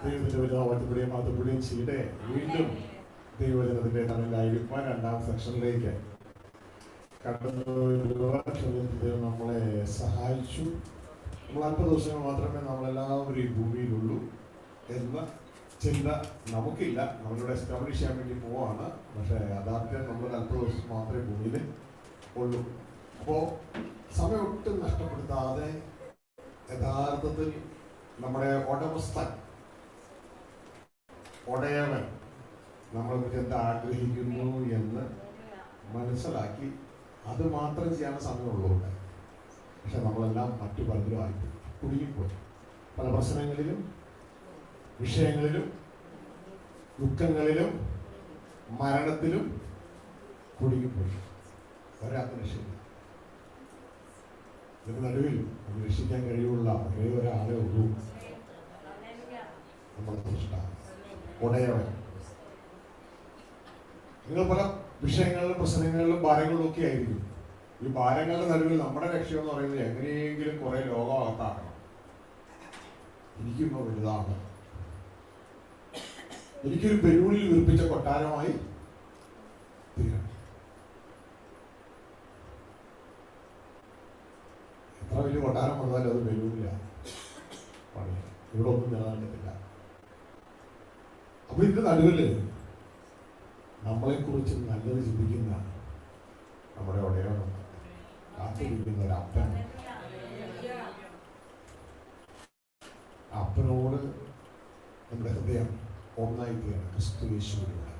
ദൈവത്തിന്റെ പിതാവാറ്റപ്പെടുകയും മാറ്റപ്പെടുകയും ചെയ്തേ വീണ്ടും ദൈവജനത്തിന്റെ തണലായിരിക്കാൻ രണ്ടാം സെക്ഷനിലേക്ക് കടന്നു ദൈവം നമ്മളെ സഹായിച്ചു. നമ്മൾ അല്പ ദിവസങ്ങൾ മാത്രമേ നമ്മളെല്ലാവരും ഈ ഭൂമിയിലുള്ളൂ എന്ന ചിന്ത നമുക്കില്ല. നമ്മളിവിടെ എസ്റ്റാബ്ലിഷ് ചെയ്യാൻ വേണ്ടി പോവാണ്. പക്ഷേ യഥാർത്ഥം നമ്മൾ അല്പ ദിവസം മാത്രമേ ഭൂമിയിൽ ഉള്ളൂ. അപ്പോൾ സമയം ഒട്ടും നഷ്ടപ്പെടുത്താതെ യഥാർത്ഥത്തിൽ നമ്മുടെ ഉടമസ്ഥൻ ഉടയവൻ നമ്മളെ കുറിച്ച് എന്താ ആഗ്രഹിക്കുന്നു എന്ന് മനസ്സിലാക്കി അത് മാത്രം ചെയ്യാൻ സമയമുള്ളൂ. പക്ഷെ നമ്മളെല്ലാം മറ്റു പലതിലും ആയിപ്പോയി, കുടുങ്ങിപ്പോയി. പല പ്രശ്നങ്ങളിലും, വിഷയങ്ങളിലും, ദുഃഖങ്ങളിലും, മരണത്തിലും കുടുങ്ങിപ്പോയി. ഒരാൾക്ക് രക്ഷയില്ല. ഇതിന് നടുവിൽ നമുക്ക് രക്ഷിക്കാൻ കഴിയുള്ള ഒരേ ഒരാളെ ഉള്ളൂ, നമ്മുടെ സൃഷ്ടാവ്, ഉടയവൻ. നിങ്ങൾ പല വിഷയങ്ങളിലും പ്രശ്നങ്ങളിലും ഭാരങ്ങളിലും ഒക്കെ ആയിരിക്കും. ഈ ഭാരങ്ങളുടെ നടുവിൽ നമ്മുടെ ലക്ഷ്യം പറയുന്നത് എങ്ങനെയെങ്കിലും കുറെ ലോകമാകത്താക്കണം. എനിക്കിപ്പോൾ വലുതാണ്, എനിക്കൊരു പെരുവിളിൽ വീർപ്പിച്ച കൊട്ടാരമായി തീരണം. എത്ര വലിയ കൊട്ടാരം വന്നാലും അത് പെരുവിളിലാണ് പണി. ഇവിടെ ഒന്നും നിലനിൽക്കത്തില്ല. അപ്പൊ ഇതിന്റെ നടുവില് നമ്മളെക്കുറിച്ച് നല്ലത് ചിന്തിക്കുന്ന നമ്മുടെ ഉടയവൻ, കാത്തിരിക്കുന്ന ഒരു അപ്പൻ. അപ്പനോട് നമ്മുടെ ഹൃദയം ഒന്നായിത്തീരണം ക്രിസ്തു യേശുവിലൂടെ.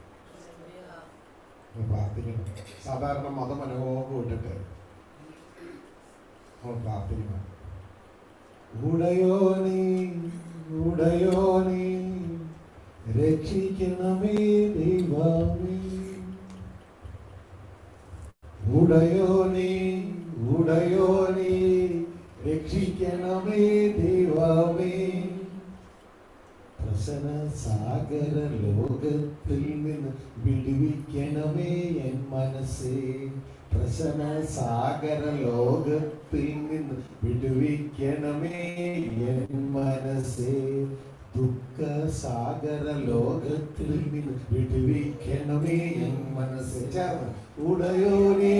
പ്രാർത്ഥിക്കണം. സാധാരണ മതമനോഭാവം ഇട്ടിട്ട് നമ്മൾ പ്രാർത്ഥിക്കണം. ഉടയോനേ ഉടയോനേ രക്ഷിക്കണമേ ദൈവമേ. ഉടയോനേ ഉടയോനേ രക്ഷിക്കണമേ ദൈവമേ. പ്രശ്ന സാഗര ലോകത്തിൽ നിന്ന് വിടുവിക്കണമേ എൻ മനസ്സേ. പ്രശ്ന സാഗര ലോകത്തിൽ നിന്ന് വിടുവിക്കണമേ എൻ മനസ്സേ. ദുഃഖ സാഗര ലോകത്തിൽ നിന്ന് വിടുവിക്കണമേ എൻ മനസ്സേ. ചേർന്ന് ഉടയോനേ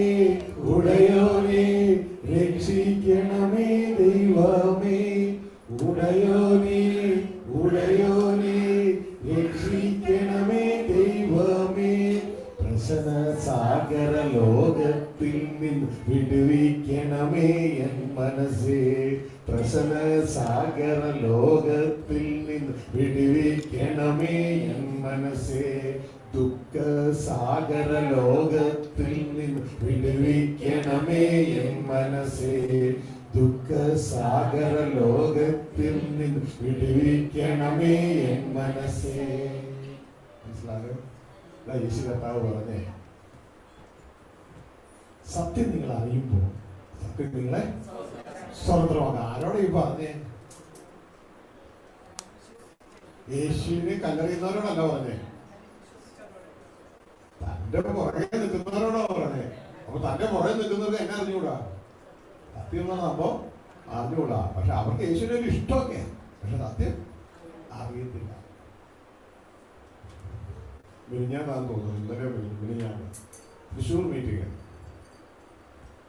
ഉടയോനേ രക്ഷിക്കണമേ ദൈവമേ. ഉടയോനേ ഉടയോനേ രക്ഷിക്കണമേ ദൈവമേ. പ്രശ്ന സാഗര ലോകത്തിൽ നിന്ന് വിടുവിക്കണമേ എൻ മനസ്സേ. പ്രശ്ന സാഗര ലോകത്തിൽ നിന്ന് വിടുവിക്കണമേ എൻ മനസ്സേ. ദുഃഖ സാഗര ലോകത്തിൽ നിന്ന് വിടുവിക്കണമേ എൻ മനസ്സേ. ദുഃഖ സാഗര ലോകത്തിൽ നിന്ന് വിടുവിക്കണമേ എൻ മനസ്സേ. മനസ്സിലായോ? യേശു കർത്താവ് പറഞ്ഞേ, സത്യം നിങ്ങൾ അറിയുമ്പോൾ സത്യം നിങ്ങളെ സ്വതന്ത്രമാക്കാം. ആരോടെ ഈ പറഞ്ഞേ? യേശുവിനെ കല്ലെറിയുന്നവരോടല്ല പറഞ്ഞേ, തന്റെ പുറകെ നിൽക്കുന്നവരോടാ പറഞ്ഞേ. അപ്പൊ തന്റെ പുറകെ നിൽക്കുന്നവർക്ക് എന്നെ അറിഞ്ഞുകൂടാ? സത്യം എന്ന് പറഞ്ഞപ്പോ അറിഞ്ഞുകൂടാ. പക്ഷെ അവർക്ക് യേശുവിനെ ഒരു ഇഷ്ടമൊക്കെ, പക്ഷെ സത്യം അറിയത്തില്ല. മിനിഞ്ഞാന്നാന്ന് തോന്നുന്നു, ഇന്നലെ മിനിഞ്ഞാന്ന് തൃശ്ശൂർ മീറ്റിംഗ്.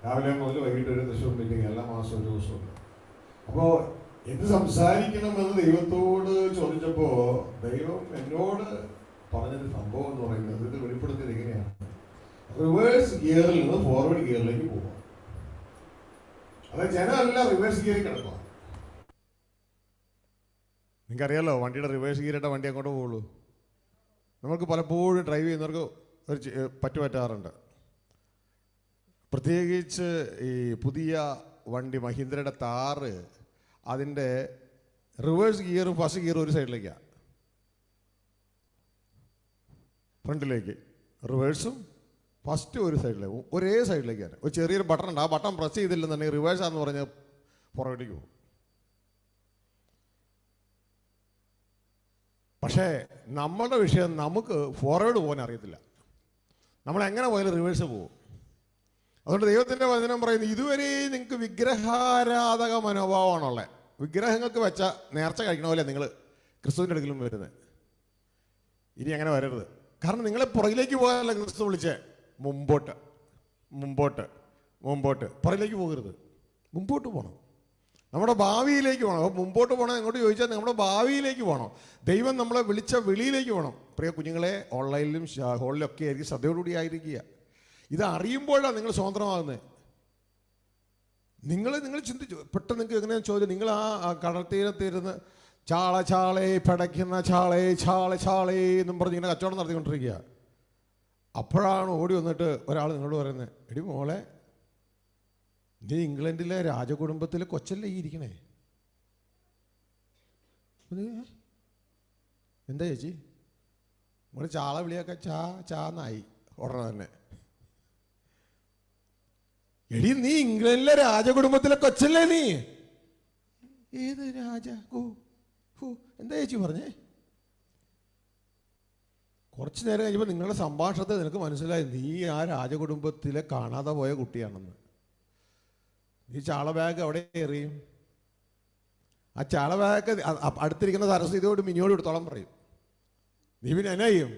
രാവിലെ മുതൽ വൈകിട്ട് ഒരു തൃശ്ശൂർ മീറ്റിംഗ് എല്ലാ മാസവും ഒരു ദിവസമുണ്ട്. അപ്പോൾ എന്ത് സംസാരിക്കണമെന്ന് ദൈവത്തോട് ചോദിച്ചപ്പോൾ ദൈവം എന്നോട് പറഞ്ഞൊരു സംഭവം എന്ന് പറയുന്നത്, ഇത് വെളിപ്പെടുത്തിയത് എങ്ങനെയാണ്? റിവേഴ്സ് ഗിയറിൽ നിന്ന് ഫോർവേഡ് ഗിയറിലേക്ക് പോകാം. അതായത് ജനമെല്ലാം റിവേഴ്സ് ഗിയറിൽ കിടക്കുക. നിങ്ങൾക്കറിയാലോ, വണ്ടിയുടെ റിവേഴ്സ് ഗിയറിട്ട വണ്ടി അങ്ങോട്ട് പോകുള്ളൂ. നമുക്ക് പലപ്പോഴും ഡ്രൈവ് ചെയ്യുന്നവർക്ക് ഒരു പറ്റാറുണ്ട്. പ്രത്യേകിച്ച് ഈ പുതിയ വണ്ടി മഹീന്ദ്രയുടെ താറ്, അതിൻ്റെ റിവേഴ്സ് ഗിയറും ഫസ്റ്റ് ഗിയറും ഒരു സൈഡിലേക്കാണ്, ഫ്രണ്ടിലേക്ക്. റിവേഴ്സും ഫസ്റ്റ് ഒരു സൈഡിലേക്ക്, ഒരേ സൈഡിലേക്കാണ്. ഒരു ചെറിയൊരു ബട്ടൺ ഉണ്ട്, ആ ബട്ടൺ പ്രസ് ചെയ്തില്ലെന്നുണ്ടെങ്കിൽ റിവേഴ്സാന്ന് പറഞ്ഞാൽ പുറകോട്ടേക്ക് പോകും. പക്ഷേ നമ്മുടെ വിഷയം, നമുക്ക് ഫോർവേഡ് പോകാൻ അറിയത്തില്ല. നമ്മളെങ്ങനെ പോയാലും റിവേഴ്സ് പോകും. അതുകൊണ്ട് ദൈവത്തിൻ്റെ വചനം പറയുന്നത്, ഇതുവരെ നിങ്ങൾക്ക് വിഗ്രഹാരാധക മനോഭാവമാണുള്ളത്. വിഗ്രഹങ്ങൾക്ക് വെച്ച നേർച്ച കഴിക്കണ പോലെ നിങ്ങൾ ക്രിസ്തുവിൻ്റെ അടുക്കലും വരുന്നത്. ഇനി അങ്ങനെ വരരുത്. കാരണം നിങ്ങളെ പുറകിലേക്ക് പോകാനല്ല ക്രിസ്തു വിളിച്ചേ. മുമ്പോട്ട് മുമ്പോട്ട് മുമ്പോട്ട്, പുറകിലേക്ക് പോകരുത്, മുമ്പോട്ട് പോകണം. നമ്മുടെ ഭാവിയിലേക്ക് പോകണം. അപ്പോൾ മുമ്പോട്ട് പോകണം എങ്ങോട്ട് ചോദിച്ചാൽ നമ്മുടെ ഭാവിയിലേക്ക് പോകണം. ദൈവം നമ്മളെ വിളിച്ച വെളിയിലേക്ക് പോകണം. പ്രിയ കുഞ്ഞുങ്ങളെ, ഓൺലൈനിലും ഹോളിലൊക്കെ ആയിരിക്കും ശ്രദ്ധയോടുകൂടി ആയിരിക്കുക. ഇത് അറിയുമ്പോഴാണ് നിങ്ങൾ സ്വതന്ത്രമാകുന്നത്. നിങ്ങൾ ചിന്തിച്ചു പെട്ടെന്ന് നിങ്ങൾക്ക് എങ്ങനെയാ ചോദ്യം, നിങ്ങൾ ആ കടൽ തീരത്തിരുന്ന് ചാളെ പടയ്ക്കുന്ന ചാളേ എന്നും പറഞ്ഞ് ഇങ്ങനെ കച്ചവടം നടത്തിക്കൊണ്ടിരിക്കുക. അപ്പോഴാണ് ഓടി വന്നിട്ട് ഒരാൾ നിങ്ങളോട് പറയുന്നത്, എടി മോളെ, നീ ഇംഗ്ലണ്ടിലെ രാജകുടുംബത്തിലെ കൊച്ചല്ലേ ഈ ഇരിക്കണേ? എന്താ ചേച്ചി നമ്മൾ ചാള വിളിയൊക്കെ ചാന്നായി ഉടനെ തന്നെ. എടി നീ ഇംഗ്ലണ്ടിലെ രാജകുടുംബത്തിലെ കൊച്ചല്ലേ നീ? ഏത് എന്താ ചേച്ചി പറഞ്ഞേ? കുറച്ച് നേരം കഴിയുമ്പോൾ നിങ്ങളുടെ സംഭാഷണത്തെ നിനക്ക് മനസ്സിലായി നീ ആ രാജകുടുംബത്തിലെ കാണാതെ പോയ കുട്ടിയാണെന്ന്. നീ ചാള ബാഗ് അവിടെ എറിയും. ആ ചാള ബാഗ് അടുത്തിരിക്കുന്ന സരസ്വതിയോട് മിനിയോട് എടുത്തോളം പറയും. നീ പിന്നെ എന്നാ ചെയ്യും?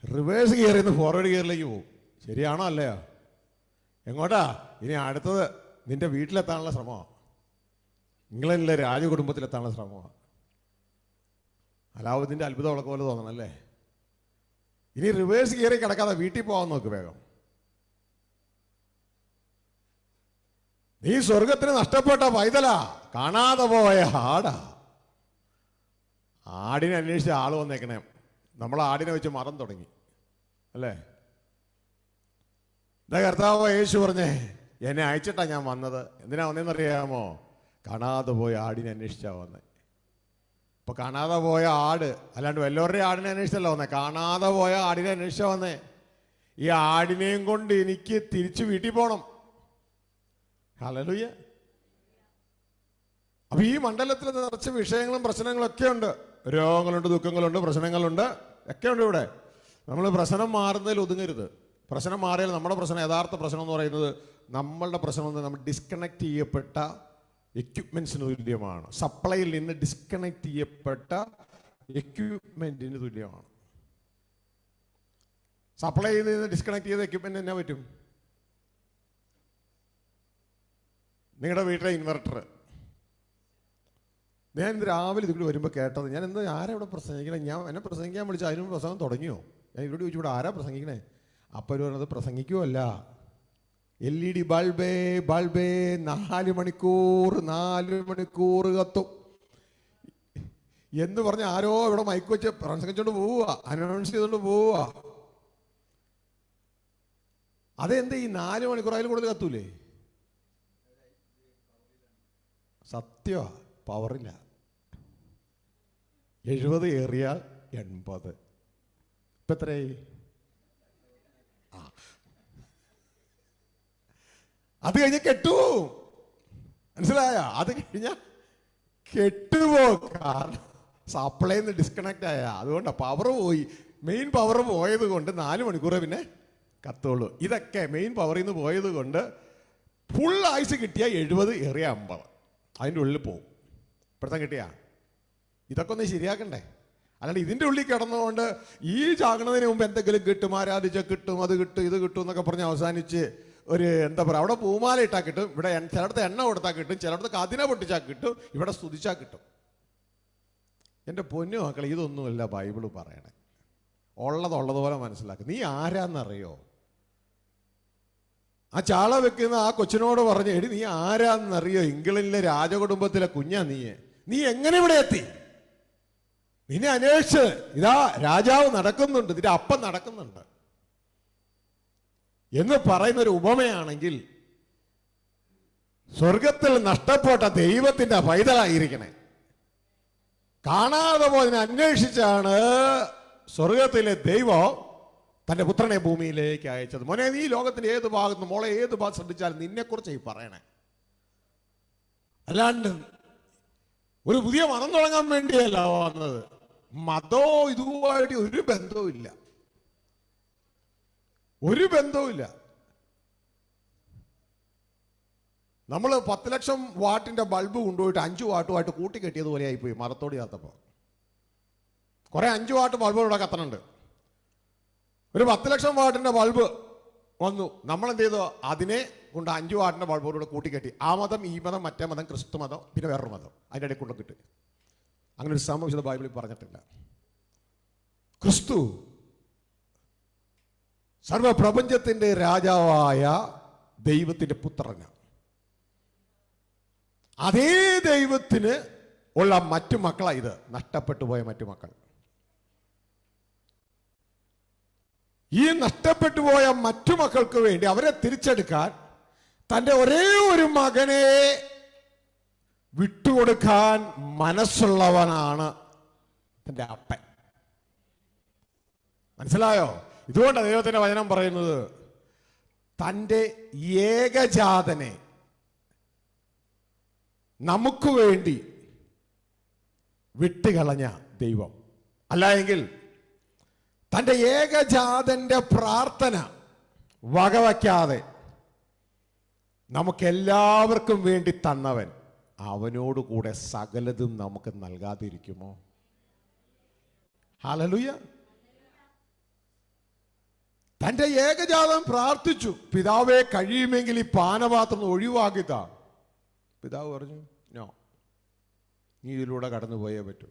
റിവേഴ്സ് ഗിയറിൽ നിന്ന് ഫോർവേഡ് ഗിയറിലേക്ക് പോകും. ശരിയാണോ അല്ലയോ? എങ്ങോട്ടാ? ഇനി അടുത്തത് നിന്റെ വീട്ടിലെത്താനുള്ള ശ്രമമാണ്, ഇംഗ്ലണ്ടിലെ രാജകുടുംബത്തിലെത്താനുള്ള ശ്രമമാണ്. അലാവുദ്ദീൻ്റെ അത്ഭുതം വിളക്ക് പോലെ തോന്നണം അല്ലേ? ഇനി റിവേഴ്സ് ഗിയറിൽ കിടക്കാതെ വീട്ടിൽ പോകാൻ നോക്ക് വേഗം. നീ സ്വർഗത്തിന് നഷ്ടപ്പെട്ട പൈതലാ, കാണാതെ പോയ ആടാ. ആടിനെ അന്വേഷിച്ച ആൾ വന്നേക്കണേ. നമ്മൾ ആടിനെ വെച്ച് മറന്നു തുടങ്ങി അല്ലേ? എന്താ കർത്താവ് യേശു പറഞ്ഞേ, എന്നെ അയച്ചിട്ടാ ഞാൻ വന്നത്. എന്തിനാ വന്നതെന്നറിയാമോ? കാണാതെ പോയ ആടിനെ അന്വേഷിച്ചാ വന്നേ. ഇപ്പൊ കാണാതെ പോയ ആട് അല്ലാണ്ട് വല്ലവരുടെയും ആടിനെ അന്വേഷിച്ചല്ല വന്നേ, കാണാതെ പോയ ആടിനെ അന്വേഷിച്ചാ വന്നേ. ഈ ആടിനെയും കൊണ്ട് എനിക്ക് തിരിച്ചു വീട്ടിൽ പോകണം. ഹല്ലേലൂയ. അപ്പൊ ഈ മണ്ഡലത്തിൽ നിറച്ച വിഷയങ്ങളും പ്രശ്നങ്ങളും ഒക്കെ ഉണ്ട്. രോഗങ്ങളുണ്ട്, ദുഃഖങ്ങളുണ്ട്, പ്രശ്നങ്ങളുണ്ട്, ഒക്കെ ഉണ്ട് ഇവിടെ. നമ്മൾ പ്രശ്നം മാറുന്നതിൽ ഒതുങ്ങരുത്. പ്രശ്നം മാറിയാൽ നമ്മുടെ പ്രശ്നം, യഥാർത്ഥ പ്രശ്നം എന്ന് പറയുന്നത് നമ്മളുടെ പ്രശ്നം എന്ന് നമ്മൾ ഡിസ്കണക്ട് ചെയ്യപ്പെട്ട എക്യുപ്മെന്റ്സിന് തുല്യമാണ്. സപ്ലൈയിൽ നിന്ന് ഡിസ്കണക്ട് ചെയ്യപ്പെട്ട എക്യുപ്മെന്റിന് തുല്യമാണ്. സപ്ലൈയിൽ നിന്ന് ഡിസ്കണക്ട് ചെയ്ത എക്യുപ്മെന്റ് എന്നാ പറ്റും? നിങ്ങളുടെ വീട്ടിലെ ഇൻവെർട്ടർ. ഞാൻ ഇന്ന് രാവിലെ ഇതിൽ വരുമ്പോൾ കേട്ടത്, ഞാൻ എന്താ ആരാ ഇവിടെ പ്രസംഗിക്കണേ? ഞാൻ എന്നെ പ്രസംഗിക്കാൻ വിളിച്ചു, അതിന് പ്രസംഗം തുടങ്ങിയോ? ഞാൻ ഇവിടെ ചോദിച്ചു, ഇവിടെ ആരാ പ്രസംഗിക്കണേ? അപ്പോൾ പറഞ്ഞത് പ്രസംഗിക്കുമല്ല, LED ബൾബേ 4 മണിക്കൂർ കത്തും എന്ന് പറഞ്ഞ് ആരോ ഇവിടെ മൈക്ക് വെച്ച് പ്രസംഗിച്ചോണ്ട് പോവുക, അനൗൺസ് ചെയ്തുകൊണ്ട് പോവുക. അതെന്താ ഈ 4 മണിക്കൂർ അതിൽ കൂടുതൽ കത്തൂലേ? സത്യമാ, പവറില്ല. 70 ഏറിയാൽ 80. ഇപ്പം എത്രയായി? അത് കഴിഞ്ഞ് കെട്ടുപോകും. മനസ്സിലായ? അത് കഴിഞ്ഞ കെട്ടുപോകും. കാരണം സപ്ലൈ നിന്ന് ഡിസ്കണക്ട് ആയ, അതുകൊണ്ടാണ് പവർ പോയി. മെയിൻ പവർ പോയത് കൊണ്ട് 4 മണിക്കൂറേ പിന്നെ കത്തുള്ളൂ. ഇതൊക്കെ മെയിൻ പവറിൽ നിന്ന് പോയത് കൊണ്ട് ഫുൾ ആയുസ് കിട്ടിയ 70 ഏറിയ 50 അതിൻ്റെ ഉള്ളിൽ പോകും. ഇപ്പോഴത്തെ കിട്ടിയാ ഇതൊക്കെ ഒന്ന് ശരിയാക്കണ്ടേ? അല്ലാണ്ട് ഇതിൻ്റെ ഉള്ളിൽ കിടന്നുകൊണ്ട് ഈ ചാകണതിന് മുമ്പ് എന്തെങ്കിലും കിട്ടും, ആരാധിച്ച കിട്ടും, അത് കിട്ടും, ഇത് കിട്ടും എന്നൊക്കെ പറഞ്ഞ് അവസാനിച്ച് ഒരു എന്താ പറയുക, അവിടെ പൂമാല ഇട്ടാൽ കിട്ടും, ഇവിടെ ചിലയിടത്ത് എണ്ണ കൊടുത്താൽ കിട്ടും, ചിലയിടത്ത് കതിന പൊട്ടിച്ചാൽ കിട്ടും, ഇവിടെ സ്തുതിച്ചാൽ കിട്ടും. എൻ്റെ പൊന്നു മക്കളെ, ഇതൊന്നുമല്ല ബൈബിള് പറയണേ. ഉള്ളതുപോലെ മനസ്സിലാക്കുക. നീ ആരാന്നറിയോ? ആ ചാള വെക്കുന്ന ആ കൊച്ചിനോട് പറഞ്ഞ്, എടി നീ ആരാന്നറിയോ? ഇംഗ്ലണ്ടിലെ രാജകുടുംബത്തിലെ കുഞ്ഞാ നീ എങ്ങനെ ഇവിടെ എത്തി? നിന്നെ അന്വേഷിച്ച് ഇതാ രാജാവ് നടക്കുന്നുണ്ട്, നിന്റെ അപ്പം നടക്കുന്നുണ്ട് എന്ന് പറയുന്നൊരു ഉപമയാണെങ്കിൽ സ്വർഗത്തിൽ നഷ്ടപ്പെട്ട ദൈവത്തിന്റെ പൈതലായിരിക്കണേ. കാണാതെ പോയതിനെ അന്വേഷിച്ചാണ് സ്വർഗത്തിലെ ദൈവം തൻ്റെ പുത്രനെ ഭൂമിയിലേക്ക് അയച്ചത്. മോനെ, നീ ലോകത്തിന്റെ ഏത് ഭാഗത്ത്, മോളെ ഏത് ഭാഗത്ത് ശ്രദ്ധിച്ചാലും നിന്നെക്കുറിച്ച് ഈ പറയണേ. അല്ലാണ്ട് ഒരു പുതിയ മതം തുടങ്ങാൻ വേണ്ടിയല്ല വന്നത്. മതവും ഇതുമായിട്ട് ഒരു ബന്ധവുമില്ല. നമ്മൾ 10 ലക്ഷം വാട്ടിന്റെ ബൾബ് കൊണ്ടുപോയിട്ട് 5 വാട്ടുമായിട്ട് കൂട്ടിക്കെട്ടിയതുപോലെ ആയിപ്പോയി മരത്തോട് ചേർത്തപ്പോൾ. കുറെ 5 വാട്ട് ബൾബ് ഇവിടെ കത്തണുണ്ട്. ഒരു 10 ലക്ഷം വാട്ടിന്റെ ബൾബ് വന്നു, നമ്മൾ എന്ത് ചെയ്തു? അതിനെ കൊണ്ട് 5 വാട്ടിന്റെ ബൾബോടുകൂടെ കൂട്ടിക്കെട്ടി. ആ മതം, ഈ മതം, മറ്റേ മതം, ക്രിസ്തു മതം, പിന്നെ വേറൊരു മതം അതിൻ്റെ ഇടയിൽ കൊണ്ട് കിട്ടി. അങ്ങനെ ഒരു സംഭവം വിശുദ്ധ ബൈബിളിൽ പറഞ്ഞിട്ടില്ല. ക്രിസ്തു സർവപ്രപഞ്ചത്തിന്റെ രാജാവായ ദൈവത്തിന്റെ പുത്രന്, അതേ ദൈവത്തിന് ഉള്ള മറ്റു മക്കളാ ഇത്, നഷ്ടപ്പെട്ടു പോയ മറ്റു മക്കൾ. ഈ നഷ്ടപ്പെട്ടു പോയ മറ്റു മക്കൾക്ക് വേണ്ടി അവരെ തിരിച്ചെടുക്കാൻ തൻ്റെ ഒരേ ഒരു മകനെ വിട്ടുകൊടുക്കാൻ മനസ്സുള്ളവനാണ് തൻ്റെ അപ്പൻ. മനസ്സിലായോ? ഇതുകൊണ്ടാണ് ദൈവത്തിന്റെ വചനം പറയുന്നത്, തൻ്റെ ഏകജാതനെ നമുക്ക് വേണ്ടി വിട്ടുകളഞ്ഞ ദൈവം. അല്ല എങ്കിൽ തൻ്റെ ഏകജാതന്റെ പ്രാർത്ഥന വകവയ്ക്കാതെ നമുക്കെല്ലാവർക്കും വേണ്ടി തന്നവൻ അവനോടുകൂടെ സകലതും നമുക്ക് നൽകാതിരിക്കുമോ? ഹല്ലേലൂയ. തൻ്റെ ഏകജാതൻ പ്രാർത്ഥിച്ചു, പിതാവേ കഴിയുമെങ്കിൽ ഈ പാനപാത്രം ഒഴിവാക്കിത്താ. പിതാവ് പറഞ്ഞു, നോ, നീ ഇതിലൂടെ കടന്നു പോയേ പറ്റൂ.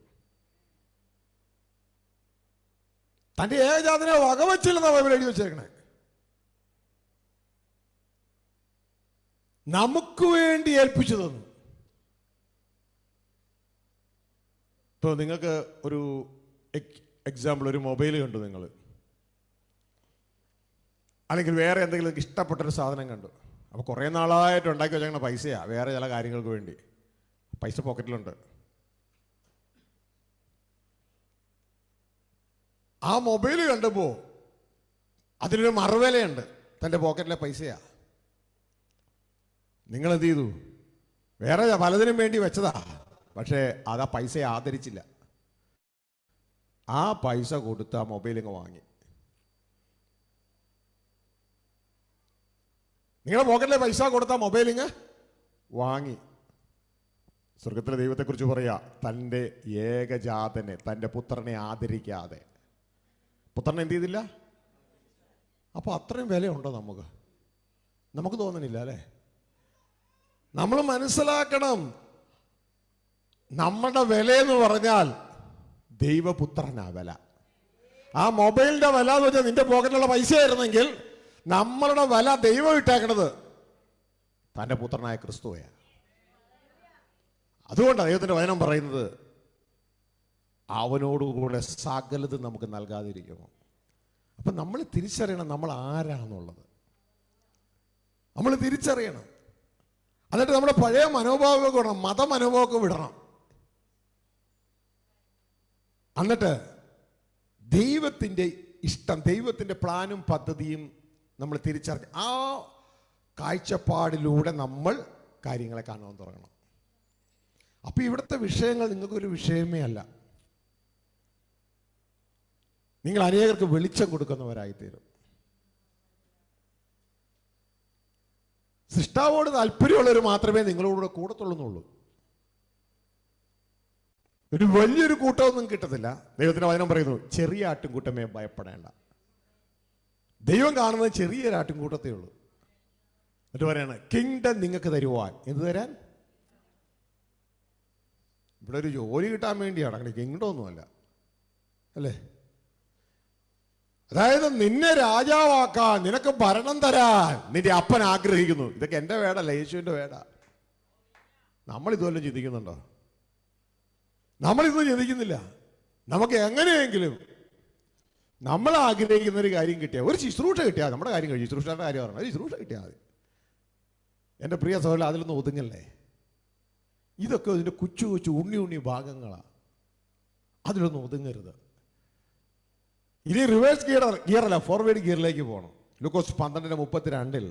തൻ്റെ ഏകജാതനെ വകവച്ചില്ലെന്ന ബൈബിൾ എഴുതി വെച്ചേക്കണേ. നമുക്ക് വേണ്ടി ഏൽപ്പിച്ചു തന്നു. ഇപ്പോൾ നിങ്ങൾക്ക് ഒരു എക്സാമ്പിൾ, ഒരു മൊബൈൽ കണ്ടു നിങ്ങൾ, അല്ലെങ്കിൽ വേറെ എന്തെങ്കിലും ഇഷ്ടപ്പെട്ടൊരു സാധനം കണ്ടു. അപ്പോൾ കുറേ നാളായിട്ട് ഉണ്ടാക്കി വെച്ചേക്കണ പൈസയാണ് വേറെ ചില കാര്യങ്ങൾക്ക് വേണ്ടി. പൈസ പോക്കറ്റിലുണ്ട്. ആ മൊബൈൽ കണ്ടപ്പോൾ അതിനൊരു മറുവിലയുണ്ട്, തൻ്റെ പോക്കറ്റിലെ പൈസയാ. നിങ്ങൾ എന്ത് ചെയ്തു? വേറെ പലതിനും വേണ്ടി വെച്ചതാ, പക്ഷേ അത് ആ പൈസയെ ആദരിച്ചില്ല. ആ പൈസ കൊടുത്ത് ആ മൊബൈൽ ഇങ്ങ് വാങ്ങി. നിങ്ങളുടെ പോക്കറ്റിലെ പൈസ കൊടുത്ത മൊബൈലിങ് വാങ്ങി. സ്വർഗത്തിലെ ദൈവത്തെക്കുറിച്ച് പറയാ, തൻ്റെ ഏകജാതനെ, തൻ്റെ പുത്രനെ ആദരിക്കാതെ പുത്രനെ എന്ത് ചെയ്തില്ല? അപ്പോൾ അത്രയും വിലയുണ്ടോ നമുക്ക്? നമുക്ക് തോന്നണില്ല അല്ലേ? നമ്മൾ മനസ്സിലാക്കണം, നമ്മുടെ വിലയെന്ന് പറഞ്ഞാൽ ദൈവപുത്രനാ വില. ആ മൊബൈലിന്റെ വില എന്ന് വെച്ചാൽ നിന്റെ പോക്കറ്റിലുള്ള പൈസ ആയിരുന്നെങ്കിൽ നമ്മളുടെ വില ദൈവം ഇട്ടേക്കണത് തൻ്റെ പുത്രനായ ക്രിസ്തുവയാ. അതുകൊണ്ടാണ് ദൈവത്തിന്റെ വചനം പറയുന്നത്, അവനോടുകൂടെ സകലത് നമുക്ക് നൽകാതിരിക്കുമോ? അപ്പം നമ്മൾ തിരിച്ചറിയണം നമ്മൾ ആരാന്നുള്ളത്. നമ്മൾ തിരിച്ചറിയണം. എന്നിട്ട് നമ്മുടെ പഴയ മനോഭാവമൊക്കെ വിടണം, മതമനോഭാവമൊക്കെ വിടണം. എന്നിട്ട് ദൈവത്തിൻ്റെ ഇഷ്ടം, ദൈവത്തിൻ്റെ പ്ലാനും പദ്ധതിയും നമ്മൾ തിരിച്ചറിഞ്ഞ് ആ കാഴ്ചപ്പാടിലൂടെ നമ്മൾ കാര്യങ്ങളെ കാണാൻ തുടങ്ങണം. അപ്പോൾ ഇവിടുത്തെ വിഷയങ്ങൾ നിങ്ങൾക്കൊരു വിഷയമേ അല്ല. നിങ്ങൾ അനേകർക്ക് വെളിച്ചം കൊടുക്കുന്നവരായിത്തീരും. സൃഷ്ടാവോട് താല്പര്യമുള്ളവർ മാത്രമേ നിങ്ങളോട് കൂടത്തുള്ളൂ. ഒരു വലിയൊരു കൂട്ടമൊന്നും കിട്ടത്തില്ല. ദൈവത്തിന്റെ വചനം പറയുന്നു, ചെറിയ ആട്ടിൻകൂട്ടമേ ഭയപ്പെടേണ്ട. ദൈവം കാണുന്നത് ചെറിയൊരു ആട്ടിൻകൂട്ടത്തേ ഉള്ളൂ. എന്നിട്ട് പറയാണ്, കിങ്ഡം നിങ്ങൾക്ക് തരുവാൻ. എന്ത് തരാൻ? ഇവിടെ ഒരു ജോലി കിട്ടാൻ വേണ്ടിയാണ്, അങ്ങനെ കിങ്ഡം ഒന്നുമല്ല അല്ലേ? അതായത് നിന്നെ രാജാവാക്കാൻ, നിനക്ക് ഭരണം തരാൻ നിന്റെ അപ്പൻ ആഗ്രഹിക്കുന്നു. ഇതൊക്കെ എൻ്റെ വേടല്ല, യേശുവിൻ്റെ വേട. നമ്മളിതുവല്ലോ ചിന്തിക്കുന്നുണ്ടോ? നമ്മളിതൊന്നും ചിന്തിക്കുന്നില്ല. നമുക്ക് എങ്ങനെയെങ്കിലും നമ്മൾ ആഗ്രഹിക്കുന്ന ഒരു കാര്യം കിട്ടിയാൽ, ഒരു ശുശ്രൂഷ കിട്ടിയാൽ നമ്മുടെ കാര്യം കഴിയും. ശുശ്രൂഷയുടെ കാര്യം പറഞ്ഞാൽ ശുശ്രൂഷ കിട്ടിയാൽ മതി. എൻ്റെ പ്രിയ സഹോദരൻ, അതിലൊന്നും ഒതുങ്ങല്ലേ. ഇതൊക്കെ ഇതിൻ്റെ കൊച്ചു കൊച്ചു ഉണ്ണി ഭാഗങ്ങളാണ്. അതിലൊന്നും ഒതുങ്ങരുത്. ഇനി റിവേഴ്സ് ഗിയറല്ല, ഫോർവേഡ് ഗിയറിലേക്ക് പോകണം. ലൂക്കോസ് 12:32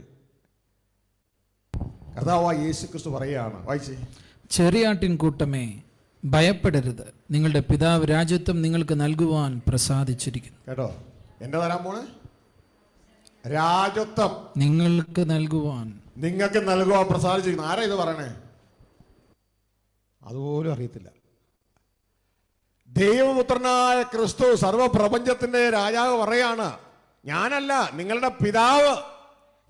കർത്താവായ യേശു ക്രിസ്തു പറയുകയാണ്, വായിച്ചേ. ചെറിയാട്ടിൻ കൂട്ടമേ ഭയപ്പെടരുത്, നിങ്ങളുടെ പിതാവ് രാജ്യത്വം നിങ്ങൾക്ക് നൽകുവാൻ പ്രസാദിച്ചിരിക്കുന്നു. കേട്ടോ, എന്റെ തരാൻ പോണേ രാജത്വം നിങ്ങൾക്ക് നൽകുവാൻ പ്രസാദിച്ചിരിക്കുന്നു. ആരാ ഇത് പറയണേ? അതുപോലും അറിയത്തില്ല. ദൈവപുത്രനായ ക്രിസ്തു സർവപ്രപഞ്ചത്തിന്റെ രാജാവ് പറയാണ്, ഞാനല്ല, നിങ്ങളുടെ പിതാവ്,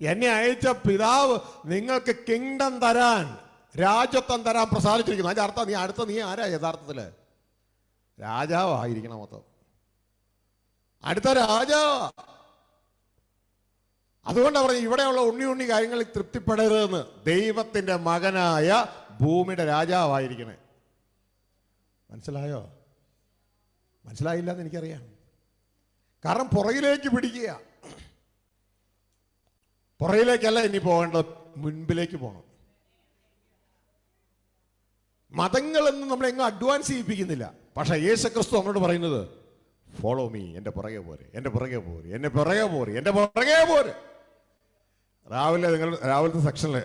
എന്നെ അയച്ച പിതാവ് നിങ്ങൾക്ക് കിങ്ഡം തരാൻ, രാജത്വം തരാൻ പ്രസാദിച്ചിരിക്കുന്നു. അതിന്റെ അർത്ഥം നീ ആരാ യഥാർത്ഥത്തില്? രാജാവായിരിക്കണം. മൊത്തം അടുത്ത രാജാവ്. അതുകൊണ്ടാണ് പറഞ്ഞത് ഇവിടെയുള്ള ഉണ്ണി കാര്യങ്ങളിൽ തൃപ്തിപ്പെടരുതെന്ന്. ദൈവത്തിന്റെ മകനായ ഭൂമിയുടെ രാജാവായിരിക്കണേ. മനസ്സിലായോ? മനസ്സിലായില്ല എന്ന് എനിക്കറിയാം. കാരണം പുറകിലേക്ക് പിടിക്കുക. പുറകിലേക്കല്ല ഇനി പോകേണ്ടത്, മുൻപിലേക്ക് പോകണം. മതങ്ങളൊന്നും നമ്മളെങ്ങും അഡ്വാൻസ് ചെയ്യിപ്പിക്കുന്നില്ല. പക്ഷെ യേശുക്രിസ്തു നമ്മളോട് പറയുന്നത് ഫോളോ മീ, എൻ്റെ പുറകെ പോരെ, എൻ്റെ പുറകെ പോരെ, എൻ്റെ പുറകെ പോരെ, എൻ്റെ പുറകെ പോരെ. രാവിലത്തെ സെക്ഷനിൽ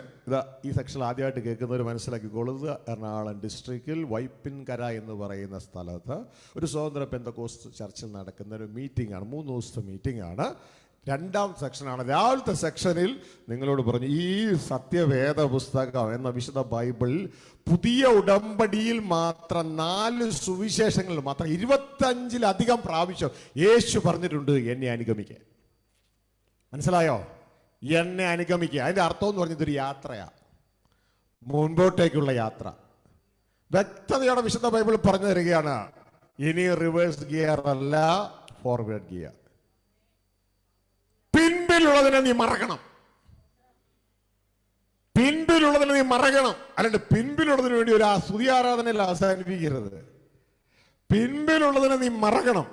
ഈ സെക്ഷനിൽ ആദ്യമായിട്ട് കേൾക്കുന്നവർ മനസ്സിലാക്കിക്കൊള്ളുക. എറണാകുളം ഡിസ്ട്രിക്റ്റിൽ വൈപ്പിൻകര എന്ന് പറയുന്ന സ്ഥലത്ത് ഒരു സ്വതന്ത്ര പെന്തക്കോസ്റ്റ് ചർച്ചിൽ നടക്കുന്ന ഒരു മീറ്റിംഗ് ആണ്. 3 ദിവസത്തെ മീറ്റിംഗ് ആണ്. 2ാം സെക്ഷനാണ്. രാവിലത്തെ സെക്ഷനിൽ നിങ്ങളോട് പറഞ്ഞു, ഈ സത്യവേദ പുസ്തകം എന്ന വിശുദ്ധ ബൈബിളിൽ പുതിയ ഉടമ്പടിയിൽ മാത്രം 4 സുവിശേഷങ്ങളിൽ മാത്രം 25-ലധികം പ്രാവശ്യം യേശു പറഞ്ഞിട്ടുണ്ട് എന്നെ അനുഗമിക്കാൻ. മനസ്സിലായോ? എന്നെ അനുഗമിക്കുക. അതിന്റെ അർത്ഥം എന്ന് പറഞ്ഞത് ഒരു യാത്രയാണ്, മുൻപോട്ടേക്കുള്ള യാത്ര. വ്യക്തതയോടെ വിശുദ്ധ ബൈബിൾ പറഞ്ഞു തരികയാണ്, ഇനി റിവേഴ്സ് ഗിയർ അല്ല, ഫോർവേഡ് ഗിയർ. പിൻപിലുള്ളതിനെ നീ മറക്കണം. പിൻപിലുള്ളതിനെ നീ മറക്കണം. അല്ലാണ്ട് പിൻപിലുള്ളതിന് വേണ്ടി ഒരു സ്തുതി ആരാധനയിൽ അവസാനിപ്പിക്കരുത്. പിൻപിലുള്ളതിനെ നീ മറക്കണം.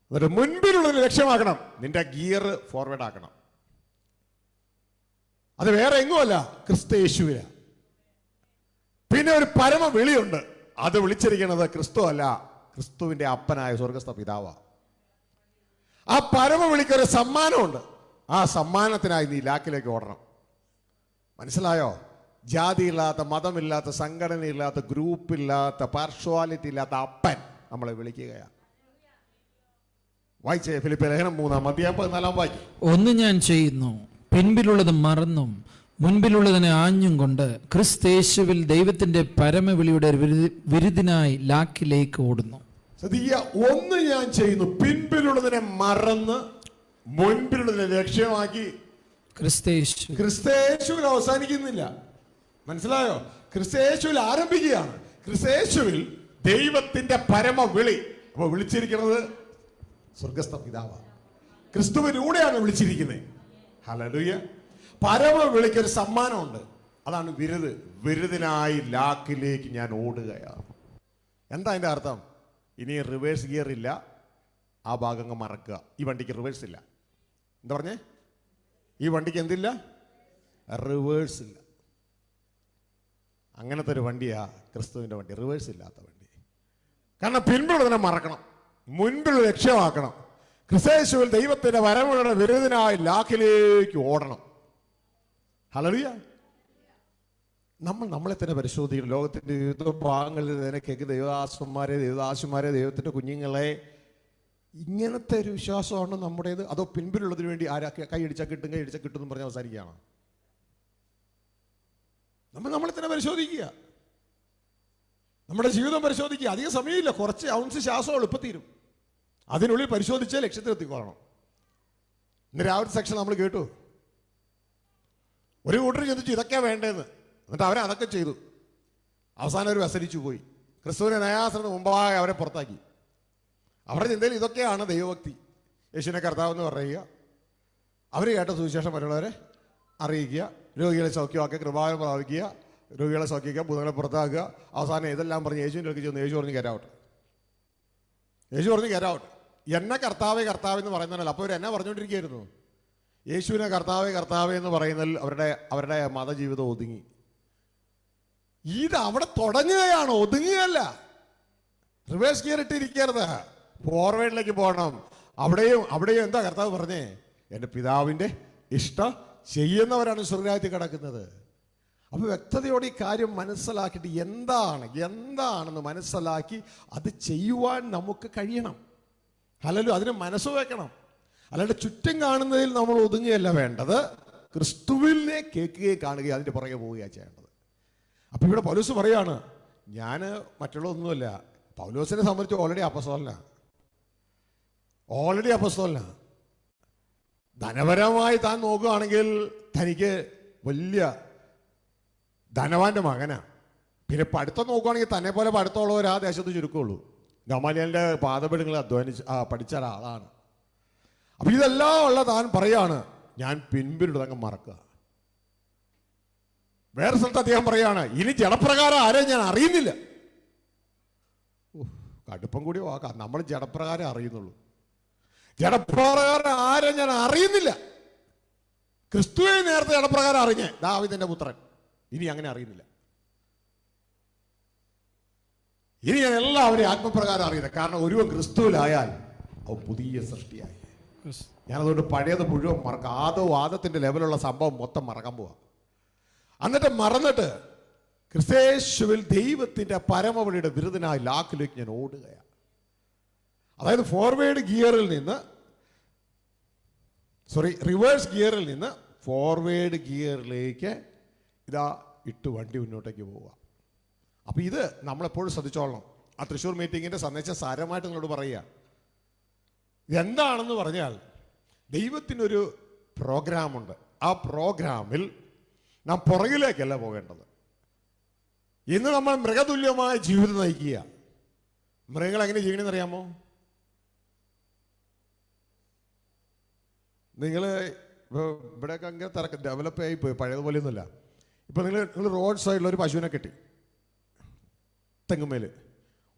എന്നിട്ട് മുൻപിലുള്ളതിനെ ലക്ഷ്യമാക്കണം. നിന്റെ ഗിയർ ഫോർവേഡ് ആക്കണം. അത് വേറെ എങ്ങുമല്ല, ക്രിസ്തുയേശുവിന്. പിന്നെ ഒരു പരമ വിളിയുണ്ട്. അത് വിളിച്ചിരിക്കുന്നത് ക്രിസ്തു അല്ല, ക്രിസ്തുവിന്റെ അപ്പനായ സ്വർഗസ്ഥ പിതാവാ. ആ പരമ വിളിക്കൊരു സമ്മാനമുണ്ട്. ആ സമ്മാനത്തിനായി നീ ലാക്കിലേക്ക് ഓടണം. മനസ്സിലായോ? ജാതിയില്ലാത്ത, മതമില്ലാത്ത, സംഘടനയില്ലാത്ത, ഗ്രൂപ്പില്ലാത്ത, പാർഷ്വാലിറ്റി ഇല്ലാത്ത അപ്പൻ നമ്മളെ വിളിക്കുകയാണ്. വായിച്ചേ ഫിലിപ്പിയർ ലേഖനം 3-ാം അധ്യായം 14 വാക്യം. ഒന്ന് ഞാൻ ചെയ്യുന്നു, പിൻപിലുള്ളത് മറന്നും മുൻപിലുള്ളതിനെ ആഞ്ഞും കൊണ്ട് ക്രിസ്തേശുവിൽ ദൈവത്തിന്റെ പരമവിളിയുടെ വിരുദിനായി ലാക്കിലേക്ക് ഓടുന്നു. ഒന്ന് ഞാൻ ചെയ്യുന്നു, പിൻപിലുള്ളതിനെ മറന്ന് മുൻപിലുള്ളതിനെ ലക്ഷ്യമാക്കി. ക്രിസ്തേശുവിൽ അവസാനിക്കുന്നില്ല. മനസ്സിലായോ? ക്രിസ്തേശുവിൽ ആരംഭിക്കുകയാണ്. ക്രിസ്തേശുവിൽ ദൈവത്തിന്റെ പരമവിളി. അപ്പൊ വിളിച്ചിരിക്കുന്നത് സ്വർഗസ്ഥ പിതാവാണ്. ക്രിസ്തുവിലൂടെയാണ് വിളിച്ചിരിക്കുന്നത്. ഹല്ലേലൂയ. പരമവിളിക്കൊരു സമ്മാനമുണ്ട്. അതാണ് വിരുദ്. വിരുദിനായി ലാക്കിലേക്ക് ഞാൻ ഓടുകയാണ്. എന്താ അതിന്റെ അർത്ഥം? ഇനി റിവേഴ്സ് ഗിയർ ഇല്ല. ആ ഭാഗങ്ങൾ മറക്കുക. ഈ വണ്ടിക്ക് റിവേഴ്സ് ഇല്ല. എന്താ പറഞ്ഞേ? ഈ വണ്ടിക്ക് എന്തില്ല? റിവേഴ്സ് ഇല്ല. അങ്ങനത്തെ ഒരു വണ്ടിയാ ക്രിസ്തുവിന്റെ വണ്ടി, റിവേഴ്സ് ഇല്ലാത്ത വണ്ടി. കാരണം പിൻപിലുള്ളതിനെ മറക്കണം, മുൻപിൽ ലക്ഷ്യമാക്കണം. ക്രിസ്തയേശുവിൽ ദൈവത്തിന്റെ വരവുകളുടെ വിരുദിനായി ലാക്കിലേക്ക് ഓടണം. ഹല്ലേലൂയ. നമ്മളെ തന്നെ പരിശോധിക്കണം. ലോകത്തിന്റെ വിവിധ ഭാഗങ്ങളിൽ തന്നെ കേൾക്കുന്ന ദേവദാസന്മാരെ, ദൈവത്തിന്റെ കുഞ്ഞുങ്ങളെ, ഇങ്ങനത്തെ ഒരു വിശ്വാസമാണ് നമ്മുടേത്? അതോ പിൻപിലുള്ളതിന് വേണ്ടി കൈയടിച്ചാൽ കിട്ടും എന്ന് പറഞ്ഞ് അവസാനിക്കുകയാണ്? നമ്മളെ തന്നെ പരിശോധിക്കുക. നമ്മുടെ ജീവിതം പരിശോധിക്കുക. അധികം സമയമില്ല, കുറച്ച് ഔൺസ് ശ്വാസം ഇപ്പം തീരും. അതിനുള്ളിൽ പരിശോധിച്ച് ലക്ഷ്യത്തിലെത്തിക്കൊള്ളണം. ഇന്ന് രാവിലെ സെക്ഷൻ നമ്മൾ കേട്ടു. ഒരു കൂട്ടർ ചിന്തിച്ചു ഇതൊക്കെയാ വേണ്ടതെന്ന്. എന്നിട്ട് അവരെ അതൊക്കെ ചെയ്തു. അവസാനം അവർ വ്യസനിച്ചു പോയി. ക്രിസ്തുവിനെ ന്യായാസനത്തിന് മുമ്പായി അവരെ പുറത്താക്കി. അവരുടെ ചിന്തയിൽ ഇതൊക്കെയാണ് ദൈവഭക്തി. യേശുവിനെ കർത്താവെന്ന് പറയുക, അവർ കേട്ട സുവിശേഷം മറ്റുള്ളവരെ അറിയിക്കുക, രോഗികളെ സൗഖ്യമാക്കുക, കൃപാവനം പ്രാപിക്കുക, രോഗികളെ സൗഖ്യിക്കുക, ഭൂതങ്ങളെ പുറത്താക്കുക. അവസാനം ഇതെല്ലാം പറഞ്ഞ് യേശുവിൻ്റെ അടുത്ത് ചെന്ന് യേശു പറഞ്ഞ് കയറാവട്ടെ. എന്നെ കർത്താവേ എന്ന് പറയുന്നതല്ല. അപ്പോൾ അവർ എന്നെ പറഞ്ഞുകൊണ്ടിരിക്കുകയായിരുന്നു. യേശുവിനെ കർത്താവേ എന്ന് പറയുന്നതിൽ അവരുടെ മതജീവിതം ഒതുങ്ങി. ഇത് അവിടെ തുടങ്ങുകയാണ്, ഒതുങ്ങുകയല്ല. റിവേഴ്സ് ഗിയർ ഇട്ടിരിക്കരുത്, ഫോർവേഡിലേക്ക് പോകണം. അവിടെയും എന്താ കർത്താവ് പറഞ്ഞേ? എൻ്റെ പിതാവിൻ്റെ ഇഷ്ടം ചെയ്യുന്നവരാണ് സ്വർഗ്ഗരാജ്യത്തിൽ കിടക്കുന്നത്. അപ്പൊ വ്യക്തതയോടെ ഈ കാര്യം മനസ്സിലാക്കിയിട്ട് എന്താണെന്ന് മനസ്സിലാക്കി അത് ചെയ്യുവാൻ നമുക്ക് കഴിയണം. ഹല്ലേലൂയ. അതിന് മനസ്സ് വെക്കണം. അല്ലാണ്ട് ചുറ്റും കാണുന്നതിൽ നമ്മൾ ഒതുങ്ങുകയല്ല വേണ്ടത്, ക്രിസ്തുവിനെ കേൾക്കുകയും കാണുകയും അതിൻ്റെ പുറകെ പോവുകയാണ് ചെയ്യേണ്ടത്. അപ്പം ഇവിടെ പൗലോസ് പറയാണ്, ഞാൻ മറ്റുള്ളതൊന്നുമല്ല. പൗലോസിനെ സംബന്ധിച്ച് ഓൾറെഡി അപ്പസ്തോലനാണ്. ധനപരമായി താൻ നോക്കുകയാണെങ്കിൽ തനിക്ക് വലിയ ധനവാന്റെ മകനാണ്. പിന്നെ പഠിത്തം നോക്കുകയാണെങ്കിൽ തന്നെ പോലെ പഠിത്തമുള്ളവർ ആ ദേശത്ത് ചുരുക്കമുള്ളൂ. ഗമാലിയലിൻ്റെ പാദപീഠങ്ങൾ പഠിച്ച ഒരാളാണ്. അപ്പം ഇതെല്ലാം ഉള്ള താൻ പറയാണ്, ഞാൻ പിൻപിലുള്ളത് അങ്ങ് മറക്കുക. വേറെ സ്ഥലത്ത് അദ്ദേഹം പറയാണ്, ഇനി ജഡപ്രകാരം ആരെയും ഞാൻ അറിയുന്നില്ല. കടുപ്പം കൂടി വാക്കാം. നമ്മൾ ജഡപ്രകാരം അറിയുന്നുള്ളൂ. ജഡപ്രകാരം ആരെയും ഞാൻ അറിയുന്നില്ല. ക്രിസ്തുവെ നേരത്തെ ജഡപ്രകാരം അറിഞ്ഞേ, ദാവീദിന്റെ പുത്രൻ. ഇനി അങ്ങനെ അറിയുന്നില്ല. ഇനി ഞാൻ എല്ലാവരെയും ആത്മപ്രകാരം അറിയുന്നത്. കാരണം ഒരുവൻ ക്രിസ്തുവിലായാൽ അവൻ പുതിയ സൃഷ്ടിയായി. ഞാനതുകൊണ്ട് പഴയത് മുഴുവൻ മറക്കാം. ആദത്തിന്റെ ലെവലുള്ള സംഭവം മൊത്തം മറക്കാൻ പോവാ. എന്നിട്ട് മറന്നിട്ട് ക്രിസ്തേശുവിൽ ദൈവത്തിന്റെ പരമവഴിയുടെ വിരുദ്ധനായി ലാക്കിലേക്ക് ഞാൻ ഓടുകയാണ്. അതായത് റിവേഴ്സ് ഗിയറിൽ നിന്ന് ഫോർവേഡ് ഗിയറിലേക്ക് ഇതാ ഇട്ട് വണ്ടി മുന്നോട്ടേക്ക് പോവുക. അപ്പം ഇത് നമ്മളെപ്പോഴും ശ്രദ്ധിച്ചോളണം. ആ തൃശ്ശൂർ മീറ്റിങ്ങിൻ്റെ സന്ദേശം സാരമായിട്ട് നിങ്ങളോട് പറയുക. ഇതെന്താണെന്ന് പറഞ്ഞാൽ, ദൈവത്തിനൊരു പ്രോഗ്രാമുണ്ട്. ആ പ്രോഗ്രാമിൽ നാം പുറകിലേക്കല്ല പോകേണ്ടത്. ഇന്ന് നമ്മൾ മൃഗതുല്യമായ ജീവിതം നയിക്കുക. മൃഗങ്ങൾ എങ്ങനെ ജീവിക്കണമെന്ന് അറിയാമോ? നിങ്ങൾ ഇവിടെയൊക്കെ അങ്ങനെ ഡെവലപ്പ് ആയി പോയി, പഴയതുപോലെയൊന്നുമില്ല. ഇപ്പം നിങ്ങൾ റോഡ് സൈഡിൽ ഒരു പശുവിനെ കെട്ടി, തെങ്ങുമേൽ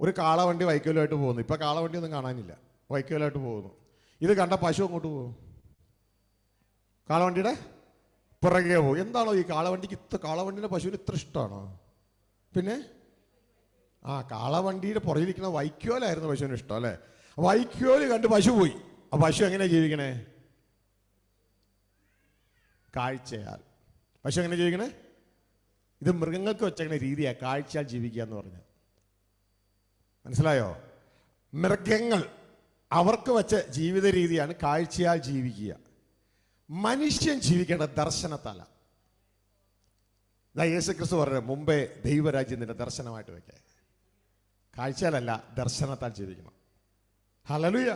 ഒരു കാളവണ്ടി വൈക്കോലുമായിട്ട് പോകുന്നു. ഇപ്പം കാളവണ്ടി ഒന്നും കാണാനില്ല, വൈക്കോലായിട്ട് പോകുന്നു. ഇത് കണ്ട പശു അങ്ങോട്ട് പോകും, കാളവണ്ടിയുടെ പുറകെ പോകും. എന്താണോ ഈ കാളവണ്ടിയുടെ പശുവിന് ഇത്ര ഇഷ്ടമാണോ? പിന്നെ കാളവണ്ടിയുടെ പുറകിലിരിക്കുന്ന വൈക്കോലായിരുന്നു പശുവിന് ഇഷ്ടം, അല്ലേ? വൈക്കോല് കണ്ട് പശു പോയി. ആ പശു എങ്ങനെയാണ് ജീവിക്കണേ? കാഴ്ചയാൽ. പശു എങ്ങനെ ജീവിക്കണേ? ഇത് മൃഗങ്ങൾക്ക് വെച്ചങ്ങനെ രീതിയാണ് കാഴ്ചയാൽ ജീവിക്കുക എന്ന് പറഞ്ഞാൽ. മനസ്സിലായോ? മൃഗങ്ങൾ അവർക്ക് വെച്ച ജീവിത രീതിയാണ് കാഴ്ചയാൽ ജീവിക്കുക. മനുഷ്യൻ ജീവിക്കേണ്ട ദർശനത്താല. യേശുക്രിസ്തു പറഞ്ഞത്, മുമ്പേ ദൈവരാജ്യം നിന്റെ ദർശനമായിട്ട് വെക്കേ. കാഴ്ചയാലല്ല, ദർശനത്താൽ ജീവിക്കണം. ഹല്ലേലൂയ.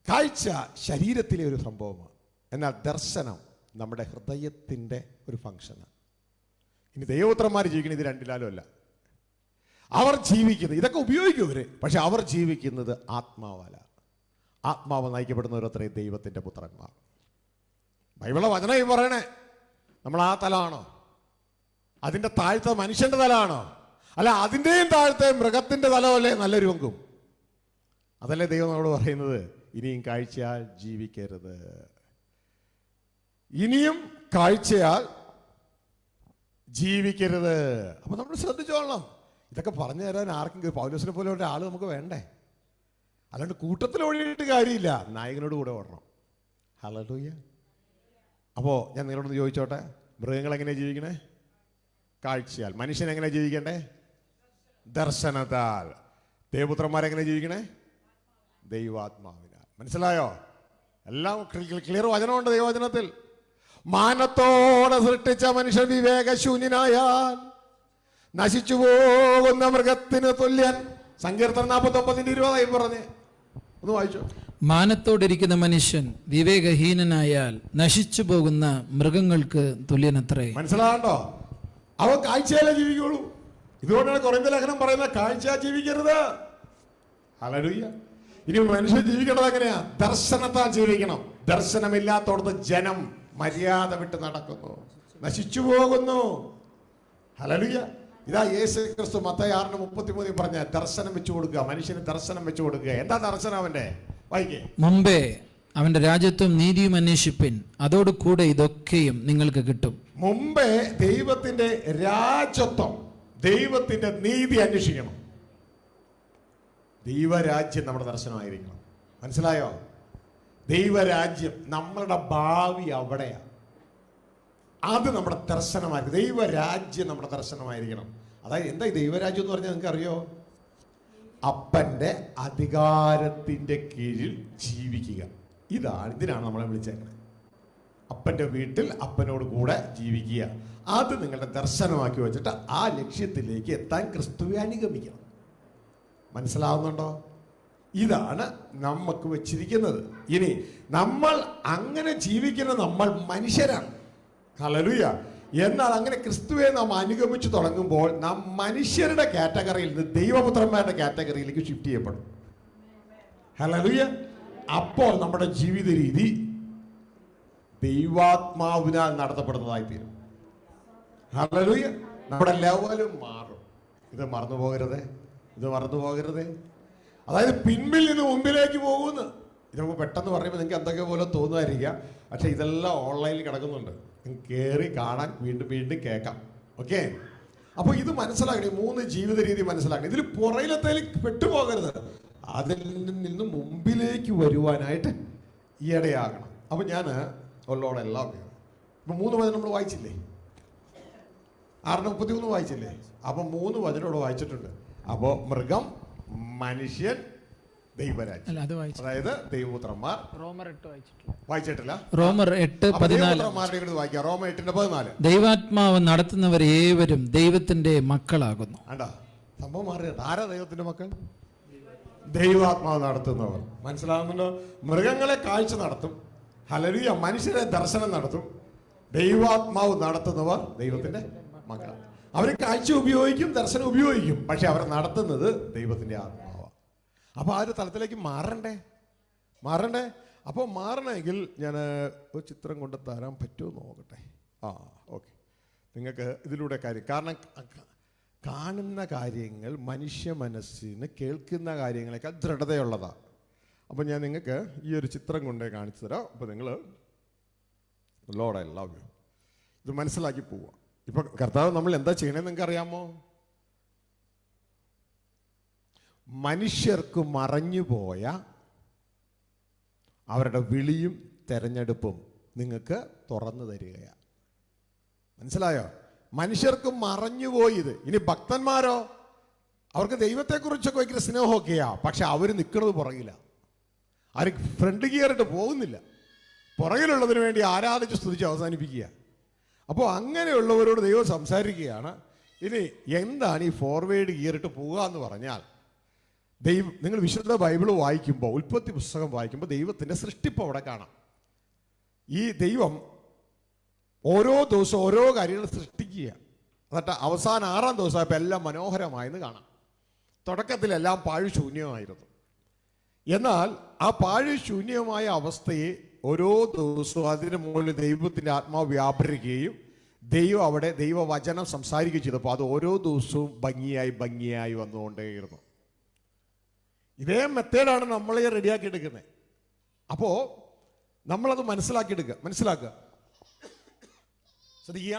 കാഴ്ച ശരീരത്തിലെ ഒരു സംഭവമാണ്, എന്നാൽ ദർശനം നമ്മുടെ ഹൃദയത്തിൻ്റെ ഒരു ഫംഗ്ഷനാണ്. ഇനി ദൈവപുത്രന്മാർ ജീവിക്കുന്നത് ഇത് രണ്ടിലാലും അല്ല. അവർ ജീവിക്കുന്നത്, ഇതൊക്കെ ഉപയോഗിക്കും ഇവർ, പക്ഷെ അവർ ജീവിക്കുന്നത് ആത്മാവല്ല. ആത്മാവ് നയിക്കപ്പെടുന്നവരത്രയും ദൈവത്തിൻ്റെ പുത്രന്മാർ. ബൈബിളിലെ വചനം പറയണേ, നമ്മൾ ആ തലമാണോ? അതിൻ്റെ താഴത്തെ മനുഷ്യൻ്റെ തലമാണോ? അല്ല, അതിൻ്റെയും താഴത്തെ മൃഗത്തിൻ്റെ തലമല്ലേ നല്ലൊരു പങ്കും? അതല്ലേ ദൈവം നമ്മളോട് പറയുന്നത്, ഇനിയും കാഴ്ചയാൽ ജീവിക്കരുത്. ഇനിയും കാഴ്ചയാൽ ജീവിക്കരുത്. അപ്പൊ നമ്മൾ ശ്രദ്ധിച്ചോളണം. ഇതൊക്കെ പറഞ്ഞു തരാൻ ആർക്കെങ്കിലും പൗലോസിനെ പോലെ ഒരാൾ നമുക്ക് വേണ്ടേ? അല്ലാണ്ട് കൂട്ടത്തിൽ ഓടിയിട്ട് കാര്യമില്ല, നായകനോട് കൂടെ ഓടണം. ഹല്ലേലൂയ. അപ്പോൾ ഞാൻ നിങ്ങളോട് ചോദിച്ചോട്ടെ, മൃഗങ്ങൾ എങ്ങനെയാണ് ജീവിക്കണേ? കാഴ്ചയാൽ. മനുഷ്യൻ എങ്ങനെ ജീവിക്കണ്ടേ? ദർശനത്താൽ. ദേവപുത്രന്മാരെങ്ങനെ ജീവിക്കണേ? ദൈവാത്മാവിനാൽ. മനസ്സിലായോ? എല്ലാം ക്ലിയർ വചനമുണ്ട് ദൈവവചനത്തിൽ. മാനത്തോടെ സൃഷ്ടിച്ച മനുഷ്യൻ വിവേകശൂന്യനായാൽ നശിച്ചു പോകുന്ന മൃഗത്തിന് തുല്യൻ. സങ്കീർത്തനം 49:20 പറഞ്ഞ് ഒന്ന് വായിച്ചോ. മാനത്തോടിരിക്കുന്ന മനുഷ്യൻ വിവേകഹീനനായാൽ നശിച്ചു പോകുന്ന മൃഗങ്ങൾക്ക് തുല്യനത്രേ. മനസ്സിലാകണ്ടോ? അവ കാഴ്ചയാലേ ജീവിക്കുള്ളൂ. ഇതുകൊണ്ടാണ് കൊരിന്ത്യർ ലേഖനം പറയുന്നത്, കാഴ്ച ജീവിക്കരുത്. ഹല്ലേലൂയ. ഇനി മനുഷ്യൻ ജീവിക്കേണ്ടത് എങ്ങനെയാ? ദർശനത്താൽ ജീവിക്കണം. ദർശനമില്ലാത്തോടത്ത് ജനം മര്യാദ വിട്ട് നടക്കുന്നു, നശിച്ചു പോകുന്നു. ഹല്ലേലൂയ. ഇതാ യേശു ക്രിസ്തു മത്തായി 6:33 പറഞ്ഞ ദർശനം വെച്ചു കൊടുക്കുക. മനുഷ്യന് ദർശനം വെച്ചു കൊടുക്കുക. എന്താ ദർശനം അവന്റെ? വായിക്കേ. മുമ്പേ അവന്റെ രാജ്യത്വം നീതിയും അന്വേഷിപ്പിൻ, അതോട് കൂടെ ഇതൊക്കെയും നിങ്ങൾക്ക് കിട്ടും. മുമ്പേ ദൈവത്തിന്റെ രാജ്യത്വം, ദൈവത്തിന്റെ നീതി അന്വേഷിക്കണം. ദൈവരാജ്യം നമ്മുടെ ദർശനമായിരിക്കണം. മനസ്സിലായോ? ദൈവരാജ്യം, നമ്മളുടെ ഭാവി അവിടെയാണ്. അത് നമ്മുടെ ദർശനമായിരിക്കും. ദൈവരാജ്യം നമ്മുടെ ദർശനമായിരിക്കണം. അതായത് എന്താ ഈ ദൈവരാജ്യം എന്ന് പറഞ്ഞാൽ നിങ്ങൾക്ക് അറിയോ? അപ്പൻ്റെ അധികാരത്തിൻ്റെ കീഴിൽ ജീവിക്കുക. ഇതിനാണ് നമ്മളെ വിളിച്ചേക്കുന്നത്. അപ്പൻ്റെ വീട്ടിൽ അപ്പനോട് കൂടെ ജീവിക്കുക. അത് നിങ്ങളുടെ ദർശനമാക്കി വെച്ചിട്ട് ആ ലക്ഷ്യത്തിലേക്ക് എത്താൻ ക്രിസ്തുവെ അനുഗമിക്കണം. മനസ്സിലാവുന്നുണ്ടോ? ഇതാണ് നമുക്ക് വെച്ചിരിക്കുന്നത്. ഇനി നമ്മൾ അങ്ങനെ ജീവിക്കുന്ന നമ്മൾ മനുഷ്യരാണ്. ഹല്ലേലൂയ. എന്നാൽ അങ്ങനെ ക്രിസ്തുവെ നാം അനുഗമിച്ചു തുടങ്ങുമ്പോൾ നാം മനുഷ്യരുടെ കാറ്റഗറിയിൽ നിന്ന് ദൈവപുത്രന്മാരുടെ കാറ്റഗറിയിലേക്ക് ഷിഫ്റ്റ് ചെയ്യപ്പെടും. ഹല്ലേലൂയ. അപ്പോൾ നമ്മുടെ ജീവിത രീതി ദൈവാത്മാവിനാൽ നടത്തപ്പെടുന്നതായി തീരും. ഹല്ലേലൂയ. നമ്മുടെ ലെവലും മാറും. ഇത് മറന്നു പോകരുതേ. അതായത് പിൻപിൽ നിന്ന് മുമ്പിലേക്ക് പോകുന്നു. ഇത് നമുക്ക് പെട്ടെന്ന് പറയുമ്പോൾ നിങ്ങൾക്ക് എന്തൊക്കെ പോലെ തോന്നുമായിരിക്കാം. പക്ഷെ ഇതെല്ലാം ഓൺലൈനിൽ കിടക്കുന്നുണ്ട്. നിങ്ങൾക്ക് കയറി കാണാൻ വീണ്ടും കേൾക്കാം. ഓക്കെ. അപ്പോൾ ഇത് മനസ്സിലാക്കണം. 3 ജീവിത രീതി മനസ്സിലാക്കണം. ഇതിൽ പുറയിലത്തേക്ക് പെട്ടുപോകരുത്. അതിൽ നിന്ന് മുമ്പിലേക്ക് വരുവാനായിട്ട് ഈയിടെയാകണം. അപ്പോൾ ഞാൻ ഉള്ളോടെല്ലാം ഇപ്പം 3 വചനം നമ്മൾ വായിച്ചില്ലേ? 6:33 വായിച്ചില്ലേ? അപ്പം 3 വചനം ഇവിടെ വായിച്ചിട്ടുണ്ട്. അപ്പോൾ മൃഗം, മനുഷ്യൻ, ദൈവരാജ്യം, അതായത് ദൈവപുത്രന്മാർ. റോമർ 8 വായിച്ചിട്ടില്ല? റോമർ 8:14 വായിക്കാം. റോമർ 8:14. ദൈവാത്മാവ് നടത്തുന്നവർ ഏവരും ദൈവത്തിന്റെ മക്കളാകുന്നു. ആണ്ടാ സംഭവം മാറിയത്. ആരാ ദൈവത്തിന്റെ മക്കൾ? ദൈവാത്മാവ് നടത്തുന്നവർ. മനസ്സിലാവുന്നുണ്ടോ? മൃഗങ്ങളെ കാഴ്ച നടത്തും. ഹല്ലേലൂയ. മനുഷ്യരെ ദർശനം നടത്തും. ദൈവാത്മാവ് നടത്തുന്നവർ ദൈവത്തിന്റെ മക്കൾ. അവർ കാഴ്ച ഉപയോഗിക്കും, ദർശനം ഉപയോഗിക്കും, പക്ഷെ അവർ നടത്തുന്നത് ദൈവത്തിന്റെ ആത്മാവാണ്. അപ്പൊ ആ ഒരു തലത്തിലേക്ക് മാറണ്ടേ. അപ്പോൾ മാറണമെങ്കിൽ ഞാൻ ഒരു ചിത്രം കൊണ്ട് തരാൻ പറ്റുമോ നോക്കട്ടെ. ഓക്കെ. നിങ്ങൾക്ക് ഇതിലൂടെ കാരണം കാണുന്ന കാര്യങ്ങൾ മനുഷ്യ മനസ്സിന് കേൾക്കുന്ന കാര്യങ്ങളെക്കാൾ ദൃഢതയുള്ളതാണ്. അപ്പോൾ ഞാൻ നിങ്ങൾക്ക് ഈ ഒരു ചിത്രം കൊണ്ടേ കാണിച്ചു തരാം. അപ്പോൾ നിങ്ങൾ ലോർഡ് ഐ ലവ് യു ഇത് മനസ്സിലാക്കി പോവുക. ഇപ്പൊ കർത്താവ് നമ്മൾ എന്താ ചെയ്യണമെന്ന് നിങ്ങൾക്ക് അറിയാമോ? മനുഷ്യർക്ക് മറഞ്ഞുപോയ അവരുടെ വിളിയും തെരഞ്ഞെടുപ്പും നിങ്ങൾക്ക് തുറന്നു തരികയാണ്. മനസ്സിലായോ? മനുഷ്യർക്ക് മറഞ്ഞുപോയത്. ഇനി ഭക്തന്മാരോ? അവർക്ക് ദൈവത്തെക്കുറിച്ചൊക്കെ ഭയങ്കര സ്നേഹമൊക്കെയാ, പക്ഷെ അവർ നിൽക്കുന്നത് പുറകില്ല. ആരും ഫ്രണ്ട് ഗിയറിട്ട് പോകുന്നില്ല. പുറകിലുള്ളതിന് വേണ്ടി ആരാധിച്ച് സ്തുതിച്ച് അവസാനിപ്പിക്കുക. അപ്പോൾ അങ്ങനെയുള്ളവരോട് ദൈവം സംസാരിക്കുകയാണ്. ഇനി എന്താണ് ഈ ഫോർവേഡ് ഗിയറിട്ട് പോവുക എന്ന് പറഞ്ഞാൽ, നിങ്ങൾ വിശുദ്ധ ബൈബിൾ വായിക്കുമ്പോൾ, ഉൽപ്പത്തി പുസ്തകം വായിക്കുമ്പോൾ ദൈവത്തിൻ്റെ സൃഷ്ടിപ്പ് അവിടെ കാണാം. ഈ ദൈവം ഓരോ ദിവസവും ഓരോ കാര്യങ്ങൾ സൃഷ്ടിക്കുക. എന്നിട്ട് അവസാനം 6-ാം ദിവസമായപ്പോൾ എല്ലാം മനോഹരമായെന്ന് കാണാം. തുടക്കത്തിലെല്ലാം പാഴ്ശൂന്യമായിരുന്നു. എന്നാൽ ആ പാഴ്ശൂന്യമായ അവസ്ഥയെ ഓരോ ദിവസവും അതിന് മുകളിൽ ദൈവത്തിൻ്റെ ആത്മാവ് വ്യാപരിക്കുകയും ദൈവം അവിടെ ദൈവവചനം സംസാരിക്കുകയും ചെയ്തപ്പോൾ അത് ഓരോ ദിവസവും ഭംഗിയായി വന്നുകൊണ്ടേയിരുന്നു. ഇതേ മെത്തേഡാണ് നമ്മളെ റെഡിയാക്കി എടുക്കുന്നത്. അപ്പോൾ നമ്മളത് മനസ്സിലാക്കുക. ശ്രദ്ധിക്കുക.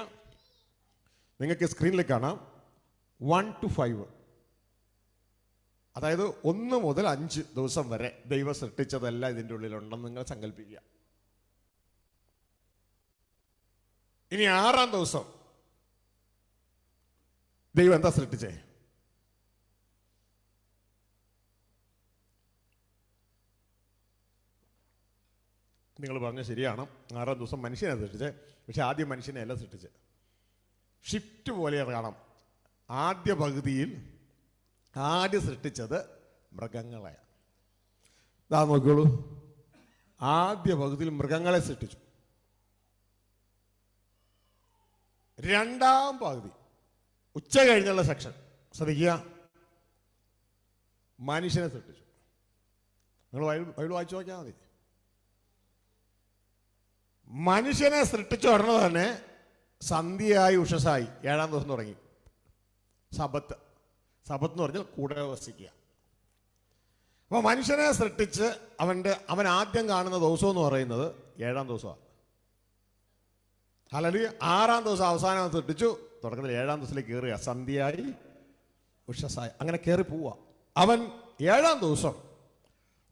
നിങ്ങൾക്ക് സ്ക്രീനിൽ കാണാം 1 to 5. അതായത് 1 മുതൽ 5 ദിവസം വരെ ദൈവം സൃഷ്ടിച്ചതെല്ലാം ഇതിൻ്റെ ഉള്ളിലുണ്ടെന്ന് നിങ്ങൾ സങ്കല്പിക്കുക. ഇനി 6-ാം ദിവസം ദൈവം എന്താ സൃഷ്ടിച്ചേ? നിങ്ങൾ പറഞ്ഞ ശരിയാണ്. 6-ാം ദിവസം മനുഷ്യനെ സൃഷ്ടിച്ചേ. പക്ഷെ ആദ്യം മനുഷ്യനെ അല്ല സൃഷ്ടിച്ചേ. ഷിഫ്റ്റ് പോലെ കാണാം. ആദ്യ പകുതിയിൽ ആദ്യം സൃഷ്ടിച്ചത് മൃഗങ്ങളെയാണ്. ഇതാ നോക്കിയോളൂ. ആദ്യ പകുതിയിൽ മൃഗങ്ങളെ സൃഷ്ടിച്ചു. 2-ാം പകുതി ഉച്ച കഴിഞ്ഞുള്ള സെക്ഷൻ ശ്രദ്ധിക്കുക, മനുഷ്യനെ സൃഷ്ടിച്ചു. നിങ്ങൾ ബൈബിൾ വായിച്ചു നോക്കിയാൽ മതി. മനുഷ്യനെ സൃഷ്ടിച്ച ഉടനെ തന്നെ സന്ധ്യയായി ഉഷസായി 7-ാം ദിവസം തുടങ്ങി. സബത്ത് എന്ന് പറഞ്ഞാൽ കൂടെ വസിക്കുക. അപ്പോൾ മനുഷ്യനെ സൃഷ്ടിച്ച് അവൻ ആദ്യം കാണുന്ന ദിവസം എന്ന് പറയുന്നത് 7-ാം ദിവസമാണ്. ഹല്ലേലൂയ. 6-ാം ദിവസം അവസാനം സൃഷ്ടിച്ചു. തുടക്കത്തിൽ 7-ാം ദിവസത്തിലേക്ക് കയറുക. സന്ധ്യയായി ഉഷസായി അങ്ങനെ കയറി പോവുക. അവൻ 7-ാം ദിവസം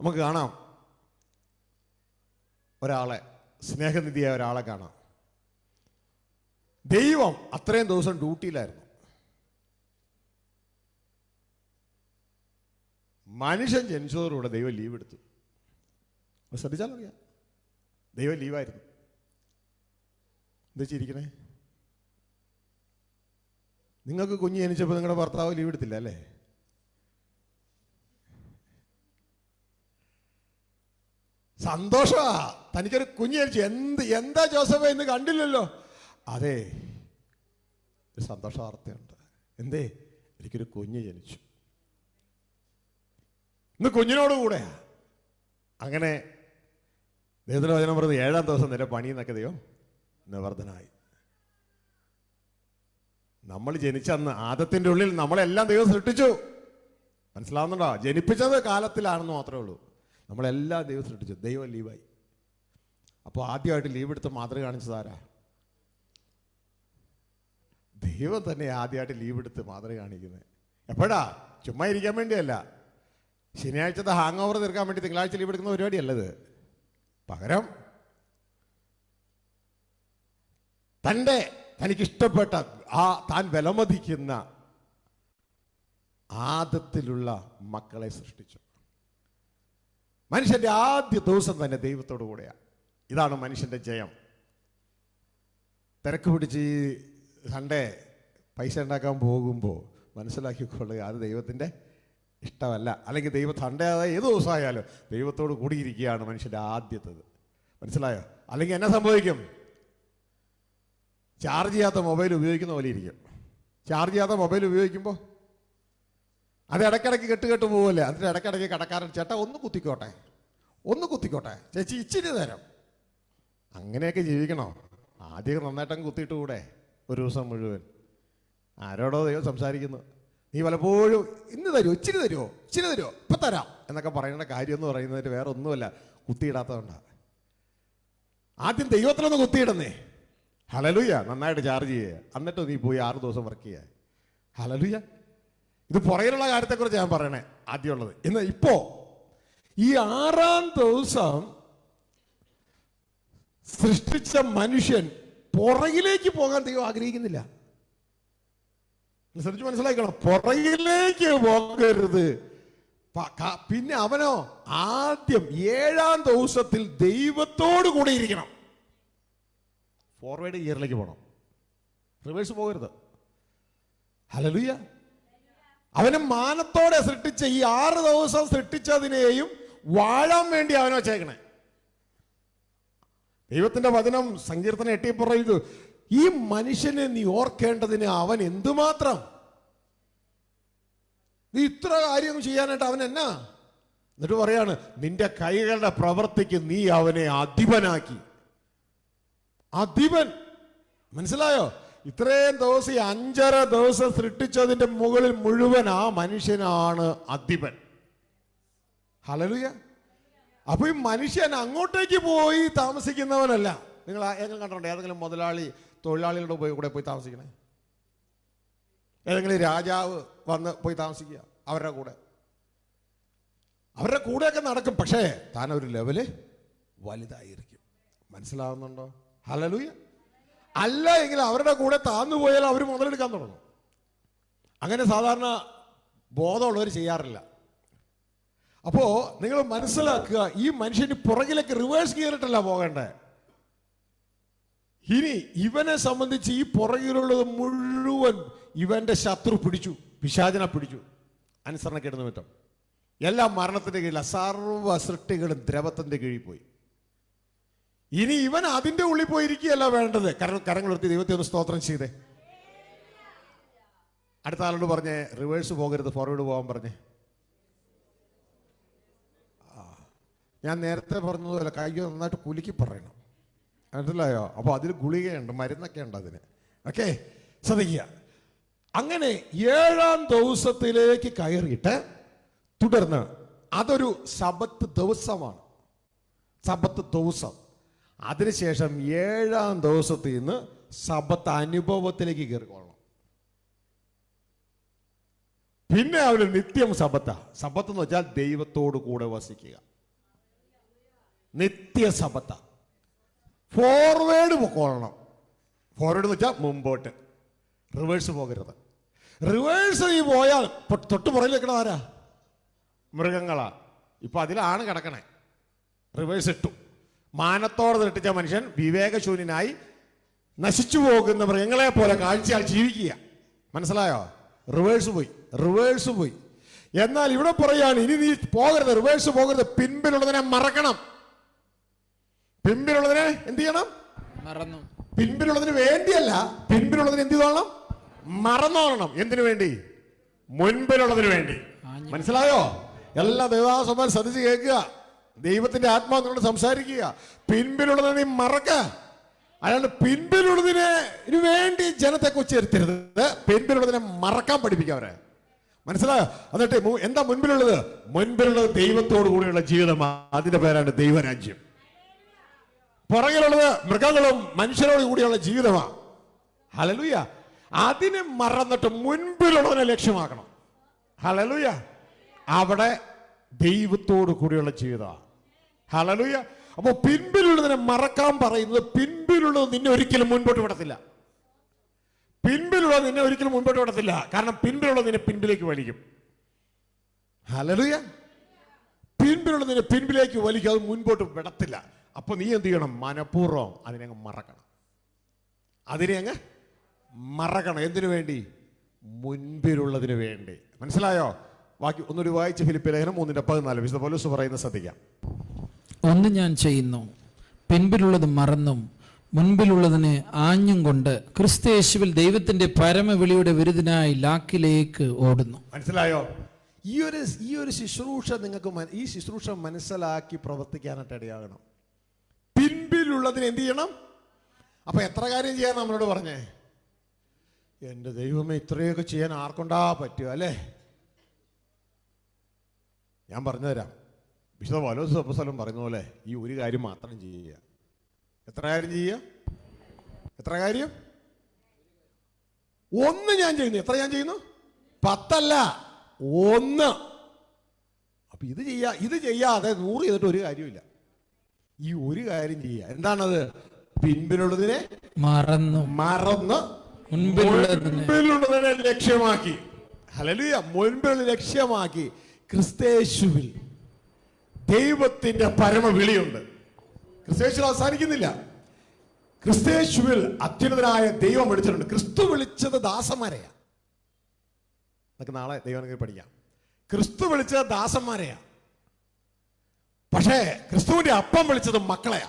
നമുക്ക് കാണാം ഒരാളെ, സ്നേഹനിധിയായ ഒരാളെ കാണാം. ദൈവം അത്രയും ദിവസം ഡ്യൂട്ടിയിലായിരുന്നു. മനുഷ്യൻ ജനിച്ചതോടുകൂടെ ദൈവം ലീവ് എടുത്തു. ശ്രദ്ധിച്ചാൽ അറിയാം, ദൈവം ലീവായിരുന്നു. എന്താ ചിരിക്കണേ? നിങ്ങൾക്ക് കുഞ്ഞ് ജനിച്ചപ്പോൾ നിങ്ങളുടെ ഭർത്താവ് ലീവ് എടുത്തില്ല അല്ലേ? സന്തോഷമാ, തനിക്കൊരു കുഞ്ഞ് ജനിച്ചു. എന്താ ജോസഫ് ഇന്ന് കണ്ടില്ലല്ലോ? അതെ, ഒരു സന്തോഷ വാർത്തയുണ്ട്. എന്തേ? എനിക്കൊരു കുഞ്ഞ് ജനിച്ചു. ഇന്ന് കുഞ്ഞിനോട് കൂടെയാ. അങ്ങനെ ദൈവത്തിന്റെ വചനം പറഞ്ഞത് 7-ാം ദിവസം നിന്റെ പണിയെന്നൊക്കെ ദൈവം നിവർത്തനായി. നമ്മൾ ജനിച്ചന്ന് ആദത്തിന്റെ ഉള്ളിൽ നമ്മളെല്ലാം ദൈവം സൃഷ്ടിച്ചു. മനസ്സിലാവുന്നുണ്ടോ? ജനിപ്പിച്ചത് കാലത്തിലാണെന്ന് മാത്രമേ ഉള്ളൂ. നമ്മളെല്ലാം ദൈവം സൃഷ്ടിച്ചു. ദൈവം ലീവായി. അപ്പോൾ ആദ്യമായിട്ട് ലീവ് എടുത്ത് മാതൃക കാണിച്ചതാരാ? ദൈവം തന്നെ ആദ്യമായിട്ട് ലീവ് എടുത്ത് മാതൃക കാണിക്കുന്നത്. എപ്പോഴാ? ചുമ്മാ ഇരിക്കാൻ വേണ്ടിയല്ല. ശനിയാഴ്ചത്തെ ഹാങ് ഓവർ തീർക്കാൻ വേണ്ടി തിങ്കളാഴ്ച ലീവ് എടുക്കുന്ന പരിപാടിയല്ലത്. പകരം തനിക്കിഷ്ടപ്പെട്ട താൻ വിലമതിക്കുന്ന ആദത്തിലുള്ള മക്കളെ സൃഷ്ടിച്ചു. മനുഷ്യന്റെ ആദ്യ ദിവസം തന്നെ ദൈവത്തോടു കൂടെയാണ്. ഇതാണ് മനുഷ്യന്റെ ജയം. തിരക്ക് പിടിച്ച് ഈ സൺഡേ പൈസ ഉണ്ടാക്കാൻ പോകുമ്പോൾ മനസ്സിലാക്കിക്കൊള്ളുക, അത് ദൈവത്തിൻ്റെ ഇഷ്ടമല്ല. അല്ലെങ്കിൽ സൺഡേ അതായത് ഏത് ദിവസമായാലും ദൈവത്തോട് കൂടിയിരിക്കുകയാണ് മനുഷ്യൻ്റെ ആദ്യത്തേത്. മനസ്സിലായോ? അല്ലെങ്കിൽ എന്നാ സംഭവിക്കും? ചാർജ് ചെയ്യാത്ത മൊബൈൽ ഉപയോഗിക്കുന്ന പോലെ ഇരിക്കും. ചാർജ് ചെയ്യാത്ത മൊബൈൽ ഉപയോഗിക്കുമ്പോൾ അത് ഇടയ്ക്കിടയ്ക്ക് കെട്ട് പോകല്ലേ. അതിൻ്റെ ഇടയ്ക്കിടയ്ക്ക് കടക്കാരൻ, ചേട്ടാ ഒന്ന് കുത്തിക്കോട്ടെ ചേച്ചി ഇച്ചിരി നേരം. അങ്ങനെയൊക്കെ ജീവിക്കണോ? ആദ്യം നന്നായിട്ടങ്ങ് കുത്തിയിട്ട് കൂടെ ഒരു ദിവസം മുഴുവൻ? ആരോടോ ദൈവം സംസാരിക്കുന്നു. നീ പലപ്പോഴും ഇന്ന് തരുമോ, ഇച്ചിരി തരുമോ, ഇപ്പം തരാം എന്നൊക്കെ പറയേണ്ട കാര്യം എന്ന് പറയുന്നതിന് വേറെ ഒന്നുമല്ല, കുത്തിയിടാത്തതുകൊണ്ടാണ്. ആദ്യം ദൈവത്തിലൊന്ന് കുത്തിയിടുന്നേ. ഹല്ലേലൂയ. നന്നായിട്ട് ചാർജ് ചെയ്യുക. എന്നിട്ട് നീ പോയി 6 ദിവസം വർക്ക് ചെയ്യുക. ഹല്ലേലൂയ. ഇത് പുറകിലുള്ള കാര്യത്തെക്കുറിച്ച് ഞാൻ പറയണേ ആദ്യമുള്ളത്. ഇപ്പോ ഈ 6-ാം ദിവസം സൃഷ്ടിച്ച മനുഷ്യൻ പുറകിലേക്ക് പോകാൻ ദൈവം ആഗ്രഹിക്കുന്നില്ല. ശ്രദ്ധിച്ച് മനസ്സിലാക്കണം. പുറകിലേക്ക് പോകരുത്. പിന്നെ അവനോ ആദ്യം 7-ാം ദിവസത്തിൽ ദൈവത്തോട് കൂടെ ഇരിക്കണം. ഫോർവേഡ് ഇയറിലേക്ക് പോകണം, റിവേഴ്സ് പോകരുത്. ഹല്ലേലൂയ. അവനെ മാനത്തോടെ സൃഷ്ടിച്ച ഈ 6 ദിവസം സൃഷ്ടിച്ചതിനെയും വാഴാൻ വേണ്ടി അവനെ വെച്ചേക്കണേ. ദൈവത്തിന്റെ വചനം സങ്കീർത്തനം 8 പറയുന്നു, ഈ മനുഷ്യനെ നീ ഓർക്കേണ്ടതിന് അവൻ എന്തുമാത്രം. നീ ഇത്ര കാര്യം ചെയ്യാനായിട്ട് അവൻ എന്നാ? എന്നിട്ട് പറയാണ്, നിന്റെ കൈകളുടെ പ്രവൃത്തിക്ക് നീ അവനെ അധിപനാക്കി. അധിപൻ. മനസ്സിലായോ? ഇത്രയും ദിവസം 5.5 ദിവസം സൃഷ്ടിച്ചതിന്റെ മുകളിൽ മുഴുവൻ ആ മനുഷ്യനാണ് അധിപൻ. ഹല്ലേലൂയ. അപ്പൊ ഈ മനുഷ്യൻ അങ്ങോട്ടേക്ക് പോയി താമസിക്കുന്നവനല്ല. നിങ്ങൾ ഏതെങ്കിലും കണ്ടിട്ടുണ്ടോ ഏതെങ്കിലും മുതലാളി തൊഴിലാളികളുടെ കൂടെ പോയി താമസിക്കണേ? ഏതെങ്കിലും രാജാവ് വന്ന് പോയി താമസിക്കുക അവരുടെ കൂടെയൊക്കെ നടക്കും. പക്ഷേ താൻ ഒരു ലെവല് വലുതായിരിക്കും. മനസ്സിലാവുന്നുണ്ടോ? ഹല്ലേലൂയ. അല്ല എങ്കിൽ അവരുടെ കൂടെ താന്നു പോയാൽ അവർ മുതലെടുക്കാൻ തുടങ്ങും. അങ്ങനെ സാധാരണ ബോധമുള്ളവർ ചെയ്യാറില്ല. അപ്പോ നിങ്ങൾ മനസ്സിലാക്കുക, ഈ മനുഷ്യന് പുറകിലേക്ക് റിവേഴ്സ് ഗിയറിട്ടല്ല പോകണ്ടേ. ഇനി ഇവനെ സംബന്ധിച്ച് ഈ പുറകിലുള്ളത് മുഴുവൻ ഇവന്റെ ശത്രു പിടിച്ചു, പിശാചിനെ പിടിച്ചു. അനുസരണക്കേട് നിമിത്തം എല്ലാം മരണത്തിന്റെ കീഴിൽ, സർവ്വ സൃഷ്ടികളും ദ്രവത്തിന്റെ കീഴിൽ പോയി. ഇനി ഇവൻ അതിന്റെ ഉള്ളിൽ പോയിരിക്കുകയല്ല വേണ്ടത്. കരങ്ങളുയർത്തി ദൈവത്തെ ഒന്ന് സ്തോത്രം ചെയ്തേ. അടുത്ത ആളോട് പറഞ്ഞേ, റിവേഴ്സ് പോകരുത്, ഫോർവേഡ് പോകാൻ പറഞ്ഞേ. ഞാൻ നേരത്തെ പറഞ്ഞതുപോലെ കൈ നന്നായിട്ട് കുലുക്കി പറയണം. മനസ്സിലായോ? അപ്പോൾ അതിൽ ഗുളികയുണ്ട്, മരുന്നൊക്കെ ഉണ്ട് അതിന്. ഓക്കെ, ശ്രദ്ധിക്കുക. അങ്ങനെ 7-ാം ദിവസത്തിലേക്ക് കയറിയിട്ട് തുടർന്ന് അതൊരു സബത്ത് ദിവസമാണ്. സബത്ത് ദിവസം. അതിനുശേഷം 7-ാം ദിവസത്തിൽ നിന്ന് സബത്ത് അനുഭവത്തിലേക്ക് കയറിക്കൊള്ളണം. പിന്നെ അവര് നിത്യം സബത്ത. സബത്ത് എന്ന് വെച്ചാൽ ദൈവത്തോട് കൂടെ വസിക്കുക. നിത്യ സബത്ത. ഫോർവേഡ് പൊക്കോളണം. ഫോർവേഡ് എന്ന് വെച്ചാൽ മുമ്പോട്ട്, റിവേഴ്സ് പോകരുത്. റിവേഴ്സ് നീ പോയാൽ തൊട്ട് പുറകിൽ വെക്കണം ആരാ? മൃഗങ്ങളാ. ഇപ്പൊ അതിലാണ് കിടക്കണേ. റിവേഴ്സ് ഇട്ടു. മാനത്തോടെ തെറ്റിച്ച മനുഷ്യൻ വിവേകശൂന്യനായി നശിച്ചു പോകുന്ന മൃഗങ്ങളെ പോലെ കാഴ്ചയാൽ ജീവിക്കുക. മനസ്സിലായോ? റിവേഴ്സ് പോയി. എന്നാൽ ഇവിടെ പറയാണ്, ഇനി നീ പോകരുത്, റിവേഴ്സ് പോകരുത്, പിൻപിലുള്ളതിനെ മറക്കണം. പിൻപിലുള്ളതിനെ എന്ത് ചെയ്യണം? മറന്നു. പിൻപിലുള്ളതിന് വേണ്ടിയല്ല, പിൻപിലുള്ളതിന് എന്ത് ചെയ്തോളണം? മറന്നോളണം. എന്തിനു വേണ്ടി? മുൻപിലുള്ളതിന് വേണ്ടി. മനസ്സിലായോ? എല്ലാ ദൈവദാസന്മാരും ശ്രദ്ധിച്ച് കേൾക്കുക. ദൈവത്തിന്റെ ആത്മാവ് നിങ്ങളോട് സംസാരിക്കുക. പിൻപിലുള്ളതിനെ നീ മറക്ക. അല്ലാണ്ട് പിൻപിലുള്ളതിന് വേണ്ടി ജനത്തെ കൊച്ചിരുത്തരുത്. പിൻപിലുള്ളതിനെ മറക്കാൻ പഠിപ്പിക്കുക അവരെ. മനസ്സിലായോ? എന്നിട്ട് എന്താ മുൻപിലുള്ളത്? മുൻപിലുള്ളത് ദൈവത്തോടു കൂടിയുള്ള ജീവിതമാണ്. അതിന്റെ പേരാണ് ദൈവരാജ്യം. പുറകിലുള്ളത് മൃഗങ്ങളും മനുഷ്യരോട് കൂടിയുള്ള ജീവിതമാണ്. ഹല്ലേലൂയ. അതിനെ മറന്നിട്ട് മുൻപിലുള്ളതിനെ ലക്ഷ്യമാക്കണം. ഹല്ലേലൂയ. അവിടെ ദൈവത്തോടു കൂടിയുള്ള ജീവിതമാണ്. ഹല്ലേലൂയ. അപ്പോൾ പിൻപിലുള്ളതിനെ മറക്കാൻ പറയുന്നത്, പിൻപിലുള്ളത് നിന്നെ ഒരിക്കലും മുൻപോട്ട് വിടത്തില്ല. പിൻപിലുള്ളത് നിന്നെ ഒരിക്കലും മുൻപോട്ട് വിടത്തില്ല. കാരണം പിൻപിലുള്ളത് നിന്നെ പിൻപിലേക്ക് വലിക്കും. ഹല്ലേലൂയ. പിൻപിലുള്ളതിനെ പിൻപിലേക്ക് വലിക്കും, അത് മുൻപോട്ട് വിടത്തില്ല. അപ്പൊ നീ എന്ത് ചെയ്യണം? മനഃപൂർവ്വം അതിനെ അങ്ങ് മറക്കണം. എന്തിനു വേണ്ടി? മുൻപിലുള്ളതിന് വേണ്ടി. മനസ്സിലായോ? ബാക്കി ഒന്നൊരു വായിച്ച് ഫിലിപ്പിയ ലേഖനം 3:14 വിശുദ്ധ പൗലോസ് പറയുന്നത് ശ്രദ്ധിക്കാം. ഒന്ന് ഞാൻ ചെയ്യുന്നു, പിൻപിലുള്ളത് മറന്നും മുൻപിലുള്ളതിനെ ആഞ്ഞും കൊണ്ട് ക്രിസ്തുയേശുവിൽ ദൈവത്തിന്റെ പരമവിളിയുടെ വിരുദ്ധനായി ലാക്കിലേക്ക് ഓടുന്നു. മനസ്സിലായോ? ഈ ഒരു ശുശ്രൂഷ നിങ്ങൾക്ക് ഈ ശുശ്രൂഷ മനസ്സിലാക്കി പ്രവർത്തിക്കാനായിട്ട് ഇടയാകണം. പിൻപിലുള്ളതിന് എന്ത് ചെയ്യണം? അപ്പൊ എത്ര കാര്യം ചെയ്യാൻ നമ്മളോട് പറഞ്ഞേ? എൻ്റെ ദൈവമേ, ഇത്രയൊക്കെ ചെയ്യാൻ ആർക്കൊണ്ടാ പറ്റുക അല്ലേ? ഞാൻ പറഞ്ഞുതരാം. വിശുദ്ധ പൗലോസ് അപ്പോസ്തലൻ പറയുന്ന പോലെ ഈ ഒരു കാര്യം മാത്രം ചെയ്യുക. എത്ര കാര്യം ചെയ്യുക? എത്ര കാര്യം? ഒന്ന് ഞാൻ ചെയ്യുന്നു. എത്ര ഞാൻ ചെയ്യുന്നു? 10 അല്ല, 1. അപ്പൊ ഇത് ചെയ്യാതെ 100 ചെയ്തിട്ട് ഒരു കാര്യമില്ല. ഈ ഒരു കാര്യം ചെയ്യുക. എന്താണത്? പിൻപിലുള്ളതിനെ മറന്ന് മുൻപിലുള്ളതിനെ ലക്ഷ്യമാക്കി. ഹല്ലേലൂയ. മുൻപിലുള്ള ലക്ഷ്യമാക്കി ക്രിസ്തുയേശുവിൽ ദൈവത്തിന്റെ പരമവിളിയുണ്ട്. ക്രിസ്തുയേശുവിൽ അവസാനിക്കുന്നില്ല. ക്രിസ്തുയേശുവിൽ അത്യുന്നതനായ ദൈവം വിളിച്ചിട്ടുണ്ട്. ക്രിസ്തു വിളിച്ചത് ദാസന്മാരെയാ. നമുക്ക് നാളെ ദൈവം പഠിക്കാം. ക്രിസ്തു വിളിച്ചത് ദാസന്മാരെയാ. പക്ഷേ ക്രിസ്തുവിന്റെ അപ്പം വിളിച്ചത് മക്കളെയാ.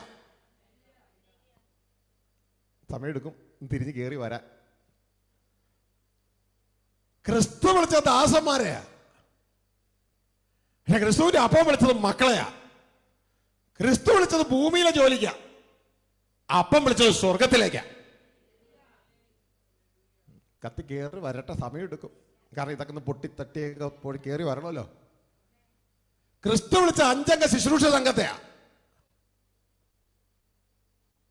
സമയമെടുക്കും തിരിഞ്ഞ് കയറി വരാൻ. ക്രിസ്തു വിളിച്ച ദാസന്മാരെയാ. പക്ഷെ ക്രിസ്തുവിന്റെ അപ്പം വിളിച്ചത് മക്കളെയാ. ക്രിസ്തു വിളിച്ചത് ഭൂമിയിലെ ജോലിക്കാ, അപ്പം വിളിച്ചത് സ്വർഗത്തിലേക്കാ. കത്തി കയറി വരട്ടെ, സമയമെടുക്കും. കാരണം ഇതൊക്കെ ഒന്ന് പൊട്ടിത്തട്ടിയൊക്കെ പോയി കയറി വരണമല്ലോ. ക്രിസ്തു വിളിച്ച 5 അംഗ ശുശ്രൂഷ സംഘത്തെയാ.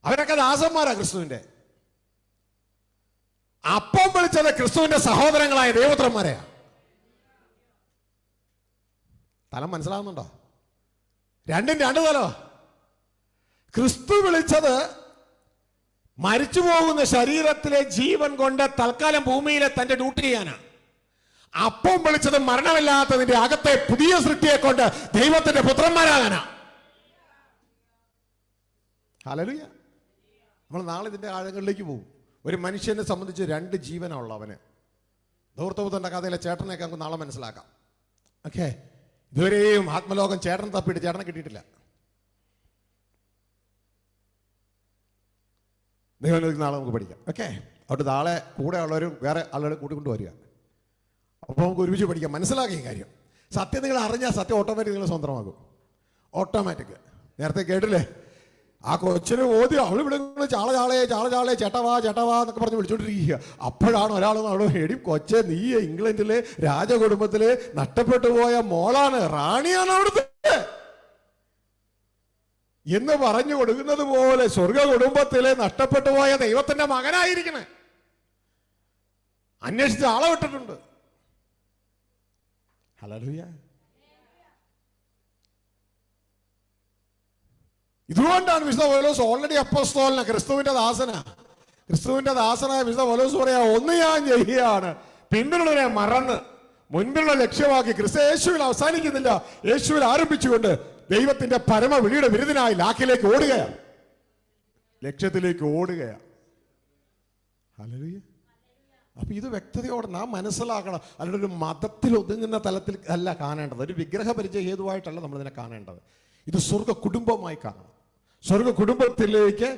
അവരൊക്കെ ദാസന്മാരാ ക്രിസ്തുവിന്റെ. അപ്പം വിളിച്ചത് ക്രിസ്തുവിന്റെ സഹോദരങ്ങളായ ദൈവപുത്രന്മാരെയാ. തലം മനസ്സിലാവുന്നുണ്ടോ? രണ്ടും 2 തലോ. ക്രിസ്തു വിളിച്ചത് മരിച്ചു പോകുന്ന ശരീരത്തിലെ ജീവൻ കൊണ്ട് തൽക്കാലം ഭൂമിയിലെ തന്റെ ഡ്യൂട്ടി ചെയ്യാനാണ്. അപ്പം വിളിച്ചത് മരണമില്ലാത്തതിന്റെ അകത്തെ പുതിയ സൃഷ്ടിയെ കൊണ്ട് ദൈവത്തിന്റെ പുത്രന്മാരാകാനാ. ഹല്ലേലൂയ. നമ്മൾ നാളെ ഇതിന്റെ ആഴങ്ങളിലേക്ക് പോകും. ഒരു മനുഷ്യനെ സംബന്ധിച്ച് 2 ജീവനാണുള്ള അവന്. ധൂർത്തപുത്രന്റെ കഥയിലെ ചേട്ടനെയൊക്കെ നമുക്ക് നാളെ മനസ്സിലാക്കാം. ഓക്കെ. ഇതുവരെയും ആത്മലോകം ചേട്ടൻ തപ്പിയിട്ട് ചേട്ടനെ കിട്ടിയിട്ടില്ല. ദൈവം നാളെ നമുക്ക് പഠിക്കാം. ഓക്കെ. അവിടെ നാളെ കൂടെ ഉള്ളവരും വേറെ ആളുകളെ കൂട്ടിക്കൊണ്ട് വരിക. അപ്പോൾ നമുക്ക് ഒരുമിച്ച് പഠിക്കാം. മനസ്സിലാക്കിയ കാര്യം സത്യം നിങ്ങൾ അറിഞ്ഞാൽ സത്യം ഓട്ടോമാറ്റിക് നിങ്ങൾ സ്വന്തമാകും. ഓട്ടോമാറ്റിക്. നേരത്തെ കേട്ടില്ലേ, ആ കൊച്ചിന് ഓദ്യം അവളിവിടെ ചാള ചേട്ടവാ എന്നൊക്കെ പറഞ്ഞ് വിളിച്ചോണ്ടിരിക്കുക. അപ്പോഴാണ് ഒരാൾ അവിടെ എടി കൊച്ചെ, നീ ഇംഗ്ലണ്ടിലെ രാജകുടുംബത്തില് നഷ്ടപ്പെട്ടു പോയ മോളാണ്, റാണിയാണ് അവിടുത്തെ എന്ന് പറഞ്ഞു കൊടുക്കുന്നത് പോലെ സ്വർഗ കുടുംബത്തിലെ നഷ്ടപ്പെട്ടു പോയ ദൈവത്തിന്റെ മകനായിരിക്കണേ. അന്വേഷിച്ച് ആളെ വിട്ടിട്ടുണ്ട്. ഹല്ലേലൂയ. ഇതുകൊണ്ടാണ് വിശുദ്ധ പൗലോസ് ഓൾറെഡി അപ്പോസ്തലനാ, ക്രിസ്തുവിന്റെ ദാസനായ വിശുദ്ധ പൗലോസ് പറയാ, ഒന്ന് ഞാൻ ചെയ്യുകയാണ്, പിന്നിലുള്ളതിനെ മറന്ന് മുൻപിലുള്ള ലക്ഷ്യമാക്കി ക്രിസ്തു യേശുവിൽ അവസാനിക്കുന്നില്ല, യേശുവിൽ ആരംഭിച്ചുകൊണ്ട് ദൈവത്തിന്റെ പരമവിളിയുടെ വിരുദ്ധനായി ലാക്കിലേക്ക് ഓടുകയാണ്, ലക്ഷ്യത്തിലേക്ക് ഓടുകയാണ്. ഹല്ലേലൂയ. അപ്പൊ ഇത് വ്യക്തതയോടെ നാം മനസ്സിലാക്കണം. അല്ലാതെ ഒരു മതത്തിൽ ഒതുങ്ങുന്ന തലത്തിൽ അല്ല കാണേണ്ടത്, ഒരു വിഗ്രഹ പരിചയ ഹേതുവായിട്ടല്ല നമ്മൾ ഇതിനെ കാണേണ്ടത്. ഇത് സ്വർഗ കുടുംബമായി കാണണം. സ്വർഗ കുടുംബത്തിലേക്ക്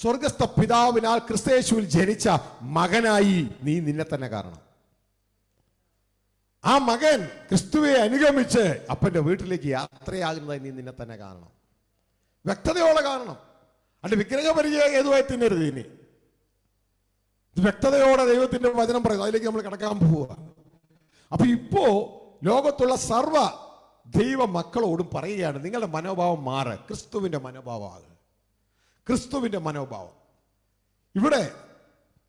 സ്വർഗസ്ഥ പിതാവിനാൽ ക്രിസ്തയേശുവിൽ ജനിച്ച മകനായി നീ നിന്നെ തന്നെ കാണണം. ആ മകൻ ക്രിസ്തുവെ അനുഗമിച്ച് അപ്പന്റെ വീട്ടിലേക്ക് യാത്രയാകുന്നതായി നീ നിന്നെ തന്നെ കാണണം, വ്യക്തതയോടെ കാണണം. അല്ല വിഗ്രഹ പരിചയ ഹേതുവായി തിന്നരുത്. ഇനി വ്യക്തതയോടെ ദൈവത്തിന്റെ വചനം പറയുന്നു, അതിലേക്ക് നമ്മൾ കിടക്കാൻ പോവുക. അപ്പൊ ഇപ്പോ ലോകത്തുള്ള സർവ്വ ദൈവ മക്കളോടും പറയുകയാണ്, നിങ്ങളുടെ മനോഭാവം മാറ്, ക്രിസ്തുവിന്റെ മനോഭാവമാകുക, ക്രിസ്തുവിന്റെ മനോഭാവം. ഇവിടെ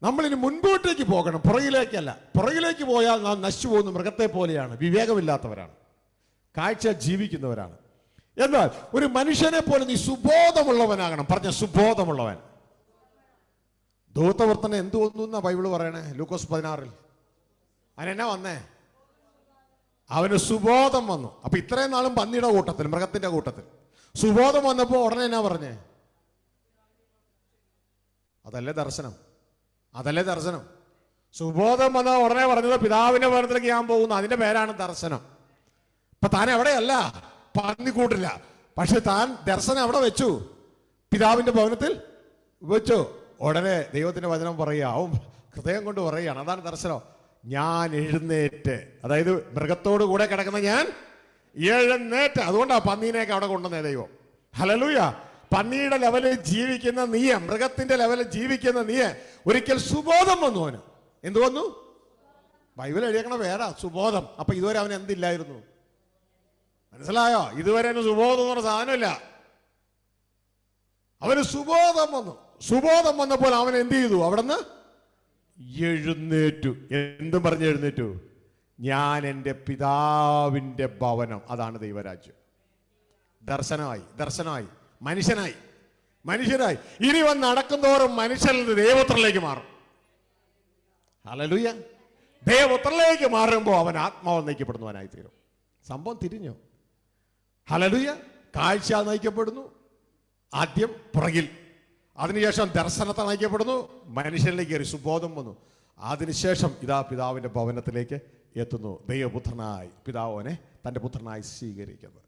നമ്മളിനി മുൻപോട്ടേക്ക് പോകണം, പുറകിലേക്കല്ല. പുറകിലേക്ക് പോയാൽ നാം നശിച്ചു പോകുന്ന മൃഗത്തെ പോലെയാണ്, വിവേകമില്ലാത്തവരാണ്, കാഴ്ച ജീവിക്കുന്നവരാണ്. എന്നാൽ ഒരു മനുഷ്യനെ പോലെ നീ സുബോധമുള്ളവനാകണം. പറഞ്ഞ സുബോധമുള്ളവൻ. ധൂർത്തവർത്തനം എന്ത് വന്നു എന്നാ ബൈബിള് പറയണേ? ലൂക്കോസ് 16 അതിനെന്നാ വന്നേ? അവന് സുബോധം വന്നു. അപ്പൊ ഇത്രയും നാളും പന്നിയുടെ കൂട്ടത്തിൽ, മൃഗത്തിന്റെ കൂട്ടത്തിൽ സുബോധം വന്നപ്പോ ഉടനെ എന്നാ പറഞ്ഞേ? അതല്ലേ ദർശനം, അതല്ലേ ദർശനം. സുബോധം വന്ന ഉടനെ പറഞ്ഞത് പിതാവിന്റെ ഭവനത്തിലേക്ക് ഞാൻ പോകുന്നു, അതിന്റെ പേരാണ് ദർശനം. ഇപ്പൊ താൻ എവിടെയല്ല, പന്നിക്കൂട്ടില്ല, പക്ഷെ താൻ ദർശനം എവിടെ വെച്ചു? പിതാവിന്റെ ഭവനത്തിൽ വെച്ചു. ഉടനെ ദൈവത്തിന്റെ വചനം പറയുക, അവൻ ഹൃദയം കൊണ്ട് പറയുകയാണ്, അതാണ് ദർശനം. ഞാൻ എഴുന്നേറ്റ്, അതായത് മൃഗത്തോട് കൂടെ കിടക്കുന്ന ഞാൻ എഴുന്നേറ്റ്. അതുകൊണ്ടാ പന്നീനെയൊക്കെ അവിടെ കൊണ്ടുവന്നേ ദൈവം. ഹല്ലേലൂയ. പന്നിയുടെ ലെവലിൽ ജീവിക്കുന്ന നീ, മൃഗത്തിന്റെ ലെവലിൽ ജീവിക്കുന്ന നീ, ഒരിക്കൽ സുബോധം വന്നു. അവന് എന്ത് വന്നു? ബൈബിൾ എഴുതിയേക്കണ വേറെ സുബോധം. അപ്പൊ ഇതുവരെ അവന് എന്തില്ലായിരുന്നു? മനസ്സിലായോ? ഇതുവരെ സുബോധം എന്ന് പറഞ്ഞ സാധനമില്ല. അവന് സുബോധം വന്നു. സുബോധം വന്നപ്പോൾ അവൻ എന്ത് ചെയ്തു? അവിടുന്ന് എഴുന്നേറ്റു. എന്തും പറഞ്ഞ് എഴുന്നേറ്റു? ഞാൻ എൻ്റെ പിതാവിൻ്റെ ഭവനം, അതാണ് ദൈവരാജ്യം. ദർശനമായി, ദർശനമായി, മനുഷ്യനായി, മനുഷ്യനായി. ഇനി വന്ന് നടക്കുന്തോറും മനുഷ്യനിൽ നിന്ന് ദൈവപുത്രനിലേക്ക് മാറും. ഹല്ലേലൂയ. ദൈവപുത്രനിലേക്ക് മാറുമ്പോൾ അവൻ ആത്മാവ് നയിക്കപ്പെടുന്നവനായി തീരും. സംഭവം തിരിഞ്ഞു. ഹല്ലേലൂയ. കാഴ്ച നയിക്കപ്പെടുന്നു ആദ്യം പുറകിൽ, അതിനുശേഷം ദർശനത്തെ നയിക്കപ്പെടുന്നു, മനുഷ്യനിലേക്ക് കയറി സുബോധം വന്നു. അതിനുശേഷം ഇതാ പിതാവിന്റെ ഭവനത്തിലേക്ക് എത്തുന്നു. ദൈവപുത്രനായി പിതാവിനെ തന്റെ പുത്രനായി സ്വീകരിക്കുന്നത്.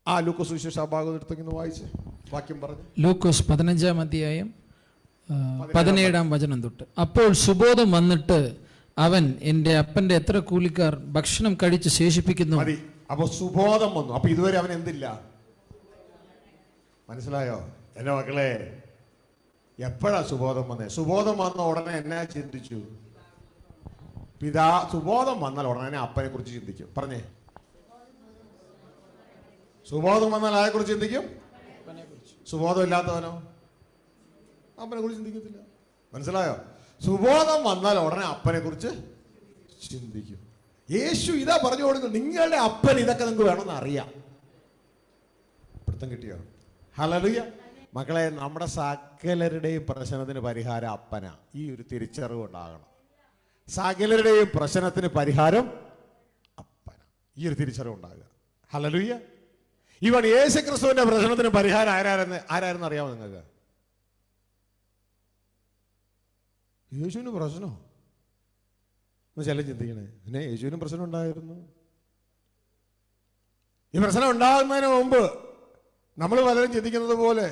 ആ ലൂക്കോസ് സുവിശേഷ ഭാഗം എടുത്തെന്ന് വായിച്ച് വാക്യം പറഞ്ഞു. ലൂക്കോസ് 15-ാം അധ്യായം 17-ാം വചനം തൊട്ട്. അപ്പോൾ സുബോധം വന്നിട്ട് അവൻ, എൻ്റെ അപ്പന്റെ എത്ര കൂലിക്കാർ ഭക്ഷണം കഴിച്ച് ശേഷിപ്പിക്കുന്നു. മതി. അപ്പൊ സുബോധം വന്നു. അപ്പൊ ഇതുവരെ അവൻ എന്തില്ല? മനസ്സിലായോ എന്റെ മക്കളെ? എപ്പോഴാ സുബോധം വന്നേ? സുബോധം വന്ന ഉടനെ എന്നാ ചിന്തിച്ചു? സുബോധം വന്നാൽ ഉടനെ അപ്പനെ കുറിച്ച് ചിന്തിക്കും. പറഞ്ഞേ, സുബോധം വന്നാൽ ആരെ കുറിച്ച് ചിന്തിക്കും? സുബോധം ഇല്ലാത്തവനോ? അപ്പനെ കുറിച്ച് ചിന്തിക്കത്തില്ല. മനസ്സിലായോ? സുബോധം വന്നാൽ ഉടനെ അപ്പനെ കുറിച്ച് ചിന്തിക്കും. യേശു ഇതാ പറഞ്ഞു കൊടുക്കുന്നത്, നിങ്ങളുടെ അപ്പൻ ഇതൊക്കെ നിങ്ങൾക്ക് വേണമെന്ന് അറിയാം. പിടുത്തം കിട്ടിയോ? ഹല്ലേലൂയ. മക്കളെ, നമ്മുടെ സകലരുടെയും പ്രശ്നത്തിന് പരിഹാരം അപ്പനാ. ഈ ഒരു തിരിച്ചറിവ് ഉണ്ടാകണം. സകലരുടെയും പ്രശ്നത്തിന് പരിഹാരം അപ്പനാ. ഈ ഒരു തിരിച്ചറിവ് ഉണ്ടാകുക. ഹല്ലേലൂയ. ഇവൻ യേശുക്രിസ്തുവിന്റെ പ്രശ്നത്തിന് പരിഹാരം ആരായിരുന്നു അറിയാമോ നിങ്ങൾക്ക്? യേശുവിന് പ്രശ്നമോ? ചില ചിന്തിക്കണേ, പിന്നെ യേശുവിനും പ്രശ്നം ഉണ്ടായിരുന്നു. ഈ പ്രശ്നം ഉണ്ടാകുന്നതിന് മുമ്പ് നമ്മൾ പലരും ചിന്തിക്കുന്നത് പോലെ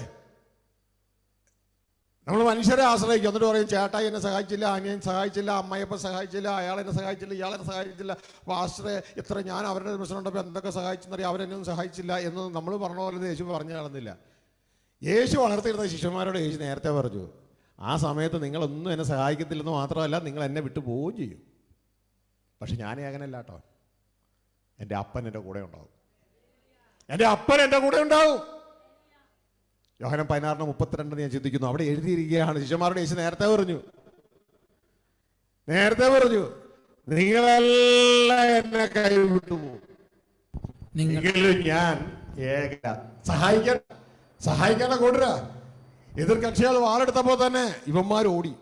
നമ്മൾ മനുഷ്യരെ ആശ്രയിക്കും. എന്നിട്ട് പറയും, ചേട്ടായി എന്നെ സഹായിച്ചില്ല, അനിയൻ സഹായിച്ചില്ല, അമ്മയപ്പൻ സഹായിച്ചില്ല, അയാളെന്നെ സഹായിച്ചില്ല, ഇയാളെന്നെ സഹായിച്ചില്ല, പാസ്റ്ററെ എത്ര ഞാൻ അവരുടെ പ്രശ്നം ഉണ്ടപ്പോൾ എന്തൊക്കെ സഹായിച്ചെന്നറിയാം, അവരെന്നൊന്നും സഹായിച്ചില്ല എന്ന് നമ്മൾ പറഞ്ഞ പോലെ യേശു പറഞ്ഞു കാണുന്നില്ല. യേശു വളർത്തിയിരുന്ന ശിഷ്യന്മാരോട് യേശു നേരത്തെ പറഞ്ഞു, ആ സമയത്ത് നിങ്ങളൊന്നും എന്നെ സഹായിക്കത്തില്ലെന്ന് മാത്രമല്ല, നിങ്ങൾ എന്നെ വിട്ടു പോവുകയും ചെയ്യും. പക്ഷെ ഞാൻ അങ്ങനെയല്ല കേട്ടോ, എൻ്റെ അപ്പൻ എൻ്റെ കൂടെ ഉണ്ടാവും. എൻ്റെ അപ്പൻ എൻ്റെ കൂടെ ഉണ്ടാവും. യോഹന്നാൻ 16:32 ഞാൻ ചിന്തിക്കുന്നു. അവിടെ എഴുതിയിരിക്കുകയാണ്, ശിഷ്യന്മാരുടെ യേശു നേരത്തെ പറഞ്ഞു നിങ്ങളെല്ലാം എന്നെ കൈവിട്ടു പോകും, എങ്കിലും ഞാൻ സഹായിക്കാൻ കൊണ്ടുവരാ. എതിർ കക്ഷികൾ വാളെടുത്തപ്പോ തന്നെ ഇവന്മാർ ഓടി.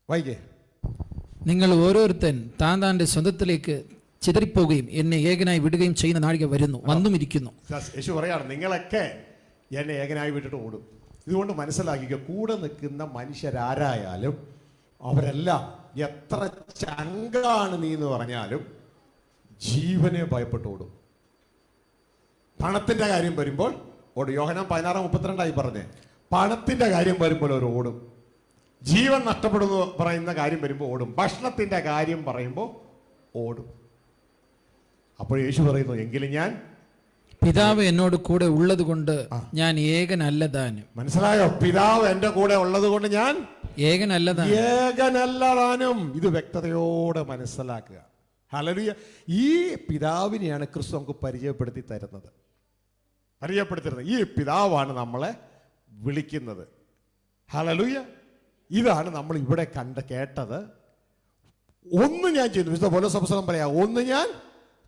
വായിക്കേ, നിങ്ങൾ ഓരോരുത്തൻ താൻ താൻ്റെ സ്വന്തത്തിലേക്ക് ചിതറിപ്പോവുകയും എന്നെ ഏകനായി വിടുകയും ചെയ്യുന്ന നാഴിക വന്നുമിരിക്കുന്നു. യേശു പറയാണ്, നിങ്ങളൊക്കെ എന്നെ ഏകനായി വിട്ടിട്ട് ഓടും. ഇതുകൊണ്ട് മനസ്സിലാക്കിക്കുക, കൂടെ നിൽക്കുന്ന മനുഷ്യരാരായാലും അവരെല്ലാം എത്ര ചങ്കാണ് നീ എന്ന് പറഞ്ഞാലും ജീവനെ ഭയപ്പെട്ട് ഓടും. പണത്തിന്റെ കാര്യം വരുമ്പോൾ ഓടും. യോഹന്നാൻ 16:32 പറഞ്ഞേ, പണത്തിന്റെ കാര്യം വരുമ്പോൾ അവർ ഓടും. ജീവൻ നഷ്ടപ്പെടുന്നു പറയുന്ന കാര്യം വരുമ്പോൾ ഓടും. ഭക്ഷണത്തിന്റെ കാര്യം പറയുമ്പോൾ ഓടും. അപ്പോൾ യേശു പറയുന്നു, എങ്കിലും ഞാൻ പിതാവ് എന്നോട് കൂടെ ഉള്ളത് കൊണ്ട് ഞാൻ ഏകനല്ല താനും. മനസ്സിലായോ? പിതാവ് എന്റെ കൂടെ ഉള്ളത് കൊണ്ട് ഞാൻ ഏകനല്ല താനും. ഇത് വ്യക്തതയോടെ മനസ്സിലാക്കുക. ഹല്ലേലൂയ. ഈ പിതാവിനെയാണ് ക്രിസ്തു നമുക്ക് പരിചയപ്പെടുത്തി തരുന്നത്. ഈ പിതാവാണ് നമ്മളെ വിളിക്കുന്നത്. ഹല്ലേലൂയ. ഇതാണ് നമ്മൾ ഇവിടെ കേട്ടത്. ഒന്ന് ഞാൻ ചെയ്യുന്നു, വിശുദ്ധ പൗലോസ് അപ്പോസ്തലൻ പറയാ, ഒന്ന് ഞാൻ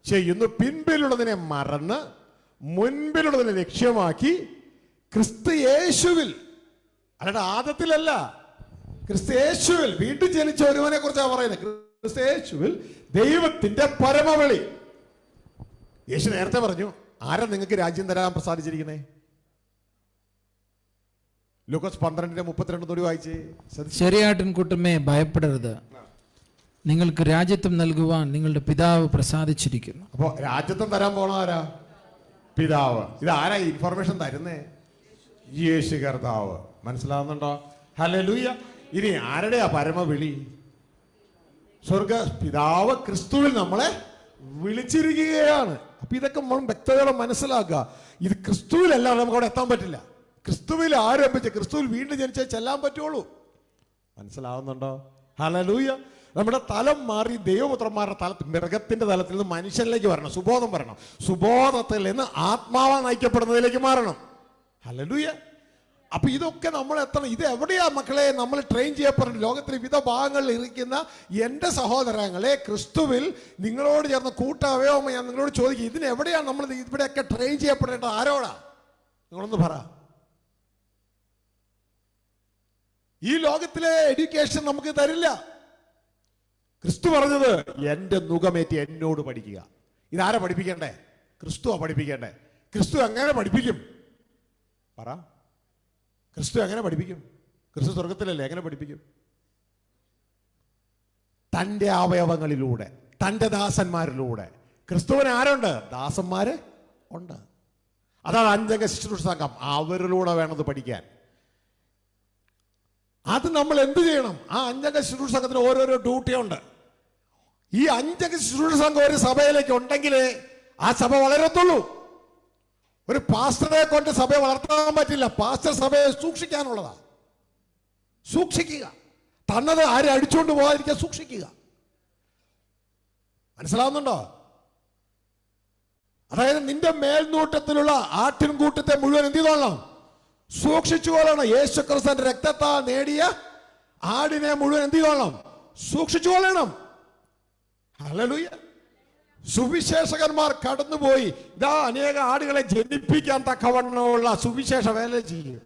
ചെയ്യുന്നു, പിൻപിലുള്ളതിനെ മറന്ന് മുൻപിലുള്ളതിനെ ലക്ഷ്യമാക്കി ക്രിസ്തു യേശുവിൽ, അല്ലാതെ ആദത്തിലല്ല, ക്രിസ്തു യേശുവിൽ വീണ്ടും ജനിച്ച ഒരുവനെ കുറിച്ചാണ് പറയുന്നത്. ക്രിസ്തു യേശുവിൽ ദൈവത്തിന്റെ പരമവിളി. യേശു നേരത്തെ പറഞ്ഞു, ആരാ നിങ്ങൾക്ക് രാജ്യം തരാൻ പ്രസാദിച്ചിരിക്കുന്നേ? ലൂക്കോസ് 12:32 വായിച്ചേ. ശരിയാട്ടിൻകൂട്ടമേ, ഭയപ്പെടരുത്, നിങ്ങൾക്ക് രാജ്യത്വം നൽകുവാൻ നിങ്ങളുടെ പിതാവ് പ്രസാദിച്ചിരിക്കുന്നു. അപ്പോ രാജ്യത്വം തരാൻ പോണ ആരാ? പിതാവ്. ഇത് ആരാ ഇൻഫർമേഷൻ തരുന്നേ? യേശു കർത്താവ്. മനസ്സിലാവുന്നുണ്ടോ? ഹല്ലേലൂയ. ഇനി ആരുടെയാ പരമവിളി? സ്വർഗ പിതാവ് ക്രിസ്തുവിൽ നമ്മളെ വിളിച്ചിരിക്കുകയാണ്. അപ്പൊ ഇതൊക്കെ നമ്മൾ വ്യക്തതയോടെ മനസ്സിലാക്കുക. ഇത് ക്രിസ്തുവിലല്ലാതെ നമുക്ക് അവിടെ എത്താൻ പറ്റില്ല. ക്രിസ്തുവിൽ ആരംഭിച്ച് ക്രിസ്തുവിൽ വീണ്ടും ജനിച്ചേ ചെല്ലാൻ പറ്റുള്ളൂ. മനസ്സിലാവുന്നുണ്ടോ? ഹല്ലേലൂയ. നമ്മുടെ തലം മാറി ദൈവപുത്രന്മാരുടെ തലത്തിൽ, മൃഗത്തിന്റെ തലത്തിൽ നിന്ന് മനുഷ്യനിലേക്ക് വരണം. സുബോധം വരണം. സുബോധത്തിൽ നിന്ന് ആത്മാവാ നയിക്കപ്പെടുന്നതിലേക്ക് മാറണം. ഹല്ലേലൂയ. അപ്പൊ ഇതൊക്കെ നമ്മൾ എത്തണം. ഇത് എവിടെയാ മക്കളെ നമ്മൾ ട്രെയിൻ ചെയ്യപ്പെടുന്നത്? ലോകത്തിലെ വിവിധ ഭാഗങ്ങളിൽ ഇരിക്കുന്ന എൻ്റെ സഹോദരങ്ങളെ, ക്രിസ്തുവിൽ നിങ്ങളോട് ചേർന്ന് കൂട്ടവയവമായി ഞാൻ നിങ്ങളോട് ചോദിക്കും, ഇതിനെവിടെയാണ് നമ്മൾ ഇവിടെയൊക്കെ ട്രെയിൻ ചെയ്യപ്പെടേണ്ടത്? ആരോടാ? നിങ്ങളൊന്ന് പറ. ഈ ലോകത്തിലെ എഡ്യൂക്കേഷൻ നമുക്ക് തരില്ല. ക്രിസ്തു പറഞ്ഞത്, എൻ്റെ നുകമേറ്റി എന്നോട് പഠിക്കുക. ഇതാരാ പഠിപ്പിക്കണ്ടേ? ക്രിസ്തുവാ പഠിപ്പിക്കണ്ടേ. ക്രിസ്തു എങ്ങനെ പഠിപ്പിക്കും? പറ. ക്രിസ്തു എങ്ങനെ പഠിപ്പിക്കും? ക്രിസ്തു സ്വർഗത്തിലല്ലേ, എങ്ങനെ പഠിപ്പിക്കും? തൻ്റെ അവയവങ്ങളിലൂടെ, തൻ്റെ ദാസന്മാരിലൂടെ. ക്രിസ്തുവിന് ആരുണ്ട്? ദാസന്മാര് ഉണ്ട്. അതാണ് അഞ്ചംഗ ശുശ്രൂഷ സംഘം. അവരിലൂടെ വേണത് പഠിക്കാൻ. അത് നമ്മൾ എന്ത് ചെയ്യണം? ആ അഞ്ചംഗ ശുശ്രൂഷ സംഘത്തിന് ഓരോരോ ഡ്യൂട്ടിയുണ്ട്. ഈ അഞ്ചംഗ ശുശ്രൂഷ സംഘം ഒരു സഭയിലേക്ക് ഉണ്ടെങ്കിലേ ആ സഭ വളരത്തുള്ളൂ. ഒരു പാസ്റ്ററെ കൊണ്ട് സഭയെ വളർത്താൻ പറ്റില്ല. പാസ്റ്റർ സഭയെ സൂക്ഷിക്കാനുള്ളതാ. സൂക്ഷിക്കുക. തന്നത് ആരും അടിച്ചുകൊണ്ട് പോകാതിരിക്കാൻ സൂക്ഷിക്കുക. മനസ്സിലാവുന്നുണ്ടോ? അതായത് നിന്റെ മേൽനോട്ടത്തിലുള്ള ആട്ടിൻകൂട്ടത്തെ മുഴുവൻ എന്ത് ചെയ്തോളണം? സൂക്ഷിച്ചു കൊള്ളണം. യേശു ക്രിസ്തുവിന്റെ രക്തത്താൽ നേടിയ ആടിനെ മുഴുവൻ എന്ത് ചെയ്തോളണം? സൂക്ഷിച്ചു കൊള്ളണം. ഹല്ലേലൂയ. സുവിശേഷകന്മാർ കടന്നുപോയി ഇതാ അനേക ആടുകളെ ജനിപ്പിക്കാൻ തക്കവണ്ണമുള്ള സുവിശേഷ വേല ചെയ്യും.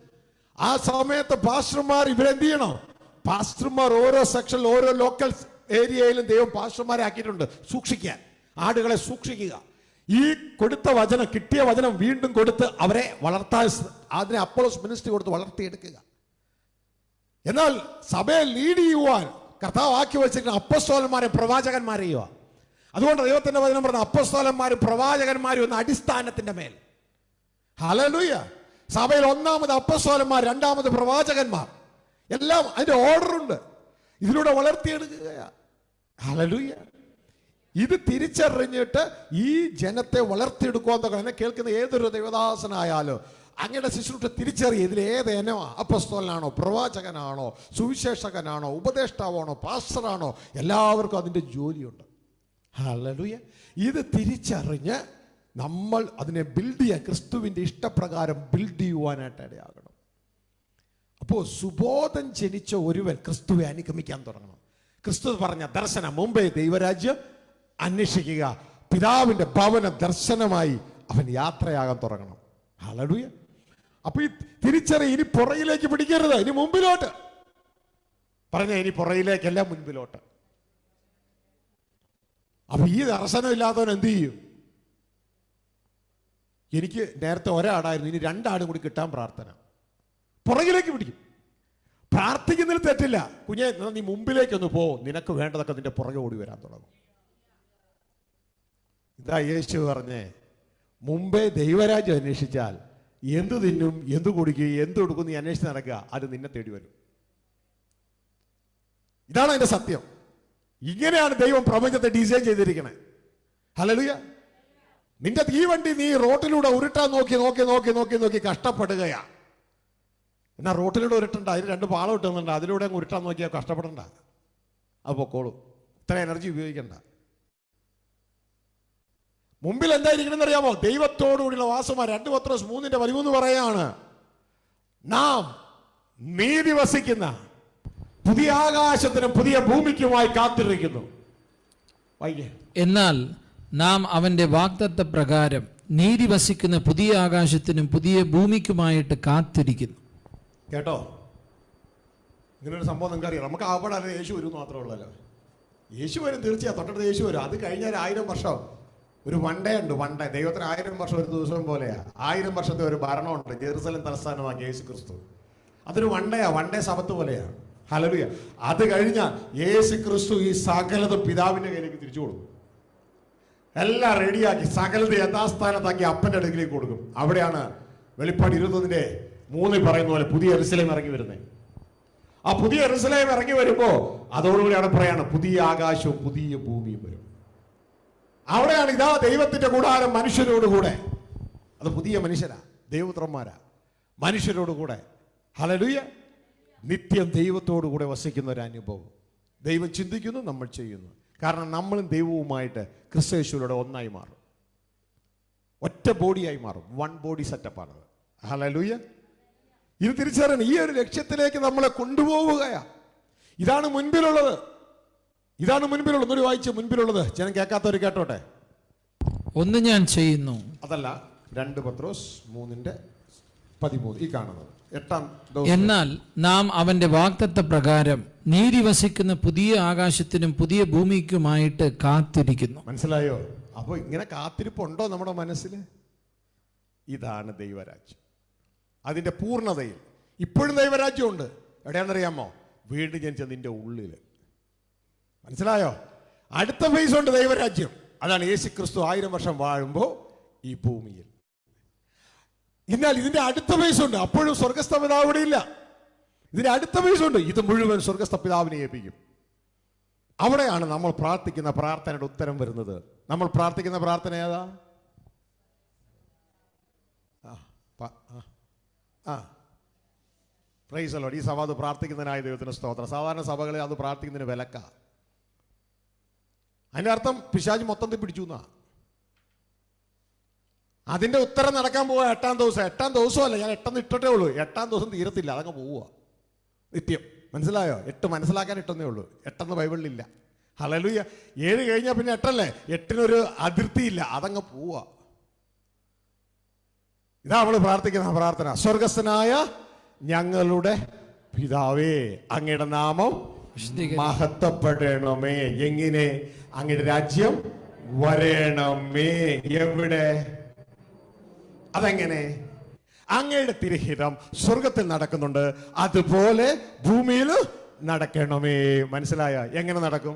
ആ സമയത്ത് പാസ്റ്റർമാർ ഇവരെന്ത് ചെയ്യണം? പാസ്റ്റർമാർ ഓരോ സെക്ഷനിൽ, ഓരോ ലോക്കൽ ഏരിയയിലും ദൈവം പാസ്റ്റർമാരെ ആക്കിയിട്ടുണ്ട് സൂക്ഷിക്കാൻ, ആടുകളെ സൂക്ഷിക്കുക. ഈ കൊടുത്ത വചനം, കിട്ടിയ വചനം വീണ്ടും കൊടുത്ത് അവരെ വളർത്താൻ, അതിനെ അപ്പോളോസ് മിനിസ്ട്രി കൊടുത്ത് വളർത്തിയെടുക്കുക. എന്നാൽ സഭയെ ലീഡ് ചെയ്യുവാൻ കർത്താവ് ആക്കി വെച്ചിരിക്കുന്ന അപ്പോസ്തലന്മാരെ, പ്രവാചകന്മാരെയോ. അതുകൊണ്ട് ദൈവത്തിന്റെ വചനം പറഞ്ഞ അപ്പോസ്തലന്മാരും പ്രവാചകന്മാരും എന്ന അടിസ്ഥാനത്തിന്റെ മേൽ. ഹല്ലേലൂയ. സഭയിൽ ഒന്നാമത് അപ്പോസ്തലന്മാർ, രണ്ടാമത് പ്രവാചകന്മാർ, എല്ലാം അതിന്റെ ഓർഡർ ഉണ്ട്. ഇതിലൂടെ വളർത്തിയെടുക്കുകയാണ്. ഹല്ലേലൂയ. ഇത് തിരിച്ചറിഞ്ഞിട്ട് ഈ ജനത്തെ വളർത്തിയെടുക്കുക. എന്നെ കേൾക്കുന്ന ഏതൊരു ദൈവദാസനായാലോ അങ്ങയുടെ ശുശ്രൂഷ തിരിച്ചറിയ. ഇതിൽ ഏത് ഇനമാ? അപ്പോസ്തലനാണോ, പ്രവാചകനാണോ, സുവിശേഷകനാണോ, ഉപദേഷ്ടാവാണോ, പാസ്റ്ററാണോ, എല്ലാവർക്കും അതിൻ്റെ ജോലിയുണ്ട്. ഹല്ലേലൂയ. ഇത് തിരിച്ചറിഞ്ഞ് നമ്മൾ അതിനെ ബിൽഡ് ചെയ്യാൻ, ക്രിസ്തുവിൻ്റെ ഇഷ്ടപ്രകാരം ബിൽഡ് ചെയ്യുവാനായിട്ട് ഇടയാകണം. അപ്പോൾ സുബോധം ജനിച്ച ഒരുവൻ ക്രിസ്തുവെ അനുഗമിക്കാൻ തുടങ്ങണം. ക്രിസ്തു പറഞ്ഞ ദർശനം, മുമ്പേ ദൈവരാജ്യം അന്വേഷിക്കുക, പിതാവിൻ്റെ ഭവന ദർശനമായി അവൻ യാത്രയാകാൻ തുടങ്ങണം. ഹല്ലേലൂയ. അപ്പൊ ഈ തിരിച്ചറിയ, ഇനി പുറകിലേക്ക് പിടിക്കരുത്, ഇനി മുമ്പിലോട്ട് പറഞ്ഞ, ഇനി പുറകിലേക്കല്ല മുൻപിലോട്ട്. അപ്പൊ ഈ ദർശനമില്ലാത്തവൻ എന്ത് ചെയ്യും? എനിക്ക് നേരത്തെ ഒരാടായിരുന്നു, ഇനി 2 ആടും കൂടി കിട്ടാൻ പ്രാർത്ഥന. പുറകിലേക്ക് പിടിക്കും. പ്രാർത്ഥിക്കുന്നതിൽ തെറ്റില്ല. കുഞ്ഞെ, നീ മുമ്പിലേക്കൊന്ന് പോ, നിനക്ക് വേണ്ടതൊക്കെ നിന്റെ പുറകെ ഓടി വരാൻ തുടങ്ങും. ഇതാ യേശു പറഞ്ഞേ, മുമ്പേ ദൈവരാജ്യം അന്വേഷിച്ചാൽ എന്ത് തിന്നും, എന്ത് കുടിക്കും, എന്ത് കൊടുക്കും നീ അന്വേഷിച്ച് നടക്കുക, അത് നിന്നെ തേടി വരും. ഇതാണ് അതിന്റെ സത്യം. ഇങ്ങനെയാണ് ദൈവം പ്രപഞ്ചത്തെ ഡിസൈൻ ചെയ്തിരിക്കണേ. ഹല്ലേലൂയ. നിന്റെ തീവണ്ടി നീ റോട്ടിലൂടെ ഉരുട്ടാൻ നോക്കി നോക്കി നോക്കി നോക്കി നോക്കി കഷ്ടപ്പെടുകയാ. എന്നാൽ റോട്ടിലൂടെ ഉരുട്ടണ്ട, അതിന് 2 പാളം ഇട്ടുന്നുണ്ട്, അതിലൂടെ അങ്ങ് ഉരുട്ടാൻ നോക്കിയാൽ കഷ്ടപ്പെടണ്ട, അത് പൊക്കോളൂ. ഇത്ര എനർജി ഉപയോഗിക്കണ്ട. മുമ്പിൽ എന്തായിരിക്കണം അറിയാമോ? ദൈവത്തോടുകൂടിയുള്ള വാസമാ. 2 പത്രോസ് 3:13 പറയാണ്, നാം നീതി വസിക്കുന്ന പുതിയ ആകാശത്തിനും പുതിയ ഭൂമിക്കുമായി കാത്തിരിക്കുന്നു. എന്നാൽ നാം അവന്റെ വാഗ്ദത്ത പ്രകാരം നീതി വസിക്കുന്ന പുതിയ ആകാശത്തിനും പുതിയ ഭൂമിക്കുമായിട്ട് കാത്തിരിക്കുന്നു. കേട്ടോ, ഇങ്ങനൊരു സംഭവം നിങ്ങൾക്ക് അറിയാം. നമുക്ക് അവിടെ യേശു വരും മാത്രമേ ഉള്ളല്ലോ. യേശു വരും, തീർച്ചയായും തൊട്ടടുത്ത് യേശു വരും. അത് കഴിഞ്ഞാൽ 1000 വർഷം ഒരു വൺഡേ ഉണ്ട്. വൺഡേ ദൈവത്തിന് 1000 വർഷം ഒരു ദിവസം പോലെയാണ്. 1000 വർഷത്തെ ഒരു ഭരണമുണ്ട്. ജെറുസലേം തലസ്ഥാനമാക്കി യേശു ക്രിസ്തു. അതൊരു വൺഡേയാ, വൺഡേ സബത്ത് പോലെയാണ്. ഹല്ലേലൂയ. അത് കഴിഞ്ഞാൽ യേശു ക്രിസ്തു ഈ സകലത പിതാവിന്റെ കയ്യിലേക്ക് തിരിച്ചു കൊടുക്കും. എല്ലാം റെഡിയാക്കി സകലത യഥാസ്ഥാനത്താക്കി അപ്പന്റെ അടുക്കിലേക്ക് കൊടുക്കും. അവിടെയാണ് വെളിപ്പാട് 21:3 പറയുന്ന പോലെ പുതിയ യെരൂശലേം ഇറങ്ങി വരുന്നത്. ആ പുതിയ യെരൂശലേം ഇറങ്ങി വരുമ്പോ അതോടുകൂടി അവിടെ പറയാണ് പുതിയ ആകാശവും പുതിയ ഭൂമിയും വരും. അവിടെയാണ് ഇതാ ദൈവത്തിന്റെ കൂടാരം മനുഷ്യരോടുകൂടെ. അത് പുതിയ മനുഷ്യരാ, ദൈവപുത്രന്മാരാ, മനുഷ്യരോടുകൂടെ. ഹല്ലേലൂയ. നിത്യം ദൈവത്തോടു കൂടെ വസിക്കുന്ന ഒരു അനുഭവം. ദൈവം ചിന്തിക്കുന്നു, നമ്മൾ ചെയ്യുന്നു. കാരണം നമ്മളും ദൈവവുമായിട്ട് ക്രിസ്തുയേശുവിലൂടെ ഒന്നായി മാറും. ഒറ്റ ബോഡിയായി മാറും. 1 ബോഡി സെറ്റപ്പാണത്. ഹല്ലേലൂയ. ഇത് തിരിച്ചറിയണം. ഈ ഒരു ലക്ഷ്യത്തിലേക്ക് നമ്മളെ കൊണ്ടുപോവുകയാ. ഇതാണ് മുൻപിലുള്ളത്. ഇതാണ് മുൻപിലുള്ളത്. ഒന്നൊരു വായിച്ച് മുൻപിലുള്ളത് ജനം കേൾക്കാത്തവർ കേട്ടോട്ടെ. ഒന്ന് ഞാൻ ചെയ്യുന്നു. അതല്ല, 2 പത്രോസ് 3:13 ഈ കാണുന്നത് 8-ാം ദിവസം. എന്നാൽ നാം അവന്റെ വാഗ്ദത്ത പ്രകാരം നീതി വസിക്കുന്ന പുതിയ ആകാശത്തിനും പുതിയ ഭൂമിക്കുമായിട്ട് കാത്തിരിക്കുന്നു. മനസ്സിലായോ? അപ്പൊ ഇങ്ങനെ കാത്തിരിപ്പുണ്ടോ നമ്മുടെ മനസ്സിൽ? ഇതാണ് ദൈവരാജ്യം. അതിന്റെ പൂർണ്ണതയിൽ ഇപ്പോഴും ദൈവരാജ്യമുണ്ട്. എവിടെയാണെന്നറിയാമോ? വീണ്ടും ജനിച്ച നിന്റെ ഉള്ളിൽ. മനസ്സിലായോ? അടുത്ത ഫേസ് ഉണ്ട് ദൈവരാജ്യം. അതാണ് യേശു ക്രിസ്തു 1000 വർഷം വാഴുമ്പോൾ ഈ ഭൂമിയിൽ. എന്നാൽ ഇതിന്റെ അടുത്ത ഫേസ് ഉണ്ട്. അപ്പോഴും സ്വർഗസ്ഥ പിതാവ് ഇവിടെ ഇല്ല. ഇതിന്റെ അടുത്ത ഫേസ് ഉണ്ട്. ഇത് മുഴുവൻ സ്വർഗസ്ഥ പിതാവിനെ ഏൽപ്പിക്കും. അവിടെയാണ് നമ്മൾ പ്രാർത്ഥിക്കുന്ന പ്രാർത്ഥനയുടെ ഉത്തരം വരുന്നത്. നമ്മൾ പ്രാർത്ഥിക്കുന്ന പ്രാർത്ഥന ഏതാ? Praise the Lord. ഈ സഭ അത് പ്രാർത്ഥിക്കുന്നതിനായ ദൈവത്തിന് സ്തോത്രം. സാധാരണ സഭകളിൽ അത് പ്രാർത്ഥിക്കുന്നതിന് വിലക്ക. അതിന്റെ അർത്ഥം പിശാച് മൊത്തത്തിൽ പിടിച്ചു എന്നാ. അതിന്റെ ഉത്തരം നടക്കാൻ പോവുക 8-ാം ദിവസം. 8-ാം ദിവസമല്ല, ഞാൻ 8 ഇട്ടേ ഉള്ളൂ. 8-ാം ദിവസം തീരത്തില്ല, അതങ്ങ് പോവുക നിത്യം. മനസ്സിലായോ? 8 മനസ്സിലാക്കാൻ 8 ഉള്ളൂ. 8 ബൈബിളിലില്ല. ഹല്ലേലൂയ. 7 കഴിഞ്ഞാൽ പിന്നെ 8 അല്ലേ? 8-നൊരു അതിർത്തിയില്ല, അതങ്ങ് പോവുക. ഇതാ നമ്മൾ പ്രാർത്ഥിക്കുന്ന പ്രാർത്ഥന. സ്വർഗസ്ഥനായ ഞങ്ങളുടെ പിതാവേ, അങ്ങയുടെ നാമം മഹത്വപ്പെടണമേ. എങ്ങനെ? അങ്ങയുടെ രാജ്യം വരണമേ. എവിടെ? അതെങ്ങനെ? അങ്ങയുടെ തിരുഹിതം സ്വർഗത്തിൽ നടക്കുന്നുണ്ട്, അതുപോലെ ഭൂമിയിൽ നടക്കണമേ. മനസ്സിലായ? എങ്ങനെ നടക്കും?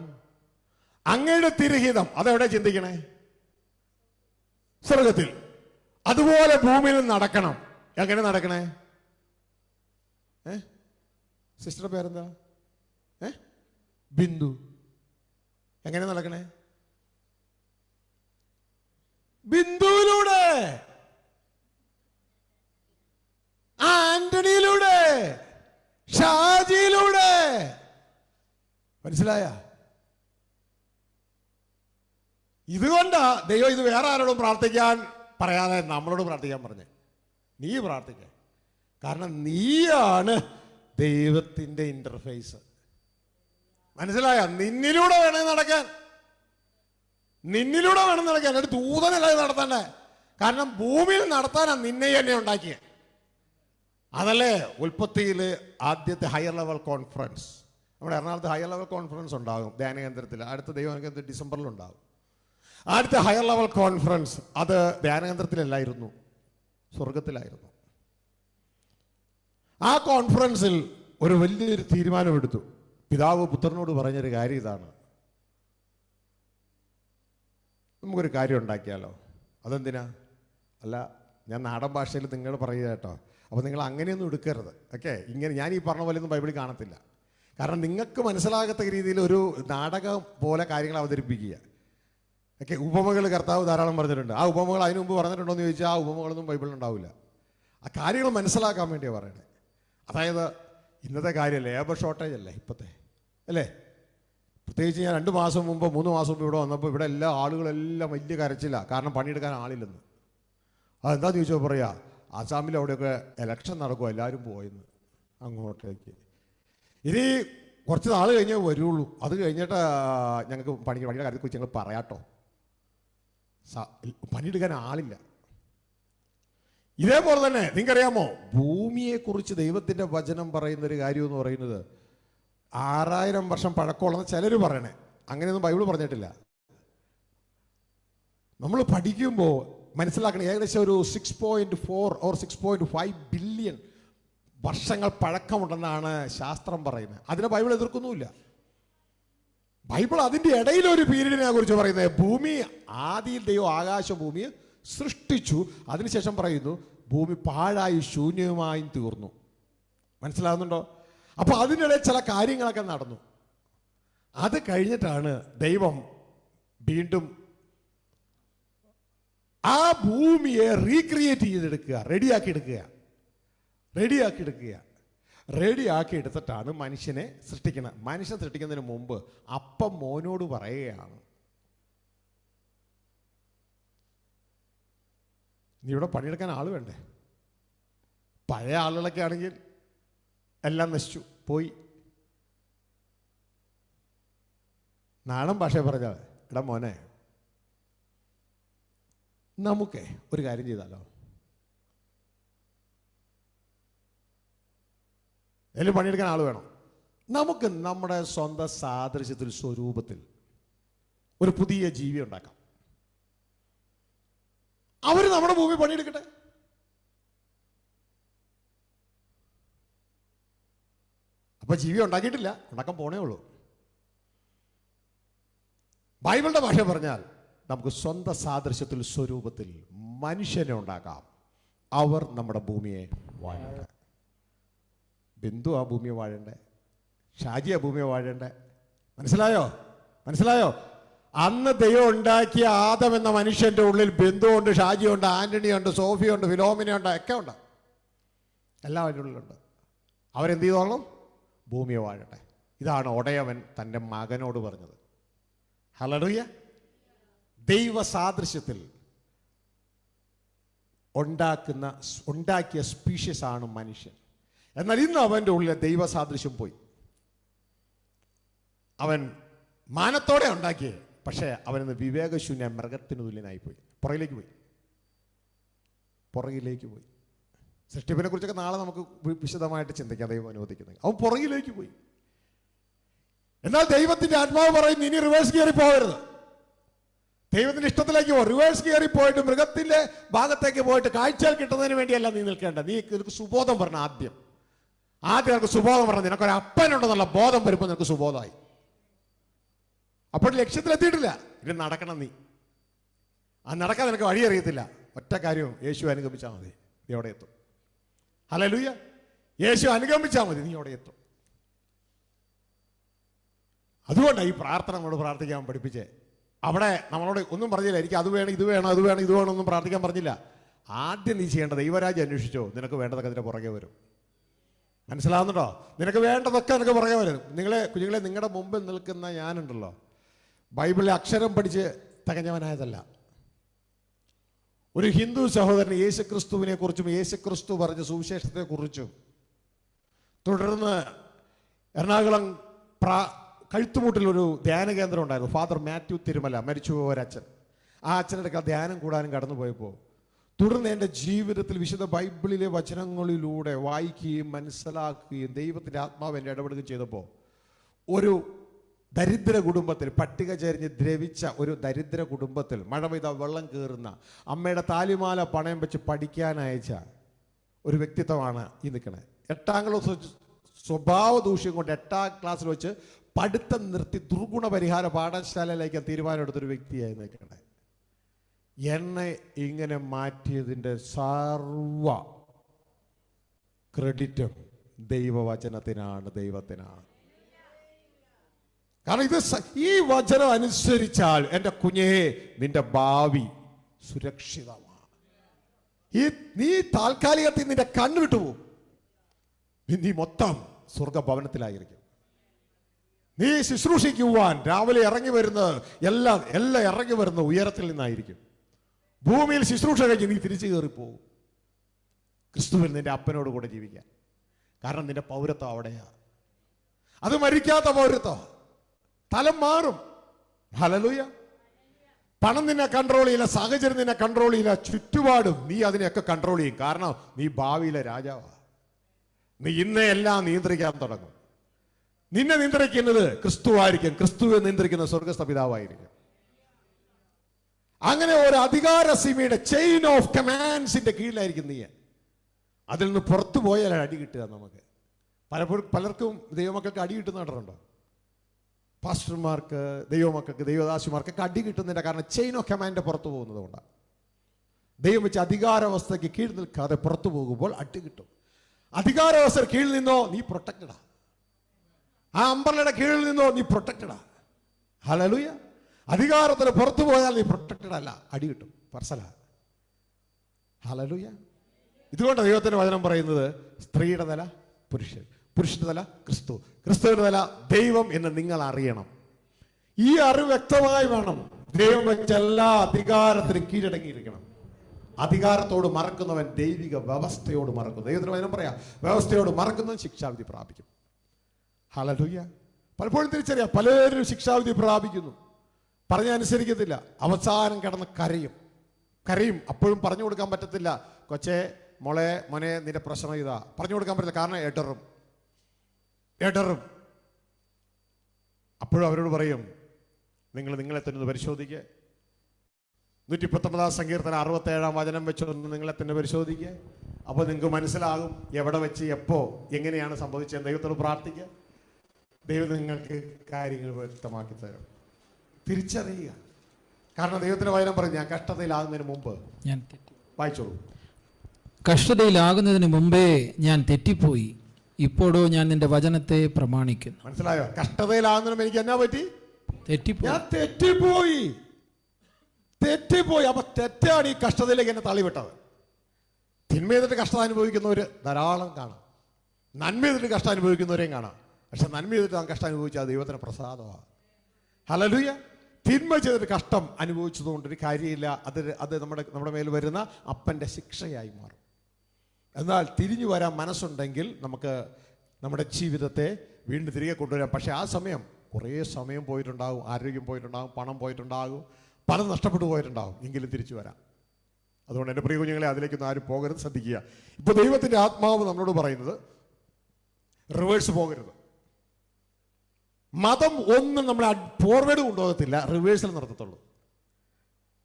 അങ്ങയുടെ തിരുഹിതം അതെവിടെ ചിന്തിക്കണേ? സ്വർഗത്തിൽ. അതുപോലെ ഭൂമിയിൽ നടക്കണം. എങ്ങനെ നടക്കണേ? സിസ്റ്റർ പേരെന്താ? ബിന്ദു. എങ്ങനെ നടക്കണേ? ബിന്ദുവിലൂടെ, ആന്റണിയിലൂടെ, ഷാജിയിലൂടെ. മനസ്സിലായ? ഇതുകൊണ്ടാ ദൈവം ഇത് വേറെ ആരോടും പ്രാർത്ഥിക്കാൻ പറയാതെ നമ്മളോട് പ്രാർത്ഥിക്കാൻ പറഞ്ഞേ. നീ പ്രാർത്ഥിക്ക. കാരണം നീയാണ് ദൈവത്തിന്റെ ഇന്റർഫേസ്. മനസ്സിലായ? നിന്നിലൂടെ വേണേ നടക്കാൻ. നിന്നിലൂടെ വേണം നടക്കാൻ. ഒരു ദൂതനല്ല നടത്തണ്ടേ. കാരണം ഭൂമിയിൽ നടത്താനാ നിന്നെ തന്നെ ഉണ്ടാക്കിയ. അതല്ലേ ഉൽപ്പത്തിയിൽ ആദ്യത്തെ ഹയർ ലെവൽ കോൺഫറൻസ്. നമ്മുടെ എറണാകുളത്ത് ഹയർ ലെവൽ കോൺഫറൻസ് ഉണ്ടാകും ധ്യാന കേന്ദ്രത്തിൽ. അടുത്ത ദൈവം ഡിസംബറിലുണ്ടാകും. അടുത്ത ഹയർ ലെവൽ കോൺഫറൻസ് അത് ധ്യാനകേന്ദ്രത്തിലല്ലായിരുന്നു, സ്വർഗത്തിലായിരുന്നു. ആ കോൺഫറൻസിൽ ഒരു വലിയൊരു തീരുമാനമെടുത്തു. പിതാവ് പുത്രനോട് പറഞ്ഞൊരു കാര്യം ഇതാണ്: നമുക്കൊരു കാര്യം ഉണ്ടാക്കിയാലോ. അതെന്തിനാ? അല്ല, ഞാൻ നാടൻ ഭാഷയിൽ നിങ്ങൾ പറയുക കേട്ടോ. അപ്പോൾ നിങ്ങൾ അങ്ങനെയൊന്നും എടുക്കരുത്. ഓക്കെ, ഇങ്ങനെ ഞാൻ ഈ പറഞ്ഞ പോലെ ഒന്നും ബൈബിളിൽ കാണത്തില്ല. കാരണം നിങ്ങൾക്ക് മനസ്സിലാകത്ത രീതിയിൽ ഒരു നാടകം പോലെ കാര്യങ്ങൾ അവതരിപ്പിക്കുക. ഓക്കെ, ഉപമകൾ കർത്താവ് ധാരാളം പറഞ്ഞിട്ടുണ്ട്. ആ ഉപമകൾ അതിനു മുമ്പ് പറഞ്ഞിട്ടുണ്ടോ എന്ന് ചോദിച്ചാൽ ആ ഉപമകളൊന്നും ബൈബിളിൽ ഉണ്ടാവില്ല. ആ കാര്യങ്ങൾ മനസ്സിലാക്കാൻ വേണ്ടിയാണ് പറയണേ. അതായത് ഇന്നത്തെ കാര്യം ലേബർ ഷോർട്ടേജ് അല്ലേ ഇപ്പോഴത്തെ, അല്ലേ? പ്രത്യേകിച്ച് ഞാൻ 2 മാസം മുമ്പ് 3 മാസം മുമ്പ് ഇവിടെ വന്നപ്പോൾ ഇവിടെ എല്ലാ ആളുകളെല്ലാം വലിയ കരച്ചില്ല. കാരണം പണിയെടുക്കാൻ ആളില്ലെന്ന്. അതെന്താണെന്ന് ചോദിച്ചാൽ പറയാ, ആസാമിൽ അവിടെയൊക്കെ ഇലക്ഷൻ നടക്കുക, എല്ലാവരും പോയെന്ന് അങ്ങോട്ടേക്ക്. ഇനി കുറച്ച് നാൾ കഴിഞ്ഞേ വരുള്ളൂ. അത് കഴിഞ്ഞിട്ട് ഞങ്ങൾക്ക് പണിയുടെ കാര്യത്തെക്കുറിച്ച് ഞങ്ങൾ പറയാട്ടോ. പണിയെടുക്കാൻ ആളില്ല. ഇതേപോലെ തന്നെ നിങ്ങൾക്കറിയാമോ, ഭൂമിയെക്കുറിച്ച് ദൈവത്തിൻ്റെ വചനം പറയുന്നൊരു കാര്യം എന്ന് പറയുന്നത് 6000 വർഷം പഴക്കമുള്ളതെന്ന് ചിലർ പറയണേ. അങ്ങനെയൊന്നും ബൈബിൾ പറഞ്ഞിട്ടില്ല. നമ്മൾ പഠിക്കുമ്പോൾ മനസ്സിലാക്കണം, ഏകദേശം ഒരു 6.4 or 6.5 ബില്യൺ വർഷങ്ങൾ പഴക്കമുണ്ടെന്നാണ് ശാസ്ത്രം പറയുന്നത്. അതിനെ ബൈബിൾ എതിർക്കുന്നുമില്ല. ബൈബിൾ അതിൻ്റെ ഇടയിലൊരു പീരീഡിനെ കുറിച്ച് പറയുന്നത്, ഭൂമി ആദിയിൽ ദൈവം ആകാശഭൂമിയെ സൃഷ്ടിച്ചു, അതിനുശേഷം പറയുന്നു ഭൂമി പാഴായി ശൂന്യമായും തീർന്നു. മനസ്സിലാകുന്നുണ്ടോ? അപ്പോൾ അതിനിടെ ചില കാര്യങ്ങളൊക്കെ നടന്നു. അത് കഴിഞ്ഞിട്ടാണ് ദൈവം വീണ്ടും ആ ഭൂമിയെ റീക്രിയേറ്റ് ചെയ്തെടുക്കുക, റെഡിയാക്കി എടുത്തിട്ടാണ് മനുഷ്യനെ സൃഷ്ടിക്കുന്നത്. മനുഷ്യൻ സൃഷ്ടിക്കുന്നതിന് മുമ്പ് അപ്പം മോനോട് പറയുകയാണ്, നീ ഇവിടെ പണിയെടുക്കാൻ ആൾ വേണ്ടേ? പഴയ ആളുകളൊക്കെ ആണെങ്കിൽ എല്ലാം നശിച്ചു പോയി. നാടൻ ഭാഷ പറഞ്ഞാൽ, എടാ മോനെ, നമുക്ക് ഒരു കാര്യം ചെയ്താലോ, അതിൽ പണിയെടുക്കാൻ ആൾ വേണം. നമുക്ക് നമ്മുടെ സ്വന്തം സാദൃശ്യത്തിൽ, സ്വരൂപത്തിൽ ഒരു പുതിയ ജീവി ഉണ്ടാക്കാം. അവർ നമ്മുടെ ഭൂമി പണിയെടുക്കട്ടെ. അപ്പൊ ജീവി ഉണ്ടാക്കിയിട്ടില്ല, ഉണ്ടാക്കാൻ പോണേ ഉള്ളൂ. ബൈബിളിന്റെ ഭാഷ പറഞ്ഞാൽ നമുക്ക് സ്വന്തം സാദൃശ്യത്തിൽ, സ്വരൂപത്തിൽ മനുഷ്യനെ ഉണ്ടാക്കാം. അവർ നമ്മുടെ ഭൂമിയെ വാഴട്ടെ. ബിന്ദു ആ ഭൂമിയെ വാഴണ്ടേ? ഷാജി ആ ഭൂമിയെ വാഴണ്ടേ? മനസ്സിലായോ? അന്ന് ദൈവം ഉണ്ടാക്കിയ ആദം എന്ന മനുഷ്യന്റെ ഉള്ളിൽ ബിന്ദുവുണ്ട്, ഷാജിയുണ്ട്, ആന്റണിയുണ്ട്, സോഫിയുണ്ട്, ഫിലോമിനയുണ്ട്, ഒക്കെ ഉണ്ട്. എല്ലാം അതിൻ്റെ ഉള്ളിലുണ്ട്. അവരെന്ത് ചെയ്തോളണം? ഭൂമിയെ വാഴട്ടെ. ഇതാണ് ഉടയവൻ തൻ്റെ മകനോട് പറഞ്ഞത്. ഹല്ലേലൂയ. ദൈവ സാദൃശ്യത്തിൽ ഉണ്ടാക്കിയ സ്പീഷ്യസ് ആണ് മനുഷ്യൻ. എന്നാൽ ഇന്ന് അവൻ്റെ ഉള്ളിലെ ദൈവ സാദൃശ്യം പോയി. അവൻ മാനത്തോടെ ഉണ്ടാക്കിയത്, പക്ഷേ അവനിന്ന് വിവേകശൂന്യ മൃഗത്തിന് തുല്യനായി പോയി. പുറകിലേക്ക് പോയി. സൃഷ്ടിപ്പിനെ കുറിച്ചൊക്കെ നാളെ നമുക്ക് വിശദമായിട്ട് ചിന്തിക്കാം, ദൈവം അനുവദിക്കുന്നത്. അവൻ പുറകിലേക്ക് പോയി. എന്നാൽ ദൈവത്തിന്റെ ആത്മാവ് പറയുന്നു, ഇനി റിവേഴ്സ് കയറി പോകരുത്. ദൈവത്തിന്റെ ഇഷ്ടത്തിലേക്ക് പോ. റിവേഴ്സ് കയറി പോയിട്ട് മൃഗത്തിന്റെ ഭാഗത്തേക്ക് പോയിട്ട് കാഴ്ചകൾ കിട്ടുന്നതിന് വേണ്ടിയല്ല നീ നിൽക്കേണ്ട. നിനക്ക് സുബോധം പറഞ്ഞ ആദ്യം നിനക്ക് സുബോധം പറഞ്ഞ, നിനക്കൊരു അപ്പനുണ്ടെന്നുള്ള ബോധം വരുമ്പോൾ നിനക്ക് സുബോധമായി. അപ്പോൾ ലക്ഷ്യത്തിലെത്തിയിട്ടില്ല. ഇനി നടക്കണം നീ. ആ നടക്കാൻ നിനക്ക് വഴി അറിയത്തില്ല. ഒറ്റ കാര്യവും, യേശു അനുഗമിച്ചാൽ മതി, നീ അവിടെ എത്തും. ഹല്ലേലൂയ. യേശു അനുഗമിച്ചാൽ മതി, നീ അവിടെ എത്തും. അതുകൊണ്ടാണ് ഈ പ്രാർത്ഥന നമ്മളോട് പ്രാർത്ഥിക്കാൻ പഠിപ്പിച്ചേ. അവിടെ നമ്മളോട് ഒന്നും പറഞ്ഞില്ല, എനിക്ക് അത് വേണം, ഇത് വേണം, അത് വേണം, ഇത് വേണം ഒന്നും പ്രാർത്ഥിക്കാൻ പറഞ്ഞില്ല. ആദ്യം നീ ചെയ്യേണ്ട, ദൈവരാജ്യം അന്വേഷിച്ചോ, നിനക്ക് വേണ്ടതൊക്കെ അതിൻ്റെ പുറകെ വരും. മനസ്സിലാവുന്നുണ്ടോ? നിനക്ക് വേണ്ടതൊക്കെ നിനക്ക് പുറകെ വരും. കുഞ്ഞുങ്ങളെ, നിങ്ങളുടെ മുമ്പിൽ നിൽക്കുന്ന ഞാനുണ്ടല്ലോ, ബൈബിളിലെ അക്ഷരം പഠിച്ച് തികഞ്ഞവനായതല്ല. ഒരു ഹിന്ദു സഹോദരൻ യേശുക്രിസ്തുവിനെ കുറിച്ചും യേശുക്രിസ്തു പറഞ്ഞ സുവിശേഷത്തെക്കുറിച്ചും, തുടർന്ന് എറണാകുളം കഴുത്തുമുട്ടിൽ ഒരു ധ്യാന കേന്ദ്രം ഉണ്ടായിരുന്നു. ഫാദർ മാത്യു തിരുമല, മരിച്ചുപോയ ഒരച്ഛൻ. ആ അച്ഛൻ്റെ ധ്യാനം കൂടാനും കടന്നു പോയപ്പോൾ തുടർന്ന് എൻ്റെ ജീവിതത്തിൽ വിശുദ്ധ ബൈബിളിലെ വചനങ്ങളിലൂടെ വായിക്കുകയും മനസ്സിലാക്കുകയും ദൈവത്തിൻ്റെ ആത്മാവ് എന്നെ ഇടപെടുകയും ചെയ്തപ്പോൾ ഒരു ദരിദ്ര കുടുംബത്തിൽ, പട്ടിക ചരിഞ്ഞ് ദ്രവിച്ച ഒരു ദരിദ്ര കുടുംബത്തിൽ, മഴ പെയ്ത വെള്ളം കയറുന്ന, അമ്മയുടെ താലിമാല പണയം വെച്ച് പഠിക്കാൻ അയച്ച ഒരു വ്യക്തിത്വമാണ് ഈ നിൽക്കണത്. 8ാം ക്ലാസ് സ്വഭാവ ദൂഷ്യം കൊണ്ട് 8ാം ക്ലാസ്സിൽ വെച്ച് പഠിത്തം നിർത്തി ദുർഗുണ പരിഹാര പാഠശാലയിലേക്ക് തീരുമാനമെടുത്തൊരു വ്യക്തിയായി നിൽക്കണേ. എന്നെ ഇങ്ങനെ മാറ്റിയതിൻ്റെ സർവ ക്രെഡിറ്റും ദൈവവചനത്തിനാണ്, ദൈവത്തിനാണ്. കാരണം ഈ വചനം അനുസരിച്ചാൽ എൻ്റെ കുഞ്ഞേ നിന്റെ ഭാവി സുരക്ഷിതമാണ്. നീ താൽക്കാലികത്തിൽ നിന്റെ കണ്ണ് വിട്ടുപോകും, നീ മൊത്തം സ്വർഗഭവനത്തിലായിരിക്കും. നീ ശുശ്രൂഷിക്കുവാൻ രാവിലെ ഇറങ്ങി വരുന്നത് എല്ലാം ഇറങ്ങി വരുന്ന ഉയരത്തിൽ നിന്നായിരിക്കും. ഭൂമിയിൽ ശുശ്രൂഷ കഴിഞ്ഞ് നീ തിരിച്ചു കയറിപ്പോകും ക്രിസ്തുവിൽ നിന്റെ അപ്പനോട് കൂടെ ജീവിക്കാൻ. കാരണം നിന്റെ പൗരത്വം അവിടെയാ. അത് മരിക്കാത്ത പൗരത്വം. തലം മാറും. ഹല്ലേലൂയ. പണം നിന്നെ കൺട്രോൾ ചെയ്യില്ല, സാഹചര്യം നിന്നെ കൺട്രോൾ ചെയ്യില്ല, ചുറ്റുപാടും നീ അതിനെയൊക്കെ കൺട്രോൾ ചെയ്യും. കാരണം നീ ഭാവിയിലെ രാജാവാ. നീ ഇന്നേ എല്ലാം നിയന്ത്രിക്കാൻ തുടങ്ങും. നിന്നെ നിയന്ത്രിക്കുന്നത് ക്രിസ്തുവായിരിക്കും, ക്രിസ്തുവിനെ നിയന്ത്രിക്കുന്ന സ്വർഗസ്ഥ പിതാവായിരിക്കും. അങ്ങനെ ഒരു അധികാര സീമയുടെ ചെയിൻ ഓഫ് കമാൻഡ്സിന്റെ കീഴിലായിരിക്കും നീ. അതിൽ നിന്ന് പുറത്തു പോയാൽ അടി കിട്ടുക. നമുക്ക് പലർക്കും ദൈവമക്കൾക്ക് അടി കിട്ടുന്ന കണ്ടിട്ടുണ്ടോ? പാസ്റ്റർമാർക്ക്, ദൈവമക്കൾക്ക്, ദൈവദാസിമാർക്കൊക്കെ അടി കിട്ടുന്നതിന്റെ കാരണം ചെയിൻ ഓഫ് കമാൻഡ് പുറത്തു പോകുന്നത് കൊണ്ടാണ്. ദൈവം വെച്ച് അധികാരാവസ്ഥയ്ക്ക് കീഴിൽ നിൽക്കാതെ പുറത്തു പോകുമ്പോൾ അടി കിട്ടും. അധികാരാവസ്ഥ കീഴിൽ നിന്നോ നീ പ്രൊട്ടക്റ്റഡാ. ആ അമ്പർലയുടെ കീഴിൽ നിന്നോ നീ പ്രൊട്ടക്റ്റഡാ. ഹല്ലേലൂയ. അധികാരത്തിന് പുറത്തു പോയാൽ നീ പ്രൊട്ടക്റ്റഡ് അല്ല, അടി കിട്ടും, പർസലാ. ഹല്ലേലൂയ. ഇതുകൊണ്ട് ദൈവത്തിന്റെ വചനം പറയുന്നത് സ്ത്രീയുടെ തല പുരുഷൻ, പുരുഷന്റെ തല ക്രിസ്തു, ക്രിസ്തുവിന്റെ തല ദൈവം എന്ന് നിങ്ങൾ അറിയണം. ഈ അറിവ് വ്യക്തമായി വേണം. ദൈവം വെച്ച എല്ലാ അധികാരത്തിനും കീഴടങ്ങിയിരിക്കണം. അധികാരത്തോട് മറക്കുന്നവൻ ദൈവിക വ്യവസ്ഥയോട് മറക്കുന്നു. ദൈവത്തിന് വചനം പറയാം, വ്യവസ്ഥയോട് മറക്കുന്നവൻ ശിക്ഷാവിധി പ്രാപിക്കും. ഹല്ലേലൂയ. പലപ്പോഴും തിരിച്ചറിയാം, പലരും ശിക്ഷാവിധി പ്രാപിക്കുന്നു, പറഞ്ഞനുസരിക്കത്തില്ല, അവസാനം കിടന്ന് കരയും. അപ്പോഴും പറഞ്ഞു കൊടുക്കാൻ പറ്റത്തില്ല. കൊച്ചേ, മോളെ, മോനെ, നിന്റെ പ്രശ്നം ഇതാ, പറഞ്ഞു കൊടുക്കാൻ പറ്റില്ല. കാരണം എടറും. അപ്പോഴും അവരോട് പറയും, നിങ്ങളെ തന്നെ ഒന്ന് പരിശോധിക്കുക. 119 സങ്കീർത്തനം 67 വചനം വെച്ചൊന്ന് നിങ്ങളെ തന്നെ പരിശോധിക്കുക. അപ്പോൾ നിങ്ങൾക്ക് മനസ്സിലാകും എവിടെ വെച്ച്, എപ്പോ, എങ്ങനെയാണ് സംഭവിച്ചത്. ദൈവത്തോട് പ്രാർത്ഥിക്കുക. ദൈവം നിങ്ങൾക്ക് കാര്യങ്ങൾ വ്യക്തമാക്കി തരും. തിരിച്ചറിയുക. കാരണം ദൈവത്തിന്റെ വചനം പറയും, ഞാൻ കഷ്ടതയിലാകുന്നതിന് മുമ്പ് വായിച്ചോളൂ. കഷ്ടതയിലാകുന്നതിന് മുമ്പേ ഞാൻ തെറ്റിപ്പോയി, ഇപ്പോഴോ ഞാൻ നിന്റെ വചനത്തെ പ്രമാണിക്കുന്നു. മനസ്സിലായോ? കഷ്ടതയിലാകുന്നതിനും എനിക്ക് എന്നാ പറ്റി? തെറ്റിപ്പോയി. ഞാൻ തെറ്റിപ്പോയി. അപ്പൊ തെറ്റാണ് ഈ കഷ്ടതയിലേക്ക് എന്നെ തള്ളിവിട്ടത്. തിന്മ ചെയ്തിട്ട് കഷ്ടത അനുഭവിക്കുന്നവർ ധാരാളം കാണാം, നന്മ ചെയ്തിട്ട് കഷ്ടം അനുഭവിക്കുന്നവരെയും കാണാം. പക്ഷെ നന്മ ചെയ്തിട്ട് ആ കഷ്ടം അനുഭവിച്ചാൽ ദൈവത്തിന് പ്രസാദമാണ്. ഹല്ലേലൂയ. തിന്മ ചെയ്തിട്ട് കഷ്ടം അനുഭവിച്ചതുകൊണ്ടൊരു കാര്യമില്ല. അത് നമ്മുടെ മേൽ വരുന്ന അപ്പൻ്റെ ശിക്ഷയായി മാറും. എന്നാൽ തിരിഞ്ഞു വരാൻ മനസ്സുണ്ടെങ്കിൽ നമുക്ക് നമ്മുടെ ജീവിതത്തെ വീണ്ടും തിരികെ കൊണ്ടുവരാം. പക്ഷെ ആ സമയം കുറേ സമയം പോയിട്ടുണ്ടാകും, ആരോഗ്യം പോയിട്ടുണ്ടാകും, പണം പോയിട്ടുണ്ടാകും, പണം നഷ്ടപ്പെട്ടു പോയിട്ടുണ്ടാകും. എങ്കിലും തിരിച്ചു വരാം. അതുകൊണ്ട് എൻ്റെ പ്രിയ കുഞ്ഞുങ്ങളെ, അതിലേക്കൊന്നും ആരും പോകരുത്, ശ്രദ്ധിക്കുക. ഇപ്പോൾ ദൈവത്തിൻ്റെ ആത്മാവ് നമ്മളോട് പറയുന്നത് റിവേഴ്സ് പോകരുത്. മതം ഒന്നും നമ്മളെ ഫോർവേഡ് കൊണ്ടുപോകത്തില്ല, റിവേഴ്സിൽ നിർത്തത്തുള്ളൂ.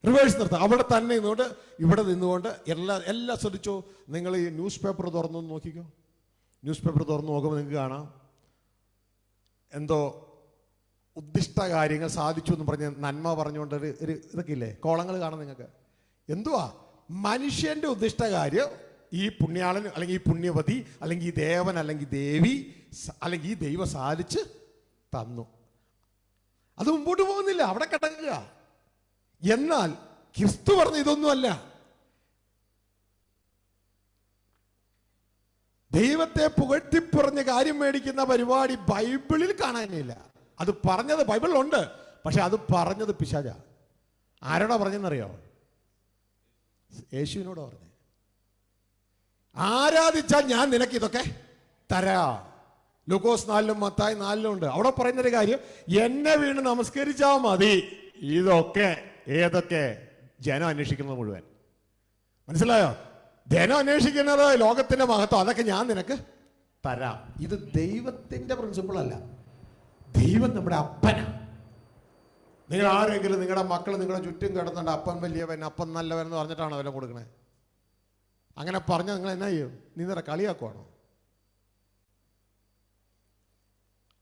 റിവേഴ്സ് നിർത്താം. അവിടെ തന്നെ നിന്നുകൊണ്ട്, ഇവിടെ നിന്നുകൊണ്ട് എല്ലാം ശ്രദ്ധിച്ചോ. നിങ്ങൾ ഈ ന്യൂസ് പേപ്പർ തുറന്നു നോക്കിക്കോ. ന്യൂസ് പേപ്പർ തുറന്നു നോക്കുമ്പോൾ നിങ്ങൾക്ക് കാണാം, എന്തോ ഉദ്ദിഷ്ട കാര്യങ്ങൾ സാധിച്ചു എന്ന് പറഞ്ഞ് നന്മ പറഞ്ഞുകൊണ്ട് ഒരു ഇതൊക്കെ ഇല്ലേ, കോളങ്ങൾ കാണാം നിങ്ങൾക്ക്. എന്തുവാ മനുഷ്യന്റെ ഉദ്ദിഷ്ട കാര്യം ഈ പുണ്യാളൻ അല്ലെങ്കിൽ ഈ പുണ്യവതി അല്ലെങ്കിൽ ഈ ദേവൻ അല്ലെങ്കിൽ ദേവി അല്ലെങ്കിൽ ഈ ദൈവം സാധിച്ച് തന്നു. അത് മുമ്പോട്ട് പോകുന്നില്ല, അവിടെ കിടക്കുക. എന്നാൽ ക്രിസ്തു പറഞ്ഞ ഇതൊന്നുമല്ല. ദൈവത്തെ പുകഴ്ത്തിപ്പറഞ്ഞ കാര്യം മേടിക്കുന്ന പരിപാടി ബൈബിളിൽ കാണാനില്ല. അത് പറഞ്ഞത് ബൈബിളിലുണ്ട്, പക്ഷെ അത് പറഞ്ഞത് പിശാചാ. ആരോടാ പറഞ്ഞെന്നറിയോ? യേശുവിനോട് പറഞ്ഞേ, ആരാധിച്ചാൽ ഞാൻ നിനക്ക് ഇതൊക്കെ തരാ. ലൂക്കോസ് 4-ലും മത്തായി 4-ലും ഉണ്ട്. അവിടെ പറയുന്നൊരു കാര്യം, എന്നെ വീണ് നമസ്കരിച്ചാൽ മതി. ഇതൊക്കെ ഏതൊക്കെ ജനം അന്വേഷിക്കുന്നത് മുഴുവൻ. മനസ്സിലായോ? ജനം അന്വേഷിക്കുന്നത് ലോകത്തിന്റെ മഹത്വം, അതൊക്കെ ഞാൻ നിനക്ക് തരാം. ഇത് ദൈവത്തിന്റെ പ്രിൻസിപ്പിൾ അല്ല. ദൈവം നമ്മുടെ അപ്പനാണ്. നിങ്ങൾ ആരെങ്കിലും നിങ്ങളുടെ മക്കൾ നിങ്ങളുടെ ചുറ്റും കിടന്നുണ്ട് അപ്പൻ വലിയവൻ, അപ്പൻ നല്ലവൻ എന്ന് പറഞ്ഞിട്ടാണോ വില കൊടുക്കണേ? അങ്ങനെ പറഞ്ഞാൽ നിങ്ങൾ എന്നാ ചെയ്യും? നീ നിറ കളിയാക്കുവാണോ?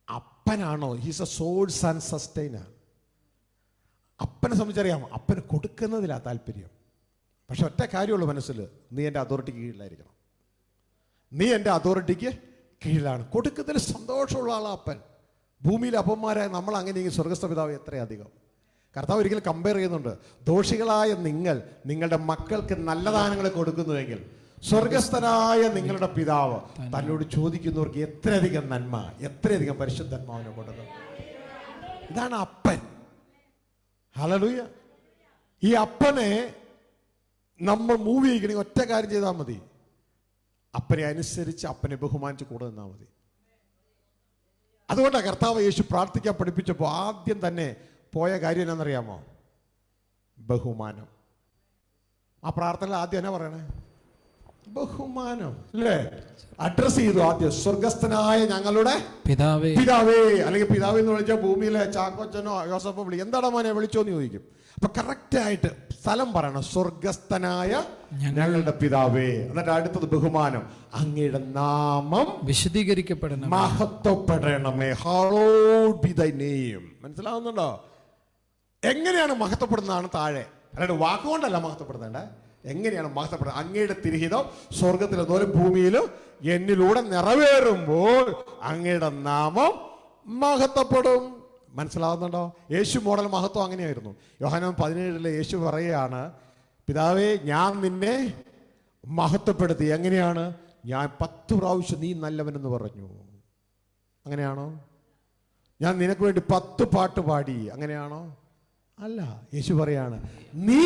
അപ്പനാണോ? He's a source and sustainer. അപ്പനെ സംബന്ധിച്ചറിയാമോ? അപ്പന് കൊടുക്കുന്നതിലാണ് താല്പര്യം. പക്ഷെ ഒറ്റ കാര്യമുള്ളൂ മനസ്സിൽ, നീ എൻ്റെ അതോറിറ്റിക്ക് കീഴിലായിരിക്കണം. നീ എൻ്റെ അതോറിറ്റിക്ക് കീഴിലാണ്. കൊടുക്കുന്നതിൽ സന്തോഷമുള്ള ആളാണ് അപ്പൻ. ഭൂമിയിലെ അപ്പന്മാരായ നമ്മൾ അങ്ങനെയെങ്കിൽ സ്വർഗസ്ഥ പിതാവ് എത്രയധികം. കർത്താവ് ഒരിക്കലും കമ്പയർ ചെയ്യുന്നുണ്ട്. ദോഷികളായ നിങ്ങൾ നിങ്ങളുടെ മക്കൾക്ക് നല്ല ദാനങ്ങൾ കൊടുക്കുന്നുവെങ്കിൽ സ്വർഗസ്ഥനായ നിങ്ങളുടെ പിതാവ് തന്നോട് ചോദിക്കുന്നവർക്ക് എത്രയധികം നന്മ, എത്രയധികം പരിശുദ്ധാത്മാവിനെ കൊടുക്കും. ഇതാണ് അപ്പൻ. ഹല്ലേലൂയ. ഈ അപ്പനെ നമ്മൾ മൂവ് ചെയ്യണമെങ്കിൽ ഒറ്റ കാര്യം ചെയ്താൽ മതി. അപ്പനെ അനുസരിച്ച് അപ്പനെ ബഹുമാനിച്ച് കൂടെ നിന്നാൽ മതി. അതുകൊണ്ടാണ് കർത്താവ് യേശു പ്രാർത്ഥിക്കാൻ പഠിപ്പിച്ചപ്പോൾ ആദ്യം തന്നെ പോയ കാര്യം എന്നാണെന്നറിയാമോ? ബഹുമാനം. ആ പ്രാർത്ഥന ആദ്യം എന്നാ പറയണേ? ബഹുമാനം അല്ലേ? അഡ്രസ് ചെയ്തു ആദ്യം, സ്വർഗസ്ഥനായ ഞങ്ങളുടെ പിതാവേ. പിതാവേ, അല്ലെങ്കിൽ പിതാവേ എന്ന് വിളിച്ചാൽ ഭൂമിയിലെ ചാക്കോച്ചനോ യോസഫോ വിളി, എന്താടാ മോനെ വിളിച്ചോന്ന് ചോദിക്കും. അപ്പൊ കറക്റ്റ് ആയിട്ട് സ്ഥലം പറയണം, സ്വർഗസ്ഥനായ ഞങ്ങളുടെ പിതാവേ. എന്നിട്ട് അടുത്തത് ബഹുമാനം, അങ്ങയുടെ നാമം വിശദീകരിക്കപ്പെടണം, മഹത്വപ്പെടണമേ. ഹല്ലേലൂയ ബി ദൈ നെയിം. മനസ്സിലാവുന്നുണ്ടോ? എങ്ങനെയാണ് മഹത്വപ്പെടുന്നതാണ് താഴെ, അല്ലാണ്ട് വാക്കുകൊണ്ടല്ല മഹത്വപ്പെടുത്തേണ്ടേ. എങ്ങനെയാണ് മഹത്വപ്പെടുന്നത്? അങ്ങയുടെ തിരുഹിതം സ്വർഗത്തിലെ ഭൂമിയിലും എന്നിലൂടെ നിറവേറുമ്പോൾ അങ്ങയുടെ നാമം മഹത്വപ്പെടും. മനസ്സിലാവുന്നുണ്ടോ? യേശു മോഡൽ മഹത്വം അങ്ങനെയായിരുന്നു. യോഹന്നാൻ 17 യേശു പറയുകയാണ്, പിതാവേ ഞാൻ നിന്നെ മഹത്വപ്പെടുത്തി. എങ്ങനെയാണ്? ഞാൻ 10 പ്രാവശ്യം നീ നല്ലവനെന്ന് പറഞ്ഞു. അങ്ങനെയാണോ? ഞാൻ നിനക്ക് വേണ്ടി 10 പാട്ട് പാടി. അങ്ങനെയാണോ? അല്ല. യേശു പറയാണ്, നീ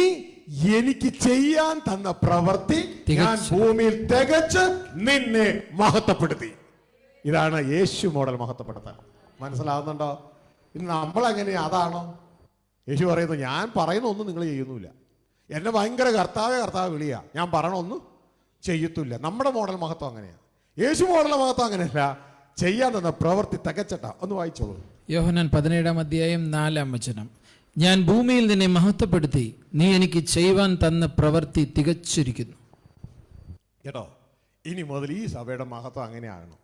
എനിക്ക് ചെയ്യാൻ തന്ന പ്രവൃത്തി ഞാൻ ഭൂമിയിൽ തികച്ച് നിന്നെ മഹത്വപ്പെടുത്തി. ഇതാണ് യേശു മോഡൽ മഹത്വപ്പെടുത്താൻ. മനസ്സിലാവുന്നുണ്ടോ? ഇന്ന് നമ്മളെങ്ങനെയാ? അതാണോ? യേശു പറയുന്നു, ഞാൻ പറയുന്ന ഒന്നും നിങ്ങൾ ചെയ്യുന്നില്ല. എന്നെ ഭയങ്കര കർത്താവേ കർത്താവ് വിളിയാ, ഞാൻ പറയണൊന്നും ചെയ്യത്തില്ല. നമ്മുടെ മോഡൽ മഹത്വം അങ്ങനെയാ. യേശു മോഡൽ മഹത്വം അങ്ങനെയല്ല. ചെയ്യാൻ തന്ന പ്രവൃത്തി തികച്ചട്ടാ. ഒന്ന് വായിച്ചോളൂ. യോഹന്നാൻ 17:4 ഞാൻ ഭൂമിയിൽ നിന്നെ മഹത്വപ്പെടുത്തി, നീ എനിക്ക് ചെയ്യുവാൻ തന്ന പ്രവൃത്തി തികച്ചിരിക്കുന്നു. കേട്ടോ? ഇനി മുതൽ ഈ സഭയുടെ മഹത്വം അങ്ങനെയാകണം.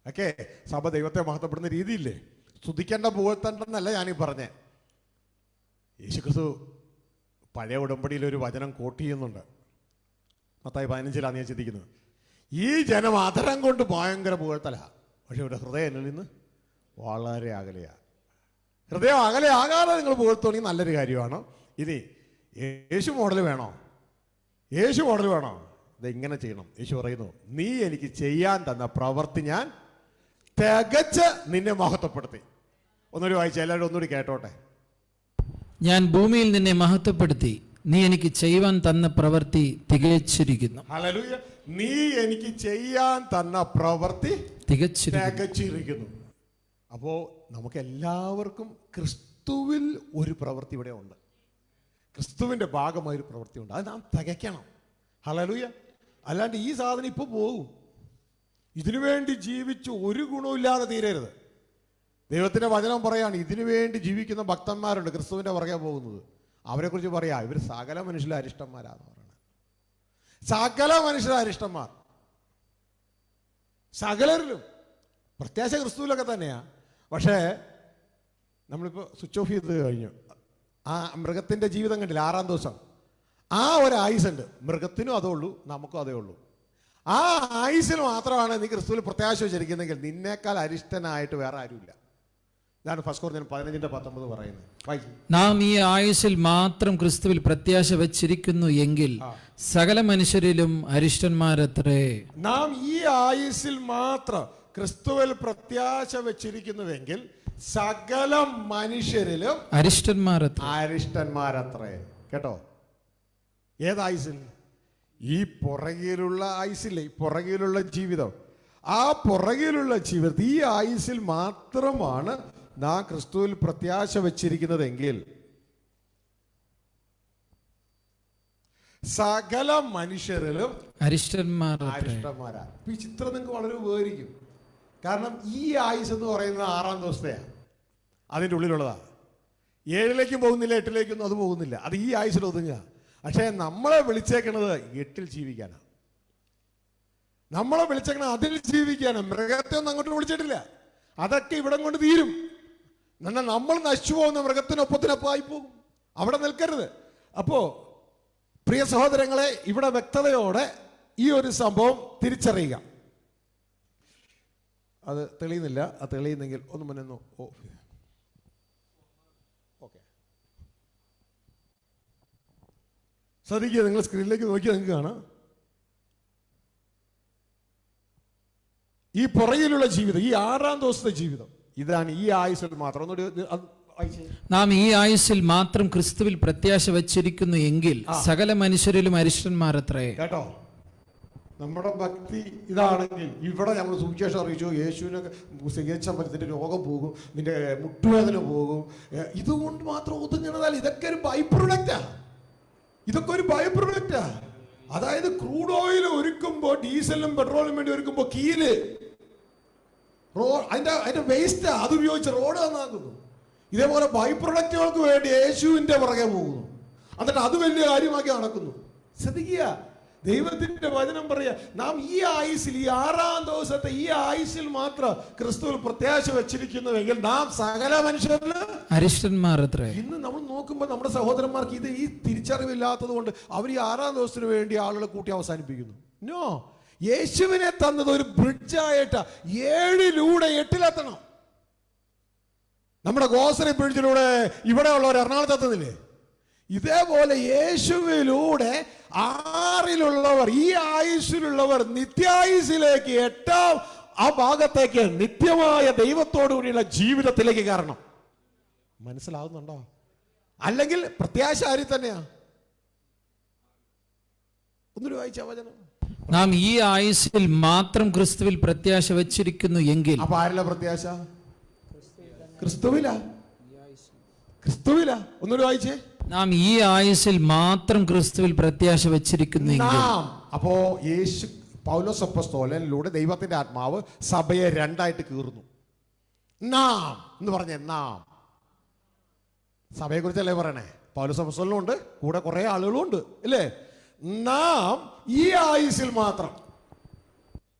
ഓക്കെ? സഭ ദൈവത്തെ മഹത്വപ്പെടുന്ന രീതിയില്ലേ? സ്തുതിക്കേണ്ട പുകഴ്ത്തേണ്ടെന്നല്ല ഞാനീ പറഞ്ഞേ. യേശുക്രിസ്തു പഴയ ഉടമ്പടിയിൽ ഒരു വചനം കോട്ട് ചെയ്യുന്നുണ്ട്. മത്തായി 15 ഞാൻ ചിന്തിക്കുന്നത്, ഈ ജനം അധരം കൊണ്ട് ഭയങ്കര പുകഴ്ത്തല, പക്ഷെ ഇവിടെ ഹൃദയം എന്നിൽ നിന്ന് വളരെ അകലെയാണ്. ഹൃദയം അകലെ ആകാതെ നിങ്ങൾ പുകഴ്ത്തുകയാണെങ്കിൽ നല്ലൊരു കാര്യമാണ്. ഇനി യേശു മോഡൽ വേണോ? യേശു മോഡൽ വേണോ? ഇത് ഇങ്ങനെ ചെയ്യണം. യേശു പറയുന്നു, നീ എനിക്ക് ചെയ്യാൻ തന്ന പ്രവൃത്തി ഞാൻ തികച്ച് നിന്നെ മഹത്വപ്പെടുത്തി. ഒന്നുകൂടി വായിച്ച എല്ലാവരും ഒന്നുകൂടി കേട്ടോട്ടെ. ഞാൻ ഭൂമിയിൽ നിന്നെ മഹത്വപ്പെടുത്തി, നീ എനിക്ക് ചെയ്യുവാൻ തന്ന പ്രവൃത്തി തികച്ചിരിക്കുന്നു. ഹല്ലേലൂയ. നീ എനിക്ക് ചെയ്യാൻ തന്ന പ്രവൃത്തി തികച്ചിരിക്കുന്നു. അപ്പോ നമുക്ക് എല്ലാവർക്കും ക്രിസ്തുവിൽ ഒരു പ്രവൃത്തി ഇവിടെ ഉണ്ട്. ക്രിസ്തുവിന്റെ ഭാഗമായ ഒരു പ്രവൃത്തി ഉണ്ട്. അത് നാം തികയ്ക്കണം. ഹല്ലേലൂയ. അല്ലാണ്ട് ഈ സാധനം ഇപ്പൊ പോകും. ഇതിനു വേണ്ടി ജീവിച്ച് ഒരു ഗുണമില്ലാതെ തീരരുത്. ദൈവത്തിന്റെ വചനം പറയാണ്, ഇതിനു വേണ്ടി ജീവിക്കുന്ന ഭക്തന്മാരുണ്ട് ക്രിസ്തുവിന്റെ പുറകെ പോകുന്നത്. അവരെ കുറിച്ച് പറയാ, ഇവർ സകല മനുഷ്യരെ അരിഷ്ടന്മാരാന്ന് പറയുന്നത്. സകല മനുഷ്യരെ അരിഷ്ടന്മാർ, സകലരിലും. പ്രത്യാശ ക്രിസ്തുവിലൊക്കെ തന്നെയാ. പക്ഷേ നമ്മളിപ്പോൾ സ്വിച്ച് ഓഫ് ചെയ്ത് കഴിഞ്ഞു. ആ മൃഗത്തിന്റെ ജീവിതം കണ്ടില്ല, 6-ാം ദിവസം. ആ ഒരു ആയുസുണ്ട്. മൃഗത്തിനും അതേ ഉള്ളൂ, നമുക്കും അതേ ഉള്ളൂ. ആ ആയുസിൽ മാത്രമാണ് നീ ക്രിസ്തുവിൽ പ്രത്യാശ വെച്ചിരിക്കുന്നെങ്കിൽ നിന്നേക്കാൾ അരിഷ്ടനായിട്ട് വേറെ ആരുമില്ല. ഇതാണ് 1 കൊരിന്ത്യർ 15:19 പറയുന്നത്. നാം ഈ ആയുസ്സിൽ മാത്രം ക്രിസ്തുവിൽ പ്രത്യാശ വെച്ചിരിക്കുന്നു എങ്കിൽ സകല മനുഷ്യരിലും അരിഷ്ടന്മാരത്രേ. നാം ഈ ആയുസ്സിൽ മാത്രം ക്രിസ്തുവിൽ പ്രത്യാശ വെച്ചിരിക്കുന്നുവെങ്കിൽ സകല മനുഷ്യരിലും അരിഷ്ടന്മാരത്രേ. കേട്ടോ? ഏതായുസിൽ? ഈ പുറകിലുള്ള ആയുസില്ലേ, ഈ പുറകിലുള്ള ജീവിതം. ആ പുറകിലുള്ള ജീവിതം ഈ ആയുസിൽ മാത്രമാണ് നാം ക്രിസ്തുവിൽ പ്രത്യാശ വെച്ചിരിക്കുന്നതെങ്കിൽ സകല മനുഷ്യരിലും അരിഷ്ടന്മാരാ. ഈ ചിത്രം നിങ്ങൾക്ക് വളരെ ഉപകരിക്കും. കാരണം ഈ ആയുസ് എന്ന് പറയുന്നത് 6-ാം ദിവസത്തെയാണ്. അതിൻ്റെ ഉള്ളിലുള്ളതാ. 7ലേക്കും പോകുന്നില്ല, 8ലേക്കൊന്നും അത് പോകുന്നില്ല. അത് ഈ ആയുസ്സിൽ ഒതുങ്ങുക. പക്ഷേ നമ്മളെ വിളിച്ചേക്കണത് 8ൽ ജീവിക്കാനാണ്. നമ്മളെ വിളിച്ചേക്കണത് അതിൽ ജീവിക്കാനാണ്. മൃഗത്തെ ഒന്നും അങ്ങോട്ട് വിളിച്ചിട്ടില്ല. അതൊക്കെ ഇവിടം കൊണ്ട് തീരും. എന്നാൽ നമ്മൾ നശിച്ചു പോകുന്ന മൃഗത്തിനൊപ്പത്തിനൊപ്പമായി പോകും. അവിടെ നിൽക്കരുത്. അപ്പോൾ പ്രിയ സഹോദരങ്ങളെ, ഇവിടെ വ്യക്തതയോടെ ഈ ഒരു സംഭവം തിരിച്ചറിയുക. അത് തെളിയുന്നില്ല. അത് തെളിയുന്നെങ്കിൽ ഒന്ന് മുന്നേ ഓക്കെ ശ്രദ്ധിക്കുക. നിങ്ങൾ സ്ക്രീനിലേക്ക് നോക്കിയാൽ നിങ്ങൾക്ക് കാണാം ഈ പുറകിലുള്ള ജീവിതം, ഈ 6-ാം ദിവസത്തെ ജീവിതം. ഇതാണ് ഈ ആയുസ്സിൽ മാത്രം. നാം ഈ ആയുസ്സിൽ മാത്രം ക്രിസ്തുവിൽ പ്രത്യാശ വച്ചിരിക്കുന്നു എങ്കിൽ സകല മനുഷ്യരിലും അരിഷ്ടന്മാരത്രേ. കേട്ടോ, നമ്മുടെ ഭക്തി ഇതാണെങ്കിൽ ഇവിടെ നമ്മൾ സുവിശേഷം അറിയിച്ചു, യേശുവിനെ സ്വീകരിച്ചാൽ നിന്റെ രോഗം പോകും, നിന്റെ മുട്ടുവേദന പോകും. ഇതുകൊണ്ട് മാത്രം ഒതുങ്ങുന്നതല്ല. ഇതൊക്കെ ഒരു ബൈ പ്രൊഡക്റ്റാ. ഇതൊക്കെ ഒരു ബൈ പ്രൊഡക്റ്റാ. അതായത് ക്രൂഡ് ഓയിൽ ഒരുക്കുമ്പോൾ, ഡീസലിനും പെട്രോളിനും വേണ്ടി ഒരുക്കുമ്പോൾ കീല് അതിന്റെ വേസ്റ്റാ, അത് ഉപയോഗിച്ച് റോഡ് നന്നാക്കുന്നു. ഇതേപോലെ ബൈ പ്രൊഡക്റ്റുകൾക്ക് വേണ്ടി യേശുവിന്റെ പുറകെ പോകുന്നു. എന്നിട്ട് അത് വലിയ കാര്യമാക്കി നടക്കുന്നു. ശ്രദ്ധിക്കുക, ദൈവത്തിന്റെ വചനം പറയാ, നാം ഈ ആയുസ്സിൽ, ഈ 6-ാം ദിവസത്തെ ഈ ആയുസ്സിൽ മാത്രം ക്രിസ്തുവിൽ പ്രത്യാശ വെച്ചിരിക്കുന്നുവെങ്കിൽ നാം സകല മനുഷ്യരില് അരിഷ്ടന്മാരത്രേ. ഇന്ന് നമ്മൾ നോക്കുമ്പോൾ നമ്മുടെ സഹോദരന്മാർക്ക് ഈ തിരിച്ചറിവില്ലാത്തത് കൊണ്ട് അവർ ഈ 6-ാം ദിവസത്തിന് വേണ്ടി ആളുകളെ കൂട്ടി അവസാനിപ്പിക്കുന്നു. നോ, യേശുവിനെ തന്നത് ഒരു ബ്രിഡ്ജായിട്ട് 7ലൂടെ 8ലെത്തണം. നമ്മുടെ ഗോസറി ബ്രിഡ്ജിലൂടെ ഇവിടെ ഉള്ളവർ എറണാകുളത്ത് എത്തുന്നില്ലേ? ഇതേപോലെ യേശുവിലൂടെ 6-ലുള്ളവർ, ഈ ആയുസ്സിലുള്ളവർ നിത്യായുസിലേക്ക്, 8-ാം ആ ഭാഗത്തേക്ക്, നിത്യമായ ദൈവത്തോടു കൂടിയുള്ള ജീവിതത്തിലേക്ക് കയറണം. മനസ്സിലാവുന്നുണ്ടോ? അല്ലെങ്കിൽ പ്രത്യാശ ആരി തന്നെയാ. ഒന്നൊരു വായിച്ച വചനം. നാം ഈ ആയുസ്സിൽ മാത്രം ക്രിസ്തുവിൽ പ്രത്യാശ വെച്ചിരിക്കുന്നു എങ്കിൽ. അപ്പൊ ആരില്ല പ്രത്യാശ? ക്രിസ്തുവില. ക്രിസ്തുവില. ഒന്നുകൂടി വായിച്ചേ. നാം ഈ ആയുസ്സിൽ മാത്രം ക്രിസ്തുവിൽ പ്രത്യാശ വെച്ചിരിക്കുന്നു എങ്കിൽ. അപ്പോ യേശു പൗലോസ് അപ്പോസ്തലനിലൂടെ ദൈവത്തിന്റെ ആത്മാവ് സഭയെ 2ആയിട്ട് കീറുന്നു. നാം എന്ന് പറഞ്ഞേ, നാം സഭയെ കുറിച്ചല്ലേ പറയണേ? പൗലോസ് അപ്പോസ്തലനും ഉണ്ട്, കൂടെ കുറെ ആളുകളും ഉണ്ട്, അല്ലേ? നാം ഈ ആയുസ്സിൽ മാത്രം,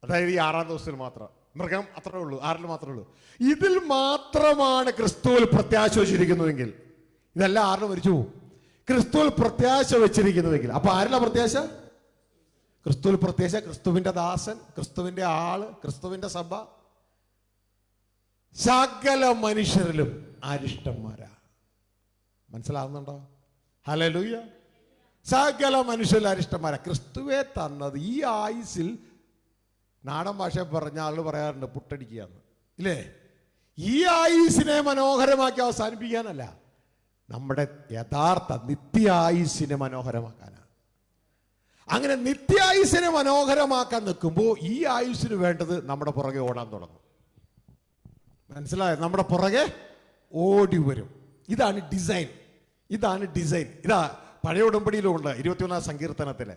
അതായത് ഈ 6-ാം ദിവസത്തിൽ മാത്രം. മൃഗം അത്രേ ഉള്ളൂ, 6-ൽ മാത്രമേ ഉള്ളൂ. ഇതിൽ മാത്രമാണ് ക്രിസ്തുവിൽ പ്രത്യാശ വെച്ചിരിക്കുന്നുവെങ്കിൽ, ഇതെല്ലാം 6-ന് മരിച്ചു പോകും. ക്രിസ്തുവിൽ പ്രത്യാശ വെച്ചിരിക്കുന്നുവെങ്കിൽ, അപ്പൊ ആരില്ല പ്രത്യാശ? ക്രിസ്തുവിൽ പ്രത്യാശ. ക്രിസ്തുവിന്റെ ദാസൻ, ക്രിസ്തുവിന്റെ ആള്, ക്രിസ്തുവിന്റെ സഭ, സകല മനുഷ്യരിലും അരിഷ്ടന്മാരാ. മനസ്സിലാവുന്നുണ്ടോ? ഹല്ലേലൂയ. സകല മനുഷ്യരിലും അരിഷ്ടന്മാരാ. ക്രിസ്തുവെ തന്നത് ഈ ആയുസ്സിൽ, നാടൻ ഭാഷ പറഞ്ഞ ആള് പറയാറുണ്ട് പുട്ടടിക്കുകയെന്ന്, ഇല്ലേ? ഈ ആയുസ്സിനെ മനോഹരമാക്കി അവസാനിപ്പിക്കാനല്ല, നമ്മുടെ യഥാർത്ഥ നിത്യായുസ്സിനെ മനോഹരമാക്കാനാണ്. അങ്ങനെ നിത്യായുസ്സിനെ മനോഹരമാക്കാൻ നിൽക്കുമ്പോൾ ഈ ആയുസ്സിന് വേണ്ടത് നമ്മുടെ പുറകെ ഓടാൻ തുടങ്ങും. മനസ്സിലായോ? നമ്മുടെ പുറകെ ഓടി വരും. ഇതാണ് ഡിസൈൻ. ഇതാണ് ഡിസൈൻ. ഇതാ പഴയ ഉടമ്പടിയിലുണ്ട് 21-ാം സങ്കീർത്തനത്തില്,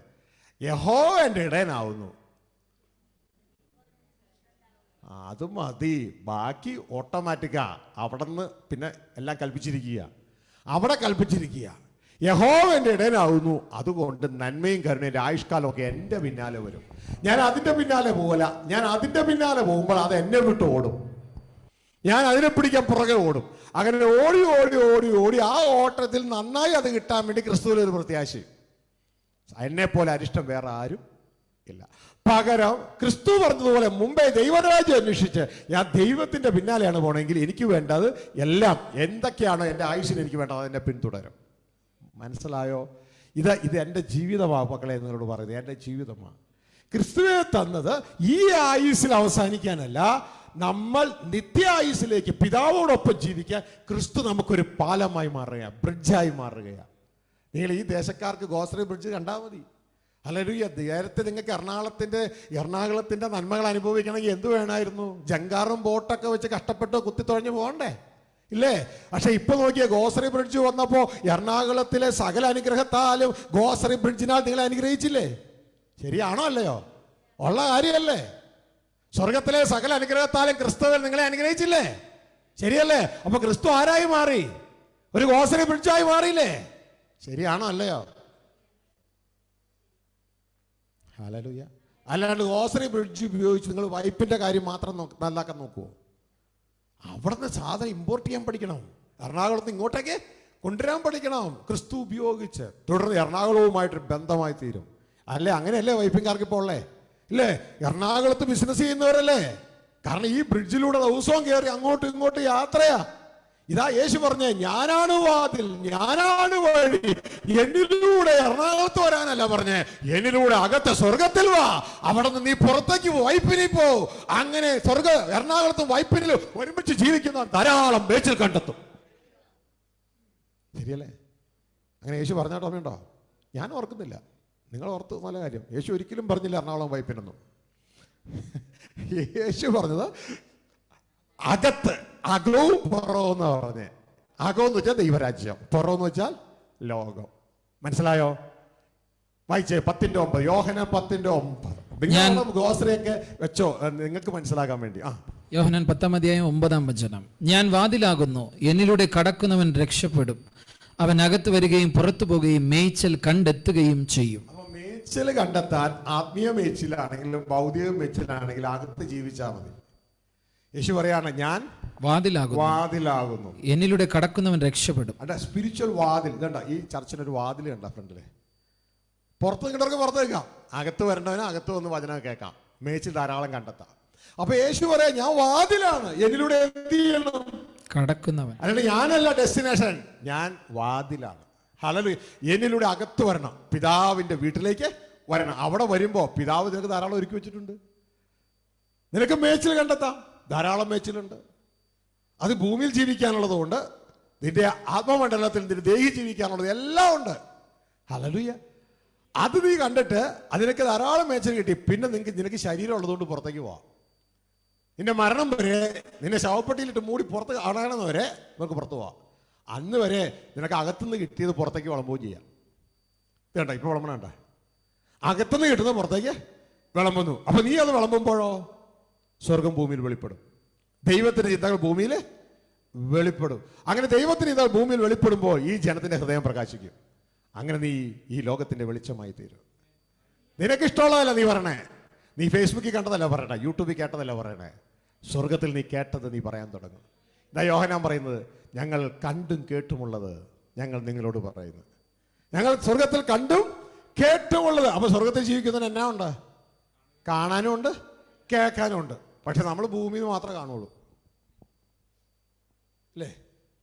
യഹോവന്റെ ഇടയനാവുന്നു. അത് മതി, ബാക്കി ഓട്ടോമാറ്റിക്കാ. അവിടെ നിന്ന് പിന്നെ എല്ലാം കൽപ്പിച്ചിരിക്കുക. അവിടെ കൽപ്പിച്ചിരിക്കുക യഹോവന്റെ ഇടയനാവുന്നു, അതുകൊണ്ട് നന്മയും കരുണയും ആയുഷ്കാലമൊക്കെ എൻ്റെ പിന്നാലെ വരും. ഞാൻ അതിൻ്റെ പിന്നാലെ പോകല. ഞാൻ അതിൻ്റെ പിന്നാലെ പോകുമ്പോൾ അത് എന്നെ വിട്ട് ഓടും. ഞാൻ അതിനെ പിടിക്കാൻ പുറകെ ഓടും. അങ്ങനെ ഓടി ഓടി ഓടി ഓടി ആ ഓട്ടത്തിൽ നന്നായി അത് കിട്ടാൻ വേണ്ടി ക്രിസ്തുവിലൊരു പ്രത്യാശ. എന്നെ പോലെ അരിഷ്ടം വേറെ ആരും ഇല്ല. പകരം ക്രിസ്തു പറഞ്ഞതുപോലെ മുമ്പേ ദൈവരാജ്യം അന്വേഷിച്ച് ഞാൻ ദൈവത്തിന്റെ പിന്നാലെയാണ് പോണെങ്കിൽ എനിക്ക് വേണ്ടത് എല്ലാം എന്തൊക്കെയാണോ എൻ്റെ ആയുസ്സിന് എനിക്ക് വേണ്ടത് അതെന്നെ പിന്തുടരും. മനസ്സിലായോ? ഇത് എൻ്റെ ജീവിതമാണ് മക്കളെ, എന്നോട് പറയുന്നത് എൻ്റെ ജീവിതമാണ്. ക്രിസ്തുവെ തന്നത് ഈ ആയുസ്സിൽ അവസാനിക്കാനല്ല, നമ്മൾ നിത്യായുസ്സിലേക്ക് പിതാവോടൊപ്പം ജീവിക്കാൻ ക്രിസ്തു നമുക്കൊരു പാലമായി മാറുകയാണ്, ബ്രിഡ്ജായി മാറുകയാണ്. നിങ്ങൾ ഈ ദേശക്കാർക്ക് ഗോസറി ബ്രിഡ്ജ് കണ്ടാൽ മതി. ഹല്ലേലൂയ. നേരത്തെ നിങ്ങൾക്ക് എറണാകുളത്തിന്റെ നന്മകൾ അനുഭവിക്കണമെങ്കിൽ എന്ത് വേണമായിരുന്നു? ജങ്കാറും ബോട്ടൊക്കെ വെച്ച് കഷ്ടപ്പെട്ട് കുത്തിത്തുഴഞ്ഞ് പോകണ്ടേ, ഇല്ലേ? പക്ഷെ ഇപ്പൊ നോക്കിയ ഗോസറി ബ്രിഡ്ജ് വന്നപ്പോ എറണാകുളത്തിലെ സകല അനുഗ്രഹത്താലും ഗോസറി ബ്രിഡ്ജിനാൽ നിങ്ങളെ അനുഗ്രഹിച്ചില്ലേ? ശരിയാണോ അല്ലയോ? ഉള്ള കാര്യമല്ലേ? സ്വർഗത്തിലെ സകല അനുഗ്രഹത്താലും ക്രിസ്തുവിൽ നിങ്ങളെ അനുഗ്രഹിച്ചില്ലേ? ശരിയല്ലേ? അപ്പൊ ക്രിസ്തു ആരായി മാറി? ഒരു ഗോസറി ബ്രിഡ്ജായി മാറിയില്ലേ? ശരിയാണോ അല്ലയോ? ഹല്ലേലൂയ. അല്ലാണ്ട് ഗോസറി ബ്രിഡ്ജ് ഉപയോഗിച്ച് നിങ്ങൾ വൈപ്പിന്റെ കാര്യം മാത്രം നന്നാക്കാൻ നോക്കുമോ? അവിടുന്ന് സാധനം ഇമ്പോർട്ട് ചെയ്യാൻ പഠിക്കണം. എറണാകുളത്ത് ഇങ്ങോട്ടേക്ക് കൊണ്ടുവരാൻ പഠിക്കണം ക്രിസ്തു ഉപയോഗിച്ച്. തുടർന്ന് എറണാകുളവുമായിട്ടൊരു ബന്ധമായി തീരും. അല്ലേ? അങ്ങനെയല്ലേ വൈപ്പിൻകാർക്ക് ഇപ്പോൾ ഉള്ളേ? ഇല്ലേ? എറണാകുളത്ത് ബിസിനസ് ചെയ്യുന്നവരല്ലേ? കാരണം ഈ ബ്രിഡ്ജിലൂടെ ദിവസവും കയറി അങ്ങോട്ടും ഇങ്ങോട്ടും യാത്രയാ. ഇതാ യേശു പറഞ്ഞേ, ഞാനാണ് വാതിൽ, ഞാനാണ് വഴി, എന്നിലൂടെ എറണാകുളത്ത് വരാനല്ല പറഞ്ഞേ, എന്നിലൂടെ അകത്ത് സ്വർഗത്തിൽ വാ, അവിടെ നിന്ന് നീ പുറത്തേക്ക് വൈപ്പിനിൽ പോ. അങ്ങനെ എറണാകുളത്തും വൈപ്പിനിലും ഒരുമിച്ച് ജീവിക്കുന്ന ധാരാളം ബേച്ചിൽ കണ്ടെത്തും. ശരിയല്ലേ? അങ്ങനെ യേശു പറഞ്ഞാട്ടോ ഓർമ്മയുണ്ടോ? ഞാൻ ഓർക്കുന്നില്ല, നിങ്ങൾ ഓർത്ത് നല്ല കാര്യം. യേശു ഒരിക്കലും പറഞ്ഞില്ല എറണാകുളം വൈപ്പിനൊന്നും. യേശു പറഞ്ഞത് അകത്ത്, അകവും പുറവും എന്ന് പറഞ്ഞേ. അകം എന്ന് വെച്ചാൽ ദൈവരാജ്യം, പുറം എന്ന് വെച്ചാൽ ലോകം. മനസ്സിലായോ? വായിച്ചേ 10:9, യോഹന്നാൻ 10:9. ഗോസറിയൊക്കെ വെച്ചോ നിങ്ങൾക്ക് മനസ്സിലാകാൻ വേണ്ടി. യോഹന്നാൻ 10:9 ഞാൻ വാതിലാകുന്നു, എന്നിലൂടെ കടക്കുന്നവൻ രക്ഷപ്പെടും, അവൻ അകത്ത് വരികയും പുറത്തു പോവുകയും മേയ്ച്ചൽ കണ്ടെത്തുകയും ചെയ്യും. മേയ്ച്ചൽ കണ്ടെത്താൻ ആത്മീയ മേച്ചിലാണെങ്കിലും ഭൗതിക മേച്ചിലാണെങ്കിലും അകത്ത് ജീവിച്ചാൽ മതി. യേശു പറയാണ്, ഞാൻ വാതിലാകുന്നു, എന്നിലൂടെ കടക്കുന്നവൻ രക്ഷപ്പെടും. അല്ല, സ്പിരിച്വൽ വാതിൽ. ഇതണ്ട, ഈ ചർച്ചിനൊരു വാതിൽ കണ്ട ഫ്രണ്ടില്. പുറത്ത് നിൽക്കുന്നവർക്ക് പുറത്ത് നിൽക്കാം, അകത്ത് വരേണ്ടവന് അകത്ത് വന്ന് വചനം കേൾക്കാം, മേച്ചിൽ ധാരാളം കണ്ടെത്താം. അപ്പൊ യേശു പറയാ, ഞാൻ വാതിലാണ്, എന്നിലൂടെ എന്ത് ചെയ്യണം? കടക്കുന്നവൻ. അല്ലാണ്ട് ഞാനല്ല ഡെസ്റ്റിനേഷൻ, ഞാൻ വാതിലാണ്. ഹല്ലേലൂയ. എന്നിലൂടെ അകത്ത് വരണം, പിതാവിന്റെ വീട്ടിലേക്ക് വരണം. അവിടെ വരുമ്പോ പിതാവ് നിനക്ക് ധാരാളം ഒരുക്കി വെച്ചിട്ടുണ്ട്. നിനക്ക് മേച്ചിൽ കണ്ടെത്താം, ധാരാളം മേച്ചിലുണ്ട്. അത് ഭൂമിയിൽ ജീവിക്കാനുള്ളത് കൊണ്ട്, നിന്റെ ആത്മമണ്ഡലത്തിൽ നിന്റെ ദേഹി ജീവിക്കാനുള്ളത് എല്ലാം ഉണ്ട്. ഹല്ലേലൂയ. അത് നീ കണ്ടിട്ട് അതിനൊക്കെ ധാരാളം മേച്ചിൽ കിട്ടി. പിന്നെ നിനക്ക് ശരീരം ഉള്ളതുകൊണ്ട് പുറത്തേക്ക് പോവാം. നിന്റെ മരണം വരെ നിന്നെ ശവപ്പെട്ടിയിലിട്ട് മൂടി പുറത്ത് കാണണമെന്ന് നമുക്ക് പുറത്ത് പോവാം. അന്ന് വരെ നിനക്ക് അകത്തുനിന്ന് കിട്ടിയത് പുറത്തേക്ക് വിളമ്പുകയും ചെയ്യാം. വേണ്ട, ഇപ്പൊ വിളമ്പണണ്ട, അകത്തുനിന്ന് കിട്ടുന്നത് പുറത്തേക്ക് വിളമ്പുന്നു. അപ്പൊ നീ അത് വിളമ്പുമ്പോഴോ സ്വർഗം ഭൂമിയിൽ വെളിപ്പെടും, ദൈവത്തിന്റെ ചിന്തകൾ ഭൂമിയിൽ വെളിപ്പെടും. അങ്ങനെ ദൈവത്തിന്റെ ചിന്തകൾ ഭൂമിയിൽ വെളിപ്പെടുമ്പോൾ ഈ ജനത്തിന്റെ ഹൃദയം പ്രകാശിക്കും. അങ്ങനെ നീ ഈ ലോകത്തിന്റെ വെളിച്ചമായി തീരും. നിനക്കിഷ്ടമുള്ളതല്ല നീ പറയണേ, നീ ഫേസ്ബുക്കിൽ കണ്ടതല്ല പറയണേ, യൂട്യൂബിൽ കേട്ടതല്ല പറയണേ, സ്വർഗത്തിൽ നീ കേട്ടത് നീ പറയാൻ തുടങ്ങും. ഇതാ യോഹന്നാൻ പറയുന്നത്, ഞങ്ങൾ കണ്ടും കേട്ടുമുള്ളത് ഞങ്ങൾ നിങ്ങളോട് പറയുന്നു. ഞങ്ങൾ സ്വർഗത്തിൽ കണ്ടും കേട്ടുമുള്ളത്. അപ്പൊ സ്വർഗത്തിൽ ജീവിക്കുന്നതിന് എന്നാ ഉണ്ട്? കാണാനും ഉണ്ട്, കേൾക്കാനും ഉണ്ട്. പക്ഷെ നമ്മൾ ഭൂമിയിൽ മാത്രമേ കാണുള്ളൂ, അല്ലേ?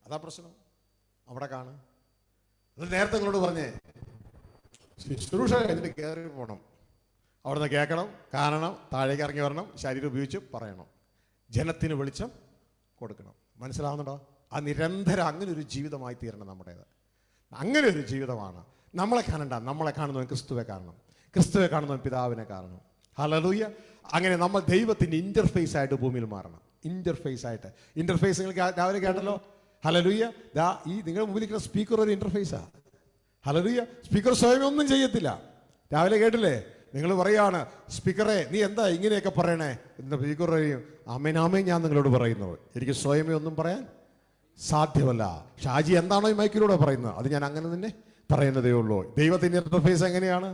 അതാ പ്രശ്നം. അവിടെ കാണും. അത് നേരത്തെ നിങ്ങളോട് പറഞ്ഞേ, ശുശ്രൂഷ കഴിഞ്ഞിട്ട് കയറി പോകണം, അവിടുന്ന് കേൾക്കണം, കാണണം, താഴേക്ക് ഇറങ്ങി വരണം, ശരീരം ഉപയോഗിച്ച് പറയണം, ജനത്തിന് വെളിച്ചം കൊടുക്കണം. മനസ്സിലാവുന്നുണ്ടോ? ആ നിരന്തരം അങ്ങനെ ഒരു ജീവിതമായി തീരണം നമ്മുടേത്. അങ്ങനെ ഒരു ജീവിതമാണ്. നമ്മളെ കാണണ്ട, നമ്മളെ കാണുന്നവൻ ക്രിസ്തുവെ കാണണം, ക്രിസ്തുവെ കാണുന്നവൻ പിതാവിനെ കാണണം. ഹല്ലേലൂയ. അങ്ങനെ നമ്മൾ ദൈവത്തിൻ്റെ ഇന്റർഫേസ് ആയിട്ട് ഭൂമിയിൽ മാറണം. ഇന്റർഫേസ് ആയിട്ട്. ഇന്റർഫേസ് നിങ്ങൾ രാവിലെ കേട്ടല്ലോ. ഹല്ലേലൂയ. ദാ ഈ നിങ്ങളുടെ മുമ്പിലിരിക്കുന്ന സ്പീക്കർ ഒരു ഇന്റർഫേസാ. ഹല്ലേലൂയ. സ്പീക്കർ സ്വയം ഒന്നും ചെയ്യത്തില്ല. രാവിലെ കേട്ടില്ലേ? നിങ്ങൾ പറയാണ്, സ്പീക്കറെ നീ എന്താ ഇങ്ങനെയൊക്കെ പറയണേ? എന്ന് സ്പീക്കർ പറയും, ആമേൻ ഞാൻ നിങ്ങളോട് പറയുന്നു, എനിക്ക് സ്വയമേ ഒന്നും പറയാൻ സാധ്യമല്ല. ഷാജി എന്താണോ ഈ മൈക്കിലൂടെ പറയുന്നത് അത് ഞാൻ അങ്ങനെ തന്നെ പറയുന്നതേ ഉള്ളൂ. ദൈവത്തിന്റെ ഇന്റർഫേസ് എങ്ങനെയാണ്?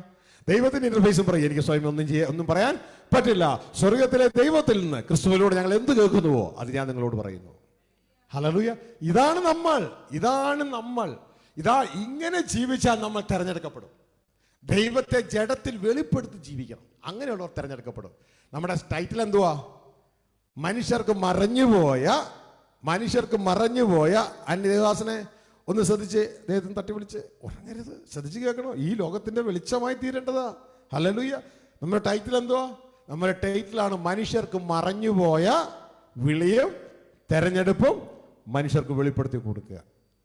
ദൈവത്തിന്റെ ഇന്റർഫേസും പറയും, എനിക്ക് സ്വയം ഒന്നും പറയാൻ പറ്റില്ല. സ്വർഗത്തിലെ ദൈവത്തിൽ നിന്ന് ക്രിസ്തുവിലൂടെ ഞങ്ങൾ എന്ത് കേൾക്കുന്നുവോ അത് ഞാൻ നിങ്ങളോട് പറയുന്നു. ഹല്ലേലൂയ. ഇതാണ് നമ്മൾ. ഇതാ ഇങ്ങനെ ജീവിച്ചാൽ നമ്മൾ തെരഞ്ഞെടുക്കപ്പെടും. ദൈവത്തെ ജഡത്തിൽ വെളിപ്പെടുത്തി ജീവിക്കണം. അങ്ങനെയുള്ളവർ തെരഞ്ഞെടുക്കപ്പെടും. നമ്മുടെ ടൈറ്റിൽ എന്തുവാ? മനുഷ്യർക്ക് മറഞ്ഞുപോയ അന്യദേവാസനെ ഒന്ന് ശ്രദ്ധിച്ച് ദൈവത്തിന് തട്ടി വിളിച്ച് ഉറങ്ങരുത്, ശ്രദ്ധിച്ച് കേൾക്കണം. ഈ ലോകത്തിന്റെ വെളിച്ചമായി തീരേണ്ടതാ. ഹല്ലേലൂയ. നമ്മുടെ ടൈറ്റിൽ എന്തുവാ? നമ്മുടെ ടൈറ്റിലാണ് മനുഷ്യർക്ക് മറഞ്ഞുപോയ വിളിയും തെരഞ്ഞെടുപ്പും മനുഷ്യർക്ക് വെളിപ്പെടുത്തി കൊടുക്കുക.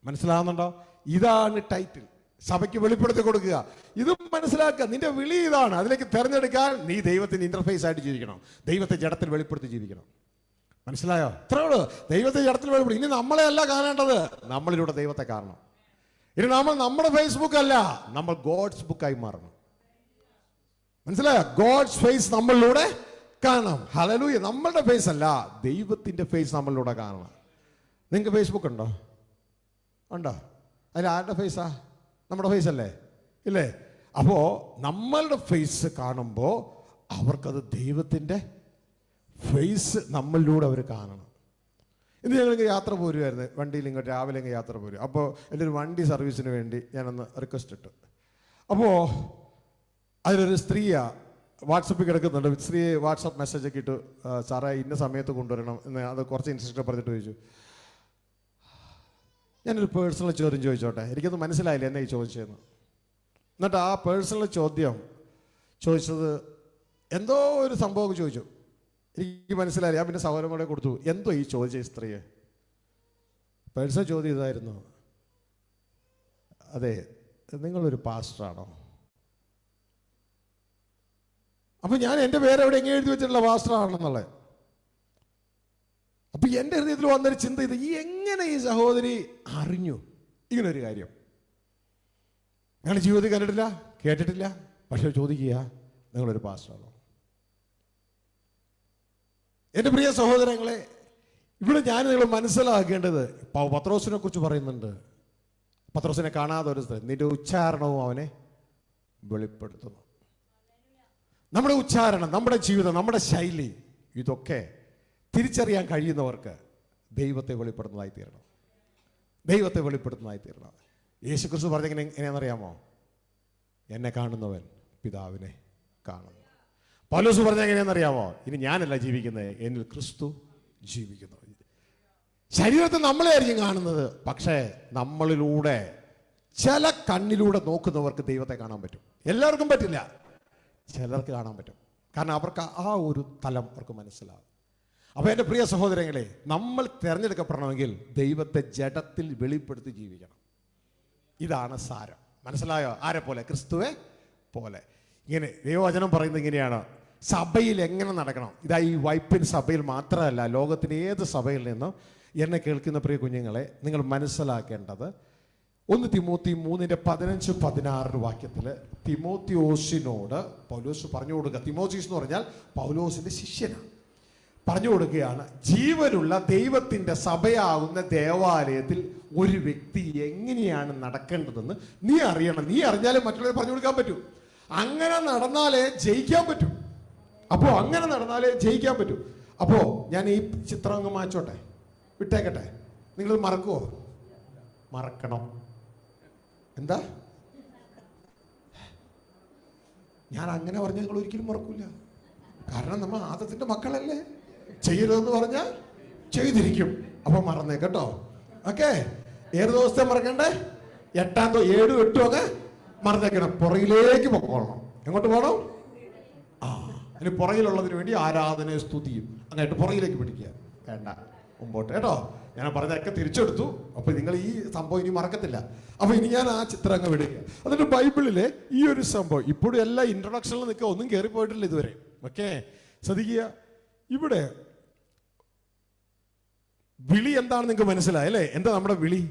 മനസ്സിലാവുന്നുണ്ടോ? ഇതാണ് ടൈറ്റിൽ. സഭയ്ക്ക് വെളിപ്പെടുത്തി കൊടുക്കുക. ഇതും മനസ്സിലാക്കുക. നിന്റെ വിളി ഇതാണ്. അതിലേക്ക് തെരഞ്ഞെടുക്കാൻ നീ ദൈവത്തിന്റെ ഇന്റർഫേസ് ആയിട്ട് ജീവിക്കണം. ദൈവത്തെ ജഡത്തിൽ വെളിപ്പെടുത്തി ജീവിക്കണം. മനസ്സിലായോ? ഇത്രയുള്ളൂ. ദൈവത്തെ ജഡത്തിൽ വെളിപ്പെടുത്തി. ഇനി നമ്മളെ അല്ല കാണേണ്ടത്, നമ്മളിലൂടെ ദൈവത്തെ കാണണം. ഇനി നമ്മൾ നമ്മുടെ ഫേസ്ബുക്ക് അല്ല, നമ്മൾ ഗോഡ്സ് ബുക്കായി മാറണം. മനസ്സിലായോ? ഗോഡ്സ് ഫേസ് നമ്മളിലൂടെ കാണണം. ഹല്ലേലൂയ. നമ്മളുടെ ഫേസ് അല്ല, ദൈവത്തിന്റെ ഫേസ് നമ്മളിലൂടെ കാണണം. നിങ്ങൾക്ക് ഫേസ്ബുക്ക് ഉണ്ടോ? ഉണ്ടോ? അതിൽ ആരുടെ ഫേസാ? നമ്മുടെ ഫേസ് അല്ലേ? ഇല്ലേ? അപ്പോൾ നമ്മളുടെ ഫേസ് കാണുമ്പോൾ അവർക്കത് ദൈവത്തിൻ്റെ ഫേസ് നമ്മളിലൂടെ അവർ കാണണം. ഇന്ന് ഞങ്ങളിങ്ങനെ യാത്ര പോരുമായിരുന്നു, വണ്ടിയിൽ ഇങ്ങോട്ട് രാവിലെ ഇങ്ങനെ യാത്ര പോരും. അപ്പോൾ എൻ്റെ ഒരു വണ്ടി സർവീസിന് വേണ്ടി ഞാനൊന്ന് റിക്വസ്റ്റ് ഇട്ടു. അപ്പോൾ അതിലൊരു സ്ത്രീയാണ് വാട്സപ്പിൽ കിടക്കുന്നുണ്ട്. സ്ത്രീ വാട്സപ്പ് മെസ്സേജൊക്കെ ഇട്ടു, സാറേ ഇന്ന സമയത്ത് കൊണ്ടുവരണം എന്ന്. അത് കുറച്ച് ഇൻസ്ട്രക്ടർ പറഞ്ഞിട്ട് ചോദിച്ചു. ഞാനൊരു പേഴ്സണൽ ചോദ്യം ചോദിച്ചോട്ടെ, എനിക്കത് മനസ്സിലായില്ല എന്നെ ഈ ചോദിച്ചതെന്ന്. എന്നിട്ട് ആ പേഴ്സണൽ ചോദ്യം ചോദിച്ചത് എന്തോ ഒരു സംഭവം ചോദിച്ചു, എനിക്ക് മനസ്സിലായില്ല. ഞാൻ പിന്നെ സഹോദരന്മാരെ കൊടുത്തു, എന്തോ ഈ ചോദിച്ച സ്ത്രീയെ. പേഴ്സണൽ ചോദ്യം ഇതായിരുന്നു, അതെ നിങ്ങളൊരു പാസ്റ്ററാണോ? അപ്പം ഞാൻ എൻ്റെ പേര് എവിടെ എങ്ങനെ എഴുതി വെച്ചിട്ടുള്ള പാസ്റ്ററാണെന്നുള്ളത്. അപ്പം എൻ്റെ ഹൃദയത്തിൽ വന്നൊരു ചിന്ത ഇത്, ഈ എങ്ങനെ ഈ സഹോദരി അറിഞ്ഞു ഇങ്ങനൊരു കാര്യം? ഞങ്ങൾ ജീവിതത്തിൽ കണ്ടിട്ടില്ല, കേട്ടിട്ടില്ല, പക്ഷെ ചോദിക്കുക നിങ്ങളൊരു പാസ്റ്ററാണോ? എൻ്റെ പ്രിയ സഹോദരങ്ങളെ, ഇവിടെ ഞാൻ നിങ്ങൾ മനസ്സിലാക്കേണ്ടത്, പത്രോസിനെ കുറിച്ച് പറയുന്നുണ്ട്. പത്രോസിനെ കാണാതെ ഒരു സ്ഥലം, നിന്റെ ഉച്ചാരണവും അവനെ വെളിപ്പെടുത്തുന്നു. നമ്മുടെ ഉച്ചാരണം, നമ്മുടെ ജീവിതം, നമ്മുടെ ശൈലി, ഇതൊക്കെ തിരിച്ചറിയാൻ കഴിയുന്നവർക്ക് ദൈവത്തെ വെളിപ്പെടുത്തുന്നതായി തീരണം. ദൈവത്തെ വെളിപ്പെടുത്തുന്നതായി തീരണം. യേശുക്രിസ്തു പറഞ്ഞെങ്ങനെ എങ്ങനെയാണെന്നറിയാമോ? എന്നെ കാണുന്നവൻ പിതാവിനെ കാണുന്നു. പൗലോസ് പറഞ്ഞ എങ്ങനെയാണെന്നറിയാമോ? ഇനി ഞാനല്ല ജീവിക്കുന്നത്, എന്നിൽ ക്രിസ്തു ജീവിക്കുന്നു. ശരീരത്തിൽ നമ്മളെ ആയിരിക്കും കാണുന്നത്, പക്ഷേ നമ്മളിലൂടെ ചില കണ്ണിലൂടെ നോക്കുന്നവർക്ക് ദൈവത്തെ കാണാൻ പറ്റും. എല്ലാവർക്കും പറ്റില്ല, ചിലർക്ക് കാണാൻ പറ്റും. കാരണം അവർക്ക് ആ ഒരു തലം അവർക്ക് മനസ്സിലാകും. അപ്പോൾ എൻ്റെ പ്രിയ സഹോദരങ്ങളെ, നമ്മൾ തിരഞ്ഞെടുക്കപ്പെടണമെങ്കിൽ ദൈവത്തെ ജഡത്തിൽ വെളിപ്പെടുത്തി ജീവിക്കണം. ഇതാണ് സാരം. മനസ്സിലായോ? ആരെ പോലെ? ക്രിസ്തുവെ പോലെ. ഇങ്ങനെ ദൈവവചനം പറയുന്നത് ഇങ്ങനെയാണ്, സഭയിൽ എങ്ങനെ നടക്കണം. ഇതാ ഈ വൈപ്പിൻ സഭയിൽ മാത്രമല്ല, ലോകത്തിൻ്റെ ഏത് സഭയിൽ നിന്നും എന്നെ കേൾക്കുന്ന പ്രിയ കുഞ്ഞുങ്ങളെ, നിങ്ങൾ മനസ്സിലാക്കേണ്ടത് 1 തിമോത്തി 3:15-16 വാക്യത്തിൽ തിമോത്തിയോസിനോട് പൗലോസ് പറഞ്ഞു കൊടുക്കുക. തിമോത്തിയോസ് എന്ന് പറഞ്ഞാൽ പൗലോസിന്റെ ശിഷ്യനാണ്. പറഞ്ഞു കൊടുക്കുകയാണ്, ജീവനുള്ള ദൈവത്തിൻ്റെ സഭയാകുന്ന ദേവാലയത്തിൽ ഒരു വ്യക്തി എങ്ങനെയാണ് നടക്കേണ്ടതെന്ന് നീ അറിയണം. നീ അറിഞ്ഞാലേ മറ്റുള്ളവരെ പറഞ്ഞു കൊടുക്കാൻ പറ്റൂ. അങ്ങനെ നടന്നാലേ ജയിക്കാൻ പറ്റൂ. അപ്പോൾ അങ്ങനെ നടന്നാലേ ജയിക്കാൻ പറ്റൂ. അപ്പോൾ ഞാൻ ഈ ചിത്രം അങ്ങ് മാറ്റോട്ടെ, വിട്ടേക്കട്ടെ. നിങ്ങൾ മറക്കുമോ? മറക്കണം. എന്താ? ഞാൻ അങ്ങനെ പറഞ്ഞാൽ നിങ്ങൾ ഒരിക്കലും മറക്കൂല. കാരണം നമ്മൾ ആദത്തിന്റെ മക്കളല്ലേ. ചെയ്യരുതെന്ന് പറഞ്ഞാൽ ചെയ്തിരിക്കും. അപ്പൊ മറന്നേ കേട്ടോ. ഓക്കെ, ഏത് ദിവസത്തെ മറക്കണ്ടേ? 8 7 8 ഒക്കെ മറന്നേക്കണം. പുറകിലേക്ക് പൊക്കോളണം. എങ്ങോട്ട് പോകണം? അതിന് പുറകിലുള്ളതിന് വേണ്ടി ആരാധനയെ സ്തുതിയും അങ്ങോട്ട് പുറകിലേക്ക് പിടിക്കുക. വേണ്ട, മുമ്പോട്ട് കേട്ടോ. ഞാൻ പറഞ്ഞതൊക്കെ തിരിച്ചെടുത്തു. അപ്പൊ നിങ്ങൾ ഈ സംഭവം ഇനി മറക്കത്തില്ല. അപ്പൊ ഇനി ഞാൻ ആ ചിത്രം അങ്ങ് വിടുക. എന്നിട്ട് ബൈബിളിലെ ഈ ഒരു സംഭവം ഇപ്പോഴും എല്ലാ ഇൻട്രൊഡക്ഷനിൽ നിൽക്കുക, ഒന്നും കയറിപ്പോയിട്ടില്ല ഇതുവരെ. ഓക്കെ, ശ്രദ്ധിക്കുക. ഇവിടെ വിളി എന്താണെന്ന് നിങ്ങൾക്ക് മനസ്സിലായി അല്ലേ? എന്താ നമ്മുടെ വിളി?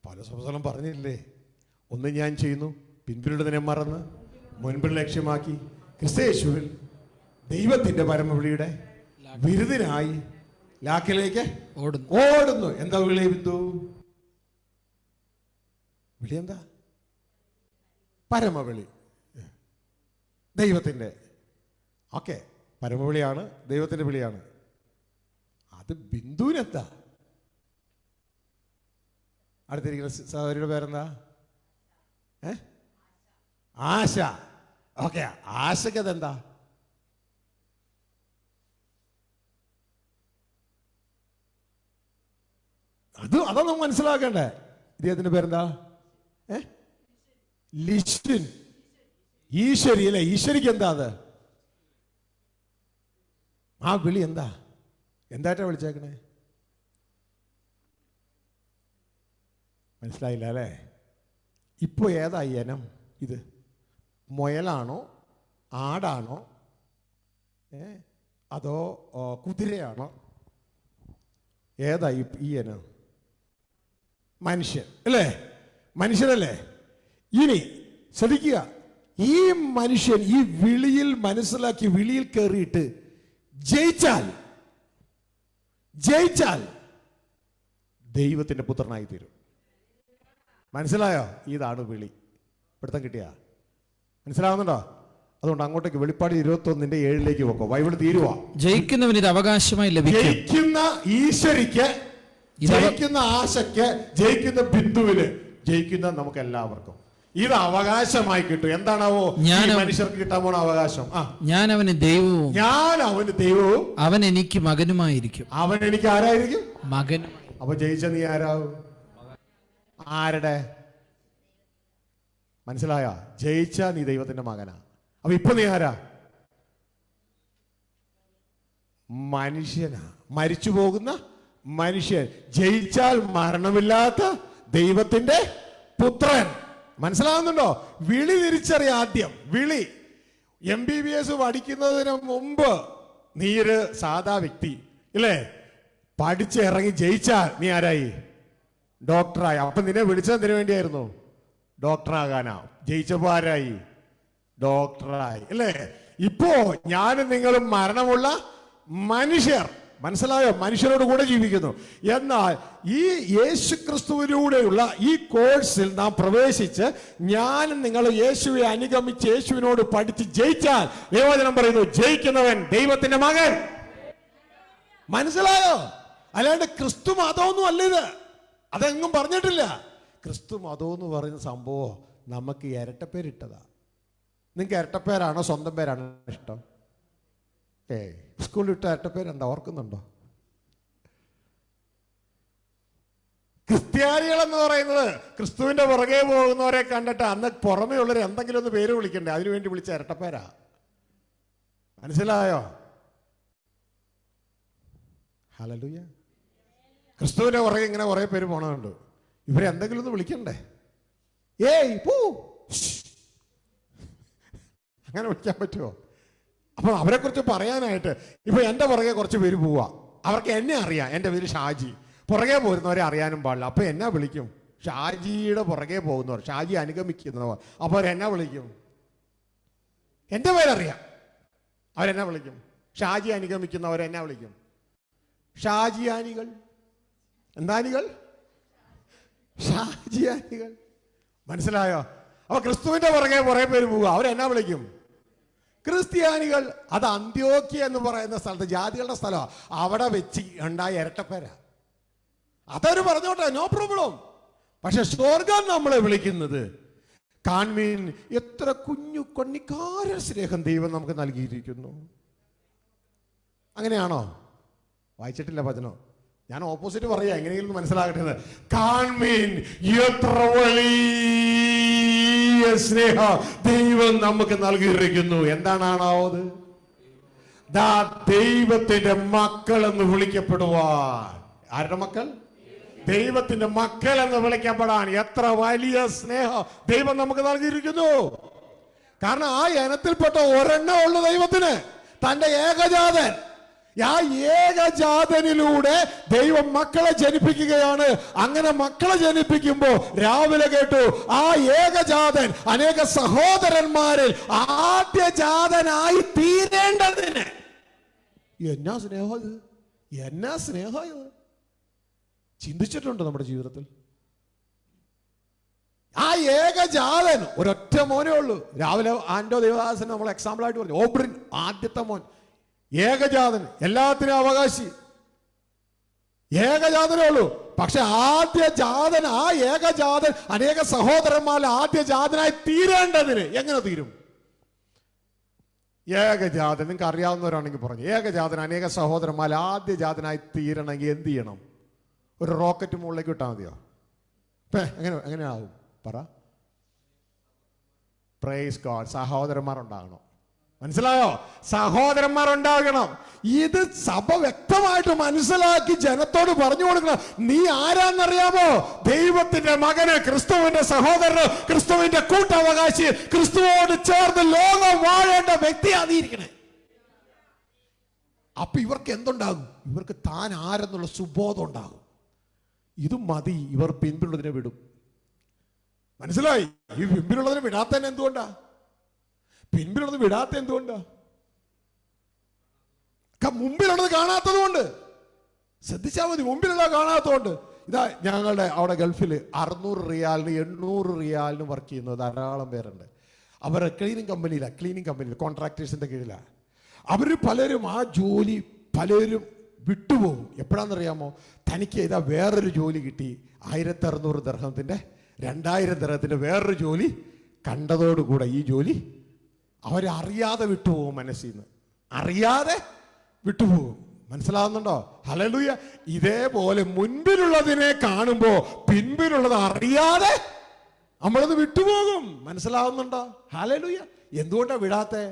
പല സംസ്ഥാനം പറഞ്ഞില്ലേ, ഒന്ന് ഞാൻ ചെയ്യുന്നു, പിൻപിലുള്ളതിനെ മറന്ന് മുൻപിൽ ലക്ഷ്യമാക്കി ക്രിസ്തയേശുവിൽ ദൈവത്തിന്റെ പരമവിളിയുടെ വിരുദിനായി ലാക്കിലേക്ക് ഓടുന്നു. എന്താ വിളി? ബിന്ദു, വിളി എന്താ? പരമവിളി, ദൈവത്തിന്റെ. ഓക്കെ, പരമവിളിയാണ്, ദൈവത്തിന്റെ വിളിയാണ്. അത് ബിന്ദുവിനെന്താ? അടുത്തിരിക്കുന്ന സഹോദരിയുടെ പേരെന്താ? ആശ. ഓക്കെ, ആശയ്ക്ക് അതെന്താ? അതാ നമ്മൾ മനസ്സിലാക്കണ്ടേ. ഇദ്ദേഹത്തിന്റെ പേരെന്താ? ലിസ്റ്റിൻ. ഈശ്വരി അല്ലെ? ഈശ്വരിക്ക് എന്താ അത്? ആ വിളി എന്താ? എന്തായിട്ടാ വിളിച്ചേക്കണേ? മനസ്സിലായില്ല അല്ലേ? ഇപ്പൊ ഏതാ ഇനം? ഇത് മുയലാണോ ആടാണോ അതോ കുതിരയാണോ? ഏതാ ഈ ഇനം? മനുഷ്യൻ അല്ലേ? മനുഷ്യനല്ലേ? ഇനി ശ്രദ്ധിക്കുക, ഈ മനുഷ്യൻ ഈ വിളിയിൽ മനസ്സിലാക്കി വിളിയിൽ കയറിയിട്ട് ജയിച്ചാൽ ജയിച്ചാൽ ദൈവത്തിന്റെ പുത്രനായി തീരും. മനസ്സിലായോ? ഇതാണ് വിളി. പിടുത്തം കിട്ടിയാ? മനസ്സിലാവുന്നുണ്ടോ? അതുകൊണ്ട് അങ്ങോട്ടേക്ക് വെളിപ്പാട് 21:7 പോക്കോ. ബൈബിൾ തീരുവാ. ജയിക്കുന്നവന് ഇത് അവകാശമായി ലഭിക്കും. ജയിക്കുന്ന ഈശ്വരിക്ക്, ജയിക്കുന്ന ആശയ്ക്ക്, ജയിക്കുന്ന ബിന്ദുവിന്, ജയിക്കുന്ന നമുക്ക് എല്ലാവർക്കും ഇത് അവകാശമായി കിട്ടും. എന്താണാവോ മനുഷ്യർക്ക് കിട്ടാൻ പോണ അവകാശം? ഞാൻ അവന് ദൈവവും, ഞാൻ അവന് ദൈവവും, അവൻ എനിക്ക് മകനുമായിരിക്കും. അവൻ എനിക്ക് ആരായിരിക്കും? മകനും. അപ്പൊ ജയിച്ച നീ ആരാവും? ആരുടെ? മനസ്സിലായ? ജയിച്ച നീ ദൈവത്തിന്റെ മകനാ. അപ്പൊ ഇപ്പൊ നീ ആരാ? മനുഷ്യനാ, മരിച്ചു പോകുന്ന മനുഷ്യൻ. ജയിച്ചാൽ മരണമില്ലാത്ത ദൈവത്തിന്റെ പുത്രൻ. മനസ്സിലാവുന്നുണ്ടോ? വിളി തിരിച്ചറിയ. ആദ്യം വിളി. MBBS പഠിക്കുന്നതിന് മുമ്പ് നീ ഒരു സാധാ വ്യക്തി ഇല്ലേ? പഠിച്ചിറങ്ങി ജയിച്ചാൽ നീ ആരായി? ഡോക്ടറായി. അപ്പൊ നിന്നെ വിളിച്ചതിന് വേണ്ടിയായിരുന്നു? ഡോക്ടറാകാനാ. ജയിച്ചപ്പോ ആരായി? ഡോക്ടറായി അല്ലേ? ഇപ്പോ ഞാനും നിങ്ങളും മരണമുള്ള മനുഷ്യർ. മനസ്സിലായോ? മനുഷ്യരോട് കൂടെ ജീവിക്കുന്നു. എന്നാൽ ഈ യേശുക്രിസ്തുവിലൂടെയുള്ള ഈ കോഴ്സിൽ നാം പ്രവേശിച്ച് ഞാനും നിങ്ങൾ യേശുവെ അനുഗമിച്ച് യേശുവിനോട് പഠിച്ച് ജയിച്ചാൽ ദൈവവചനം പറയുന്നു, ജയിക്കുന്നവൻ ദൈവത്തിന്റെ മകൻ. മനസ്സിലായോ? അല്ലാണ്ട് ക്രിസ്തു മതമൊന്നും അല്ല ഇത്. അതെങ്ങും പറഞ്ഞിട്ടില്ല. ക്രിസ്തു മതം എന്ന് പറയുന്ന സംഭവം നമുക്ക് ഇരട്ടപ്പേരിട്ടതാ. നിങ്ങൾക്ക് ഇരട്ടപ്പേരാണോ സ്വന്തം പേരാണോ ഇഷ്ടം? സ്കൂളിൽ ഇട്ട ഇരട്ടപ്പേരെന്താ ഓർക്കുന്നുണ്ടോ? ക്രിസ്ത്യാനികളെന്ന് പറയുന്നത് ക്രിസ്തുവിന്റെ പുറകെ പോകുന്നവരെ കണ്ടിട്ട് അന്ന് പുറമേ ഉള്ളവർ എന്തെങ്കിലും ഒന്ന് പേര് വിളിക്കണ്ടേ, അതിനുവേണ്ടി വിളിച്ച ഇരട്ടപ്പേരാ. മനസ്സിലായോ? ഹല്ലേലൂയ. ക്രിസ്തുവിന്റെ പുറകെ ഇങ്ങനെ കുറെ പേര് പോണതുണ്ട്. ഇവരെന്തെങ്കിലും ഒന്ന് വിളിക്കണ്ടേ? ഏയ് പോ, അങ്ങനെ വിളിക്കാൻ പറ്റുമോ? അപ്പൊ അവരെ കുറിച്ച് പറയാനായിട്ട് ഇപ്പൊ എന്റെ പുറകെ കുറച്ച് പേര് പോവാ. അവർക്ക് എന്നെ അറിയാം, എന്റെ പേര് ഷാജി. പുറകെ പോരുന്നവരെ അറിയാനും പാടില്ല. അപ്പൊ എന്നെ വിളിക്കും ഷാജിയുടെ പുറകെ പോകുന്നവർ, ഷാജി അനുഗമിക്കുന്നവർ. അപ്പൊ അവരെന്നെ വിളിക്കും, എന്റെ പേരറിയാം, അവരെന്നെ വിളിക്കും. ഷാജി അനുഗമിക്കുന്നവരെന്നെ വിളിക്കും ഷാജിയാനികൾ. എന്താനികൾ? ഷാജിയാനികൾ. മനസ്സിലായോ? അപ്പൊ ക്രിസ്തുവിന്റെ പുറകെ കുറെ പേര് പോവുക, അവരെന്നാ വിളിക്കും? ക്രിസ്ത്യാനികൾ. അത് അന്ത്യോക്യ എന്ന് പറയുന്ന സ്ഥലത്ത്, ജാതികളുടെ സ്ഥലമാണ്. അവിടെ വെച്ച് ഉണ്ടായ ഇരട്ടപ്പേരാ. അതൊരു പറഞ്ഞോട്ടെ, നോ പ്രോബ്ലം. പക്ഷെ സ്വർഗം നമ്മളെ വിളിക്കുന്നത്, കാൺമീൻ എത്ര കുഞ്ഞു കൊണ്ണിക്കാര സ്നേഹം ദൈവം നമുക്ക് നൽകിയിരിക്കുന്നു. അങ്ങനെയാണോ? വായിച്ചിട്ടില്ല വചനം. ഞാൻ ഓപ്പോസിറ്റ് പറയാ, എങ്ങനെയെങ്കിലും മനസ്സിലാകട്ടെ. കാൺമീൻ എത്ര വലിയ സ്നേഹം ദൈവം നമുക്ക് നൽകിയിരിക്കുന്നു. എന്താണാണാവത്? ദൈവത്തിന്റെ മക്കൾ എന്ന് വിളിക്കപ്പെടുവാൻ. ആരുടെ മക്കൾ? ദൈവത്തിന്റെ മക്കൾ എന്ന് വിളിക്കപ്പെടാൻ എത്ര വലിയ സ്നേഹം ദൈവം നമുക്ക് നൽകിയിരിക്കുന്നു. കാരണം ആ ഇനത്തിൽപ്പെട്ട ഒരെണ്ണം ഉള്ളു ദൈവത്തിന്, തന്റെ ഏകജാതൻ. ആ ഏകജാതനിലൂടെ ദൈവം മക്കളെ ജനിപ്പിക്കുകയാണ്. അങ്ങനെ മക്കളെ ജനിപ്പിക്കുമ്പോൾ രാവിലെ കേട്ടു, ആ ഏകജാതൻ അനേക സഹോദരന്മാരിൽ ആദ്യജാതനായി തീരേണ്ടതിന്. എന്നാ സ്നേഹം ഇത്! എന്നാ സ്നേഹം ഇത്! ചിന്തിച്ചിട്ടുണ്ടോ നമ്മുടെ ജീവിതത്തിൽ? ആ ഏകജാതൻ ഒരൊറ്റ മോനേ ഉള്ളൂ. രാവിലെ ആൻഡോ ദേവദാസൻ നമ്മൾ എക്സാമ്പിൾ ആയിട്ട് പറഞ്ഞു. ഓബ്രിൻ ആദ്യത്തെ മോൻ, ഏകജാതൻ, എല്ലാത്തിനും അവകാശി, ഏകജാതനേ ഉള്ളൂ. പക്ഷെ ആദ്യജാതൻ, ആ ഏകജാതൻ അനേക സഹോദരന്മാരിൽ ആദ്യജാതനായി തീരേണ്ടതിന് എങ്ങനെ തീരും? ഏകജാതൻ, നിങ്ങൾക്ക് അറിയാവുന്നവരാണെങ്കിൽ പറഞ്ഞു, ഏകജാതൻ അനേക സഹോദരന്മാരിൽ ആദ്യജാതനായി തീരണമെങ്കിൽ എന്ത് ചെയ്യണം? ഒരു റോക്കറ്റ് മുകളിലേക്ക് വിട്ടാൽ മതിയോ? എങ്ങനെയാവും പറ? Praise God. സഹോദരന്മാരുണ്ടാകണം. മനസ്സിലായോ? സഹോദരന്മാരുണ്ടാകണം. ഇത് സഭ വ്യക്തമായിട്ട് മനസ്സിലാക്കി ജനത്തോട് പറഞ്ഞു കൊടുക്കണം. നീ ആരാന്നറിയാമോ? ദൈവത്തിന്റെ മകന്, ക്രിസ്തുവിന്റെ സഹോദരന്, ക്രിസ്തുവിന്റെ കൂട്ടവകാശി, ക്രിസ്തുവോട് ചേർന്ന് ലോകം വാഴേണ്ട വ്യക്തി ആയിരിക്കണേ. അപ്പൊ ഇവർക്ക് എന്തുണ്ടാകും? ഇവർക്ക് താൻ ആരെന്നുള്ള സുബോധം ഉണ്ടാകും. ഇത് മതി, ഇവർ പിൻപിലുള്ളതിനെ വിടും. മനസ്സിലായി? ഈ പിൻപിലുള്ളതിനെ വിടാത്തന്നെ എന്തുകൊണ്ടാ? പിൻപിലുള്ളത് വിടാത്ത എന്തുകൊണ്ടാ? മുമ്പിലുള്ളത് കാണാത്തത് കൊണ്ട്. ശ്രദ്ധിച്ചാൽ മതി, മുമ്പിലുള്ള കാണാത്തതുകൊണ്ട്. ഇതാ ഞങ്ങളുടെ അവിടെ ഗൾഫിൽ 600 റിയാലിന് 800 റിയാലിന് വർക്ക് ചെയ്യുന്ന ധാരാളം പേരുണ്ട്. അവർ ക്ലീനിങ് കമ്പനിയിൽ കോൺട്രാക്ടേഴ്സിൻ്റെ കീഴിലാണ്. അവർ പലരും ആ ജോലി പലരും വിട്ടുപോകും. എപ്പോഴാണെന്നറിയാമോ? തനിക്ക് ഇതാ വേറൊരു ജോലി കിട്ടി, 1600 ദിർഹത്തിൻ്റെ 2000 ദിർഹത്തിൻ്റെ വേറൊരു ജോലി കണ്ടതോടുകൂടെ ഈ ജോലി അവരറിയാതെ വിട്ടുപോകും. മനസ്സിൽ നിന്ന് അറിയാതെ വിട്ടുപോകും. മനസ്സിലാവുന്നുണ്ടോ? ഹല്ലേലൂയ. ഇതേപോലെ മുൻപിലുള്ളതിനെ കാണുമ്പോൾ പിൻപിലുള്ളത് അറിയാതെ നമ്മളത് വിട്ടുപോകും. മനസ്സിലാവുന്നുണ്ടോ? ഹല്ലേലൂയ. എന്തുകൊണ്ടാണ് വിടാത്തെ?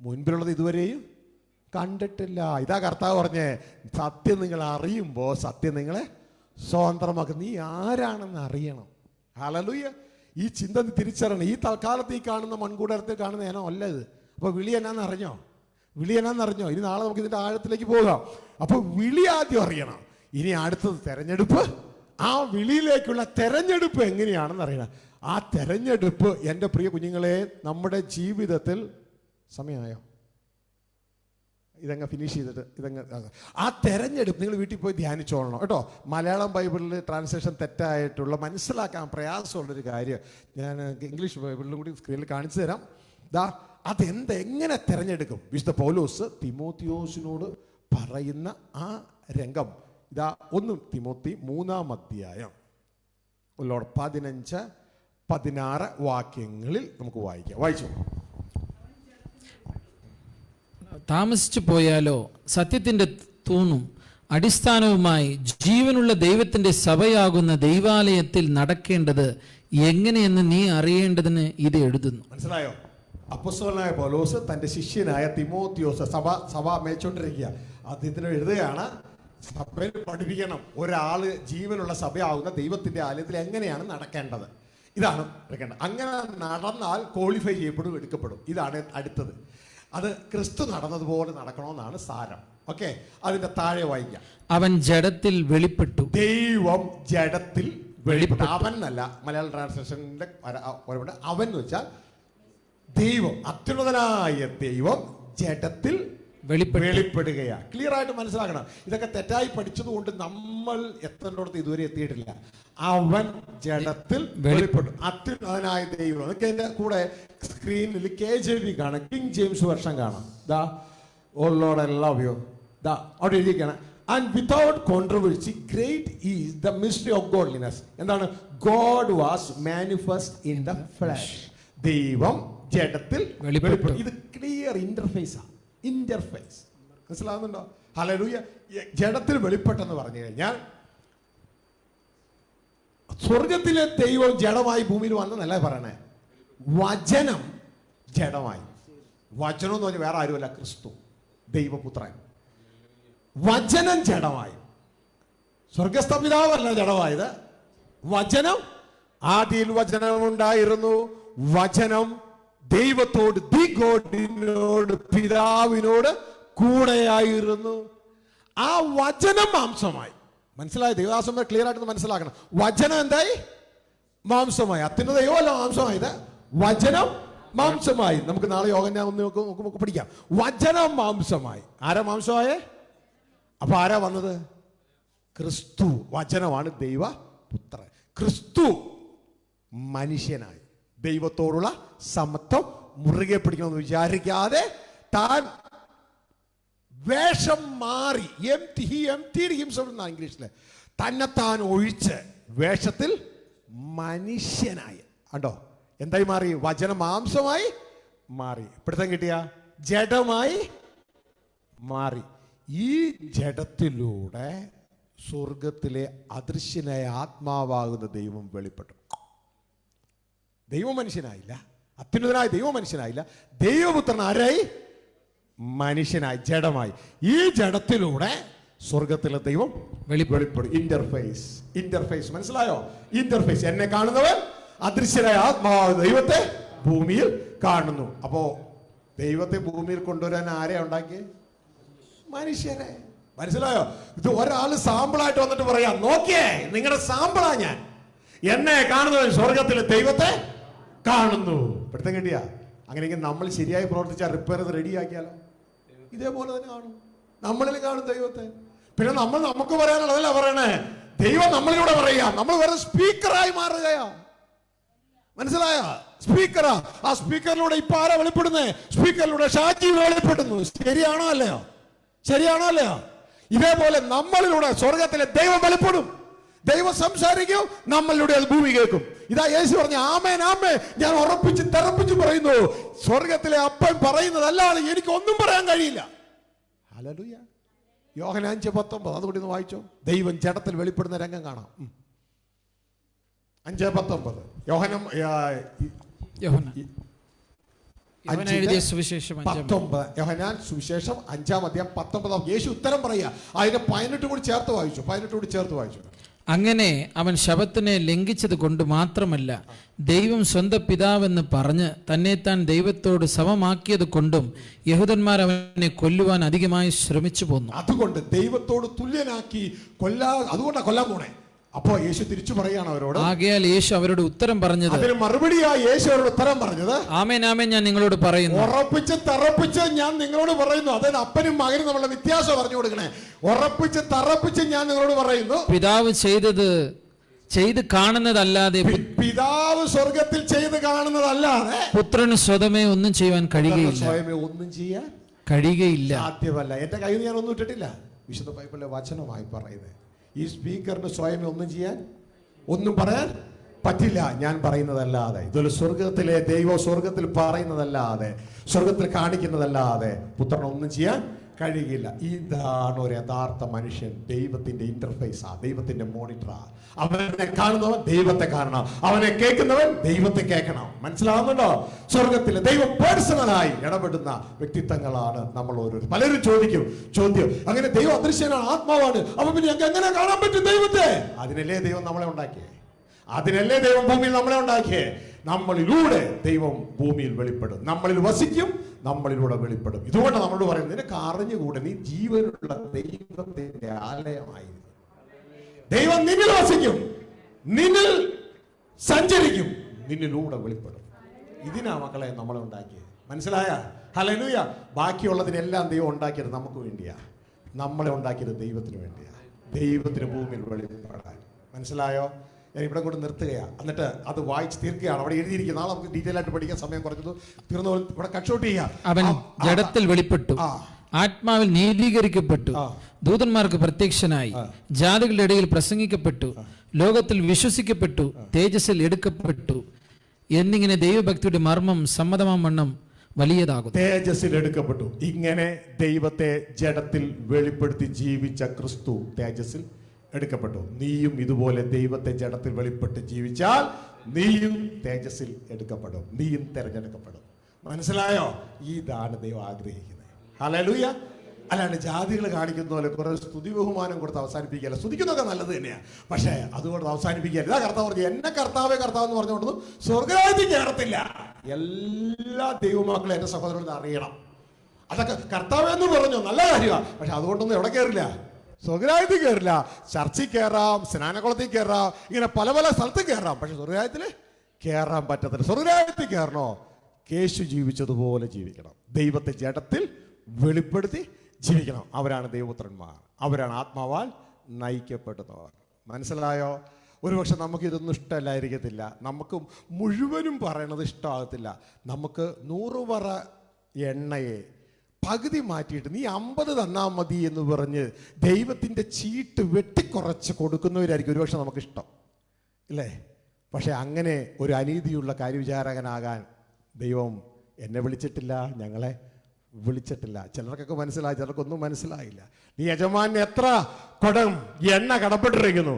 മുൻപിലുള്ളത് ഇതുവരെയും കണ്ടിട്ടില്ല. ഇതാ കർത്താവ് പറഞ്ഞേ, സത്യം നിങ്ങൾ അറിയുമ്പോൾ സത്യം നിങ്ങളെ സ്വതന്ത്രമാക്കും. നീ ആരാണെന്ന് അറിയണം. ഹല്ലേലൂയ. ഈ ചിന്ത തിരിച്ചറിയണം. ഈ തൽക്കാലത്ത് ഈ കാണുന്ന മൺകൂടത്തിൽ കാണുന്ന ഏനോ അല്ല ഇത്. അപ്പോൾ വിളി എന്നാന്നറിഞ്ഞോ? ഇനി നാളെ നമുക്ക് ഇതിൻ്റെ ആഴത്തിലേക്ക് പോകാം. അപ്പോൾ വിളി ആദ്യം അറിയണം. ഇനി അടുത്തത് തെരഞ്ഞെടുപ്പ്. ആ വിളിയിലേക്കുള്ള തെരഞ്ഞെടുപ്പ് എങ്ങനെയാണെന്ന് അറിയണം. ആ തെരഞ്ഞെടുപ്പ് എൻ്റെ പ്രിയ കുഞ്ഞുങ്ങളെ നമ്മുടെ ജീവിതത്തിൽ സമയമായോ? ഇതങ്ങ് ഫിനിഷ് ചെയ്തിട്ട് ആ തെരഞ്ഞെടുപ്പ് നിങ്ങൾ വീട്ടിൽ പോയി ധ്യാനിച്ചോളണം കേട്ടോ. മലയാളം ബൈബിളിൽ ട്രാൻസ്ലേഷൻ തെറ്റായിട്ടുള്ള മനസ്സിലാക്കാൻ പ്രയാസമുള്ളൊരു കാര്യം ഞാൻ ഇംഗ്ലീഷ് ബൈബിളിലും കൂടി സ്ക്രീനിൽ കാണിച്ചു തരാം. എങ്ങനെ തിരഞ്ഞെടുക്കും? വിശുദ്ധ പൗലോസ് തിമോത്തിയോസിനോട് പറയുന്ന ആ രംഗം ഇതാ 1 തിമോത്തി 3-ാം അധ്യായം 15-16 വാക്യങ്ങളിൽ നമുക്ക് വായിച്ചു. താമസിച്ചു പോയാലോ സത്യത്തിന്റെ തൂണും അടിസ്ഥാനവുമായി ജീവനുള്ള ദൈവത്തിന്റെ സഭയാകുന്ന ദൈവാലയത്തിൽ നടക്കേണ്ടത് എങ്ങനെയെന്ന് നീ അറിയേണ്ടതിന് ഇത് എഴുതുന്നു. മനസ്സിലായോ? അപ്പോസ്തലനായ പൗലോസ് തന്റെ ശിഷ്യനായ തിമോത്തിയോസ് സഭ മേച്ചോണ്ടിരിക്കുക. അദ്ദേഹത്തിന് എഴുതുകയാണ്, സഭയിൽ പഠിപ്പിക്കണം, ഒരാള് ജീവനുള്ള സഭയാകുന്ന ദൈവത്തിന്റെ ആലയത്തിൽ എങ്ങനെയാണ് നടക്കേണ്ടത്. ഇതാണ് എടുക്കേണ്ടത്. അങ്ങനെ നടന്നാൽ ക്വാളിഫൈ ചെയ്യപ്പെടും, എടുക്കപ്പെടും. ഇതാണ് അടുത്തത്. അത് ക്രിസ്തു നടന്നതുപോലെ നടക്കണമെന്നാണ് സാരം. ഓക്കെ, അതിന്റെ താഴെ വായിക്കാം. അവൻ ജഡത്തിൽ വെളിപ്പെട്ടു. ദൈവം ജഡത്തിൽ വെളിപ്പെട്ടു. അവൻ എന്നല്ല, മലയാളം ട്രാൻസ്ലേഷന്റെ അവൻ എന്ന് വെച്ചാൽ ദൈവം, അത്യുന്നതനായ ദൈവം ജഡത്തിൽ വെളിപ്പെടുകയാണ്. ക്ലിയർ ആയിട്ട് മനസ്സിലാക്കണം. ഇതൊക്കെ തെറ്റായി പഠിച്ചതുകൊണ്ട് നമ്മൾ എത്തേണ്ടടുത്ത് ഇതുവരെ എത്തിയിട്ടില്ല. അവൻ ജഡത്തിൽ വെളിപ്പെട്ടു, അത്യുന്നതനായ ദൈവം. അതൊക്കെ എന്റെ കൂടെ സ്ക്രീനിൽ KJV കാണാം, കിങ് ജെയിംസ് വെർഷൻ കാണാം. O Lord I love you. അവിടെ എഴുതിയിരിക്കണം, and without controversy great is the mystery of godliness. എന്താണ്? God was manifest in the flesh. ദൈവം ജഡത്തിൽ വെളിപ്പെട്ടു. ഇത് ക്ലിയർ ഇന്റർഫേസാണ്. ഇന്റർഫേസ് മനസ്സിലാവുന്നുണ്ടോ? ഹല്ലേലൂയ. ജഡത്തിൽ വെളിപ്പെട്ടെന്ന് പറഞ്ഞു കഴിഞ്ഞാൽ സ്വർഗത്തിലെ ദൈവം ജഡമായി ഭൂമിയിൽ വന്നെന്നല്ല പറയണേ. വചനം ജഡമായി. വചനം എന്ന് പറഞ്ഞാൽ വേറെ ആരുമല്ല, ക്രിസ്തു ദൈവപുത്രൻ. വചനം ജഡമായി. സ്വർഗസ്ഥ പിതാവല്ല ജഡമായത്, വചനം. ആദിയിൽ വചനമുണ്ടായിരുന്നു, വചനം ദൈവത്തോട്, ദി ഗോഡിനോട്, പിതാവിനോട് കൂടെയായിരുന്നു. ആ വചനം മാംസമായി. മനസ്സിലായി? ദൈവദാസന്മാർ ക്ലിയർ ആയിട്ട് മനസ്സിലാക്കണം. വചനം എന്തായി? മാംസമായി. അത്യുന്നത ദൈവമല്ല മാംസമായത്, വചനം മാംസമായി. നമുക്ക് നാളെ യോഗം നമുക്ക് പഠിക്കാം. വചനം മാംസമായി. ആരാ മാംസമായേ? അപ്പൊ ആരാ വന്നത്? ക്രിസ്തു. വചനമാണ് ദൈവപുത്രൻ. ക്രിസ്തു മനുഷ്യനായി ദൈവത്തോടുള്ള സമത്വം മുറുകെ പിടിക്കണമെന്ന് വിചാരിക്കാതെ താൻ വേഷം മാറി, ഇംഗ്ലീഷില് തന്നെത്താൻ ഒഴിച്ച് വേഷത്തിൽ മനുഷ്യനായി. കണ്ടോ എന്തായി മാറി? വചനം മാംസമായി മാറി. പിടുത്തം കിട്ടിയ? ജഡമായി മാറി. ഈ ജഡത്തിലൂടെ സ്വർഗത്തിലെ അദൃശ്യനായ ആത്മാവാകുന്ന ദൈവം വെളിപ്പെട്ടു. ദൈവം മനുഷ്യനായില്ല, അത്യുന്നതനായ ദൈവം മനുഷ്യനായില്ല, ദൈവപുത്രൻ ആരായി? മനുഷ്യനായി, ജഡമായി. ഈ ജഡത്തിലൂടെ സ്വർഗത്തിലെ ദൈവം വെളിപ്പെടും. ഇന്റർഫേസ് മനസ്സിലായോ? ഇന്റർഫേസ്. എന്നെ കാണുന്നവൻ അദൃശ്യനായ ആത്മാവ് ദൈവത്തെ ഭൂമിയിൽ കാണുന്നു. അപ്പോ ദൈവത്തെ ഭൂമിയിൽ കൊണ്ടുവരാൻ ആരെയാ ഉണ്ടാക്കിയത്? മനുഷ്യനെ. മനസ്സിലായോ? ഇത് ഒരാള് സാമ്പിളായിട്ട് വന്നിട്ട് പറയാം, നോക്കിയേ നിങ്ങളുടെ സാമ്പിളാ ഞാൻ, എന്നെ കാണുന്നവൻ സ്വർഗത്തിലെ ദൈവത്തെ കാണുന്നു. പിടുത്തം കിട്ടിയ? അങ്ങനെയെങ്കിൽ നമ്മൾ ശരിയായി പ്രവർത്തിച്ചാൽ റിപ്പയർ ചെയ്ത് റെഡിയാക്കിയാലോ? ഇതേപോലെ തന്നെ കാണും, നമ്മളിൽ കാണും ദൈവത്തെ. പിന്നെ നമ്മൾ നമുക്ക് പറയാനുള്ളതല്ല പറയണേ, ദൈവം നമ്മളിലൂടെ പറയുക. നമ്മൾ വേറെ സ്പീക്കറായി മാറുകയാ. മനസ്സിലായ? സ്പീക്കറാ. ആ സ്പീക്കറിലൂടെ ഇപ്പൊ ആരാ വെളിപ്പെടുന്നേ? സ്പീക്കറിലൂടെ ഷാജി വെളിപ്പെടുന്നു. ശരിയാണോ അല്ലയോ? ശരിയാണോ അല്ലയോ? ഇതേപോലെ നമ്മളിലൂടെ സ്വർഗത്തിലെ ദൈവം വെളിപ്പെടും. ദൈവം സംസാരിക്കും, നമ്മളിലൂടെ അത് ഭൂമി കേൾക്കും. ഇതാ യേശു പറഞ്ഞു, ആമേൻ ആമേൻ, ഞാൻ ഉറപ്പിച്ച് തെറപ്പിച്ച് പറയുന്നു, സ്വർഗത്തിലെ അപ്പൻ പറയുന്നതല്ലാതെ എനിക്ക് ഒന്നും പറയാൻ കഴിയില്ല. ഹല്ലേലൂയ. യോഹന്നാൻ 5:19 അതുകൊണ്ട് ഇന്ന് വായിച്ചോ. ദൈവം ജഡത്തിൽ വെളിപ്പെടുന്ന രംഗം കാണാം. 5:19 യോഹന്നാൻ സുവിശേഷം 5:19 യേശു ഉത്തരം പറയുക. അതിന്റെ 18 കൂടി ചേർത്ത് വായിച്ചു. അങ്ങനെ അവൻ ശബത്തിനെ ലംഘിച്ചത് കൊണ്ട് മാത്രമല്ല, ദൈവം സ്വന്തം പിതാവെന്ന് പറഞ്ഞ് തന്നെത്താൻ ദൈവത്തോട് സമമാക്കിയത് കൊണ്ടും യഹൂദന്മാർ അവനെ കൊല്ലുവാൻ അധികമായി ശ്രമിച്ചു പോന്നു. അതുകൊണ്ട് ദൈവത്തോട് തുല്യനാക്കി അതുകൊണ്ടാണ് കൊല്ലാൻ പോണേ. അപ്പോ യേശു തിരിച്ചു പറയാണ് അവരോട്. ആകയാൽ യേശു അവരോട് ഉത്തരം പറഞ്ഞത്, അതിന് മറുപടിയായി യേശു അവരോട് ഉത്തരം പറഞ്ഞത്, ആമേൻ ആമേൻ, ഞാൻ നിങ്ങളോട് പറയുന്നു, ഉറപ്പിച്ച് തറപ്പിച്ച് ഞാൻ നിങ്ങളോട് പറയുന്നു. അതായത് അപ്പനും മകനും നമ്മളുടെ വ്യത്യാസം പറഞ്ഞു കൊടുക്കണേ. ഉറപ്പിച്ച് തറപ്പിച്ച് ഞാൻ നിങ്ങളോട് പറയുന്നു, പിതാവ് ചെയ്ത് കാണുന്നതല്ലാതെ, പിതാവ് സ്വർഗത്തിൽ ചെയ്ത് കാണുന്നതല്ലാതെ പുത്രന് സ്വതമേ ഒന്നും ചെയ്യുവാൻ കഴിയുകയില്ല. ഒന്നും ചെയ്യാൻ കഴിയുകയില്ല, സാധ്യമല്ല. എന്റെ കയ്യിൽ ഞാൻ ഒന്നും ഇട്ടിട്ടില്ല. വിശുദ്ധ ബൈബിളിലെ വചനമായി പറയുന്നത്, ഈ സ്പീക്കറിന് സ്വയം ഒന്നും ചെയ്യാൻ ഒന്നും പറയാൻ പറ്റില്ല ഞാൻ പറയുന്നതല്ലാതെ. ഇതൊരു സ്വർഗത്തിലെ ദൈവം സ്വർഗത്തിൽ പറയുന്നതല്ലാതെ, സ്വർഗത്തിൽ കാണിക്കുന്നതല്ലാതെ പുത്രൻ ഒന്നും ചെയ്യാൻ കഴിയില്ല. ഇതാണ് ഒരു യഥാർത്ഥ മനുഷ്യൻ. ദൈവത്തിന്റെ ഇന്റർഫേസാ, ദൈവത്തിന്റെ മോണിറ്ററാ. അവനെ കാണുന്നവൻ ദൈവത്തെ കാണണം, അവനെ കേൾക്കുന്നവൻ ദൈവത്തെ കേൾക്കണം. മനസ്സിലാവുന്നുണ്ടോ? സ്വർഗത്തിലെ ദൈവം പേഴ്സണലായി ഇടപെടുന്ന വ്യക്തിത്വങ്ങളാണ് നമ്മൾ ഓരോരുത്തരും. പലരും ചോദ്യം അങ്ങനെ ദൈവം അദൃശ്യനാണ്, ആത്മാവാണ്, അപ്പൊ പിന്നെ ഞങ്ങൾക്ക് എങ്ങനെ കാണാൻ പറ്റും ദൈവത്തെ? അതിനല്ലേ ദൈവം നമ്മളെ ഉണ്ടാക്കിയേ, അതിനല്ലേ ദൈവം ഭൂമിയിൽ നമ്മളെ ഉണ്ടാക്കിയേ. നമ്മളിലൂടെ ദൈവം ഭൂമിയിൽ വെളിപ്പെടും, നമ്മളിൽ വസിക്കും, നമ്മളിലൂടെ വെളിപ്പെടും. ഇതുകൊണ്ട് നമ്മളോട് പറയുന്നത്, നിനക്ക് അറിഞ്ഞുകൂടെ നീ ജീവനുള്ള ദൈവത്തിന്റെ ആലയമായിരുന്നു. ദൈവം നിന്നിൽ വസിക്കും, നിന്നിൽ സഞ്ചരിക്കും, നിന്നിലൂടെ വെളിപ്പെടും. ഇതിനാ മക്കളെ നമ്മളെ ഉണ്ടാക്കിയത്. മനസ്സിലായ? ഹല്ലേലൂയ. ബാക്കിയുള്ളതിനെല്ലാം ദൈവം ഉണ്ടാക്കിയത് നമുക്ക് വേണ്ടിയാ, നമ്മളെ ഉണ്ടാക്കിയത് ദൈവത്തിന് വേണ്ടിയാ, ദൈവത്തിന് ഭൂമിയിൽ വെളിപ്പെടാൻ. മനസ്സിലായോ? ഞാൻ ഇവിടെ കൊണ്ട് നിർത്തുകയാണ്, എന്നിട്ട് അത് വായിച്ച് തീർക്കുകയാണ്. അവിടെ എഴുതിയിരിക്കുന്ന നാളെ നമുക്ക് ഡീറ്റെയിൽ ആയിട്ട് പഠിക്കാൻ സമയം കുറഞ്ഞത് തീർന്നു. ഇവിടെ കട്ട്ഷോട്ട് ചെയ്യാം. അവൻ ജഡത്തിൽ വെളിപ്പെട്ടു, ആത്മാവിൽ നീതീകരിക്കപ്പെട്ടു, ദൂതന്മാർക്ക് പ്രത്യക്ഷനായി, ജാതികളുടെ ഇടയിൽ പ്രസംഗിക്കപ്പെട്ടു, ലോകത്തിൽ വിശ്വസിക്കപ്പെട്ടു, തേജസ്സിൽ എടുക്കപ്പെട്ടു എന്നിങ്ങനെ ദൈവഭക്തിയുടെ മർമ്മം സമ്മതമാവണ്ണം വലിയതാകും. തേജസ്സിൽ എടുക്കപ്പെട്ടു. ഇങ്ങനെ ദൈവത്തെ ജഡത്തിൽ വെളിപ്പെടുത്തി ജീവിച്ച ക്രിസ്തു തേജസ്സിൽ എടുക്കപ്പെട്ടു. നീയും ഇതുപോലെ ദൈവത്തെ ജഡത്തിൽ വെളിപ്പെട്ട് ജീവിച്ചാൽ നീയും തേജസ്സിൽ എടുക്കപ്പെടും, നീയും തെരഞ്ഞെടുക്കപ്പെടും. മനസ്സിലായോ? ഇതാണ് ദൈവം ആഗ്രഹിക്കുന്നത്. ഹല്ലേലൂയ. അല്ലാണ്ട് ജാതികൾ കാണിക്കുന്ന പോലെ കുറെ സ്തുതി ബഹുമാനം കൊടുത്ത് അവസാനിപ്പിക്കുകയല്ല. സ്തുതിക്കുന്നതൊക്കെ നല്ലത് തന്നെയാണ്, പക്ഷേ അതുകൊണ്ട് അവസാനിപ്പിക്കുകയല്ല. ഇതാ കർത്താവ് പറഞ്ഞു, എന്നെ കർത്താവ് എന്ന് പറഞ്ഞുകൊണ്ടൊന്നും സ്വർഗ്ഗരാജ്യത്തിൽ കയറത്തില്ല. എല്ലാ ദൈവമക്കളും എന്റെ സഹോദരൻ അറിയണം. അതൊക്കെ കർത്താവ് എന്ന് പറഞ്ഞു നല്ല കാര്യമാണ്, പക്ഷെ അതുകൊണ്ടൊന്നും എവിടെ കയറില്ല, സ്വർഗ്ഗരാജ്യത്തിൽ കയറില്ല. ചർച്ചിൽ കയറാം, സ്നാനകുളത്തിൽ കയറാം, ഇങ്ങനെ പല പല സ്ഥലത്തും കയറാം, പക്ഷെ സ്വർഗ്ഗരാജ്യത്തിൽ കയറാൻ പറ്റത്തില്ല. സ്വർഗ്ഗരാജ്യത്തിൽ കയറണോ? യേശു ജീവിച്ചതുപോലെ ജീവിക്കണം, ദൈവത്തെ ജഡത്തിൽ വെളിപ്പെടുത്തി ജീവിക്കണം. അവരാണ് ദൈവപുത്രന്മാർ, അവരാണ് ആത്മാവാൽ നയിക്കപ്പെടുന്നവർ. മനസ്സിലായോ? ഒരുപക്ഷെ നമുക്ക് ഇതൊന്നും ഇഷ്ടമല്ലായിരിക്കത്തില്ല, നമുക്ക് മുഴുവനും പറയണത് ഇഷ്ടമാകത്തില്ല. നമുക്ക് 100 പറ എണ്ണയെ പകുതി മാറ്റിയിട്ട് നീ 50 തന്നാൽ മതി എന്ന് പറഞ്ഞ് ദൈവത്തിൻ്റെ ചീട്ട് വെട്ടിക്കുറച്ച് കൊടുക്കുന്നവരായിരിക്കും ഒരുപക്ഷെ നമുക്കിഷ്ടം, ഇല്ലേ? പക്ഷെ അങ്ങനെ ഒരു അനീതിയുള്ള കാര്യവിചാരകനാകാൻ ദൈവം എന്നെ വിളിച്ചിട്ടില്ല, ഞങ്ങളെ വിളിച്ചിട്ടില്ല. ചിലർക്കൊക്കെ മനസ്സിലായി, ചിലർക്കൊന്നും മനസ്സിലായില്ല. നീ യജമാനെ എത്ര കുടം എണ്ണ കടപ്പെട്ടിരിക്കുന്നു?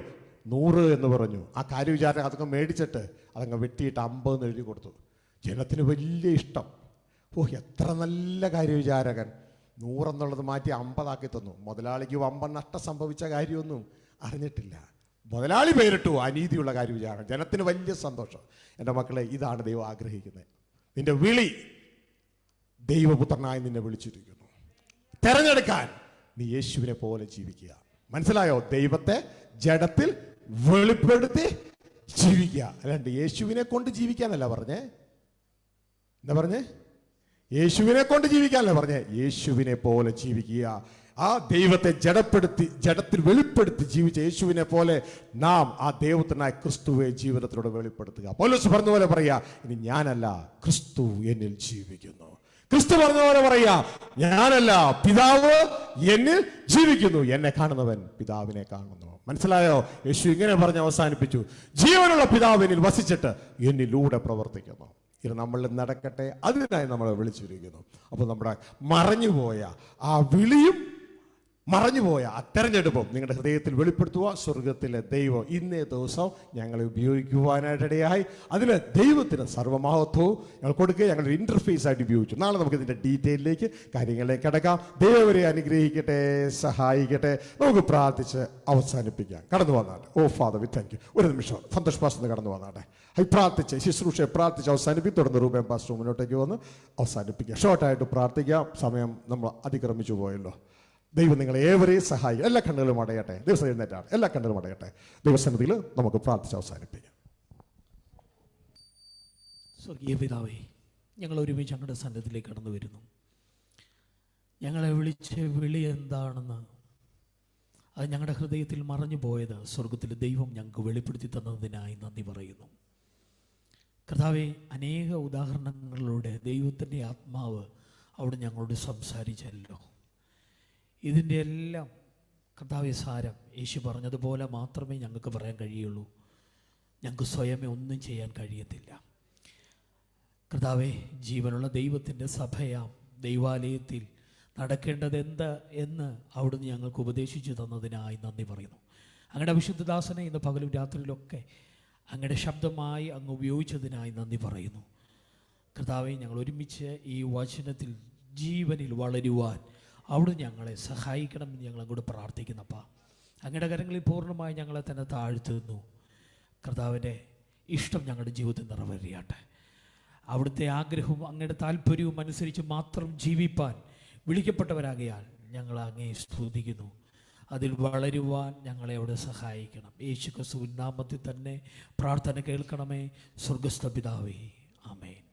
100 എന്ന് പറഞ്ഞു. ആ കാര്യവിചാരകൻ അതൊക്കെ മേടിച്ചിട്ട് അതങ്ങ് വെട്ടിയിട്ട് 50 എന്ന് എഴുതി കൊടുത്തു. ജനത്തിന് വലിയ ഇഷ്ടം. എത്ര നല്ല കാര്യവിചാരകൻ, 100 എന്നുള്ളത് മാറ്റി 50 ആക്കി തന്നു. മുതലാളിക്ക് വമ്പൻ നഷ്ടം സംഭവിച്ച കാര്യമൊന്നും അറിഞ്ഞിട്ടില്ല. മുതലാളി പേരിട്ടു അനീതിയുള്ള കാര്യവിചാരം. ജനത്തിന് വലിയ സന്തോഷം. എൻ്റെ മക്കളെ, ഇതാണ് ദൈവം ആഗ്രഹിക്കുന്നത്. നിന്റെ വിളി, ദൈവപുത്രനായി നിന്നെ വിളിച്ചിരിക്കുന്നു. തെരഞ്ഞെടുക്കാൻ നീ യേശുവിനെ പോലെ ജീവിക്കുക. മനസ്സിലായോ? ദൈവത്തെ ജഡത്തിൽ വെളിപ്പെടുത്തി ജീവിക്കുക. അല്ലാണ്ട് യേശുവിനെ കൊണ്ട് ജീവിക്കാനല്ല പറഞ്ഞേ. എന്താ പറഞ്ഞേ? യേശുവിനെ കൊണ്ട് ജീവിക്കാനല്ല പറഞ്ഞേ, യേശുവിനെ പോലെ ജീവിക്കുക. ആ ദൈവത്തെ ജഡത്തിൽ വെളിപ്പെടുത്തി ജീവിച്ച യേശുവിനെ പോലെ നാം ആ ദൈവത്തിനായ ക്രിസ്തുവെ ജീവിതത്തിലൂടെ വെളിപ്പെടുത്തുക. പൗലോസ് പറഞ്ഞ പോലെ പറയാ, ഇനി ഞാനല്ല, ക്രിസ്തു എന്നിൽ ജീവിക്കുന്നു. ക്രിസ്തു പറഞ്ഞ പോലെ പറയാ, ഞാനല്ല, പിതാവ് എന്നിൽ ജീവിക്കുന്നു. എന്നെ കാണുന്നവൻ പിതാവിനെ കാണുന്നു. മനസ്സിലായോ? യേശു ഇങ്ങനെ പറഞ്ഞ് അവസാനിപ്പിച്ചു, ജീവനുള്ള പിതാവ് എന്നിൽ വസിച്ചിട്ട് എന്നിലൂടെ പ്രവർത്തിക്കുന്നു. ഇത് നമ്മളിൽ നടക്കട്ടെ, അതിനായി നമ്മളെ വിളിച്ചിരിക്കുന്നു. അപ്പോൾ നമ്മുടെ മറഞ്ഞുപോയ ആ വിളിയും മറഞ്ഞുപോയ ആ തെരഞ്ഞെടുപ്പും നിങ്ങളുടെ ഹൃദയത്തിൽ വെളിപ്പെടുത്തുക. സ്വർഗത്തിലെ ദൈവം ഇന്നേ ദിവസം ഞങ്ങളെ ഉപയോഗിക്കുവാനായിട്ടിടയായി. അതിൽ ദൈവത്തിന് സർവ്വമഹത്വവും ഞങ്ങൾ കൊടുക്കുക. ഞങ്ങളൊരു ഇൻ്റർഫേസ് ആയിട്ട് ഉപയോഗിച്ചു. നാളെ നമുക്ക് ഇതിൻ്റെ ഡീറ്റെയിലേക്ക് കാര്യങ്ങളിലേക്ക് കിടക്കാം. ദൈവവരെ അനുഗ്രഹിക്കട്ടെ, സഹായിക്കട്ടെ. നമുക്ക് പ്രാർത്ഥിച്ച് അവസാനിപ്പിക്കാം. കടന്നു വന്നാട്ടെ. ഓ ഫാദർ, വി താങ്ക് യു. ഒരു നിമിഷം സന്തോഷ് പാസ്റ്റർ കടന്നു വന്നാട്ടെ. പ്രാർത്ഥിച്ച് ശുശ്രൂഷയെ പ്രാർത്ഥിച്ച് അവസാനിപ്പിക്കും. തുടർന്ന് റൂബേൻ പാസ്റ്റർ മുന്നോട്ടേക്ക് വന്ന് അവസാനിപ്പിക്കുക. ഷോർട്ടായിട്ട് പ്രാർത്ഥിക്കാം. സമയം നമ്മൾ അതിക്രമിച്ചു പോയല്ലോ. ദൈവം നിങ്ങളെ ഏവരെയും സഹായിക്കും. എല്ലാ കണ്ണുകളും അടയട്ടെ. ദിവസം എഴുന്നേറ്റാണ്. എല്ലാ കണ്ണുകളും അടയട്ടെ. ദൈവസന്നിധിയിൽ നമുക്ക് പ്രാർത്ഥിച്ച് അവസാനിപ്പിക്കാം. സ്വർഗീയ പിതാവേ, ഞങ്ങൾ ഒരുമിച്ച് ഞങ്ങളുടെ സന്നിധിയിലേക്ക് കടന്നു വരുന്നു. ഞങ്ങളെ വിളിച്ച വിളി എന്താണെന്ന്, അത് ഞങ്ങളുടെ ഹൃദയത്തിൽ മറഞ്ഞു പോയത് സ്വർഗത്തിലെ ദൈവം ഞങ്ങൾക്ക് വെളിപ്പെടുത്തി തന്നതിനായി നന്ദി പറയുന്നു. കർത്താവേ, അനേക ഉദാഹരണങ്ങളിലൂടെ ദൈവത്തിൻ്റെ ആത്മാവ് അവിടെ ഞങ്ങളോട് സംസാരിച്ചല്ലോ. ഇതിൻ്റെ എല്ലാം കർത്താവേ സാരം യേശു പറഞ്ഞതുപോലെ മാത്രമേ ഞങ്ങൾക്ക് പറയാൻ കഴിയുള്ളൂ. ഞങ്ങൾക്ക് സ്വയമേ ഒന്നും ചെയ്യാൻ കഴിയത്തില്ല. കർത്താവേ, ജീവനുള്ള ദൈവത്തിൻ്റെ സഭയാം ദൈവാലയത്തിൽ നടക്കേണ്ടത് എന്ത് എന്ന് അവിടുന്ന് ഞങ്ങൾക്ക് ഉപദേശിച്ചു തന്നതിനായി നന്ദി പറയുന്നു. അങ്ങയുടെ വിശുദ്ധദാസനെ ഇന്ന് പകലും രാത്രിയിലൊക്കെ അങ്ങയുടെ ശബ്ദമായി അങ്ങ് ഉപയോഗിച്ചതിനായി നന്ദി പറയുന്നു. കർത്താവെ, ഞങ്ങൾ ഒരുമിച്ച് ഈ വചനത്തിൽ ജീവനിൽ വളരുവാൻ അവിടുന്ന് ഞങ്ങളെ സഹായിക്കണമെന്ന് ഞങ്ങൾ അങ്ങോട്ട് പ്രാർത്ഥിക്കുന്നപ്പാ. അങ്ങയുടെ കരങ്ങളിൽ പൂർണ്ണമായി ഞങ്ങളെ തന്നെ താഴ്ത്തുന്നു. കർത്താവിൻ്റെ ഇഷ്ടം ഞങ്ങളുടെ ജീവിതത്തിൽ നിറവേറിയാട്ടെ. അവിടുത്തെ ആഗ്രഹവും അങ്ങയുടെ താല്പര്യവും അനുസരിച്ച് മാത്രം ജീവിപ്പാൻ വിളിക്കപ്പെട്ടവരാകയാൽ ഞങ്ങൾ അങ്ങേ സ്തുതിക്കുന്നു. അതിൽ വളരുവാൻ ഞങ്ങളെ അവിടെ സഹായിക്കണം. യേശു ക്രിസ്തുവിൻ നാമത്തിൽ തന്നെ പ്രാർത്ഥന കേൾക്കണമേ. സ്വർഗ്ഗസ്ഥ പിതാവേ, ആമേൻ.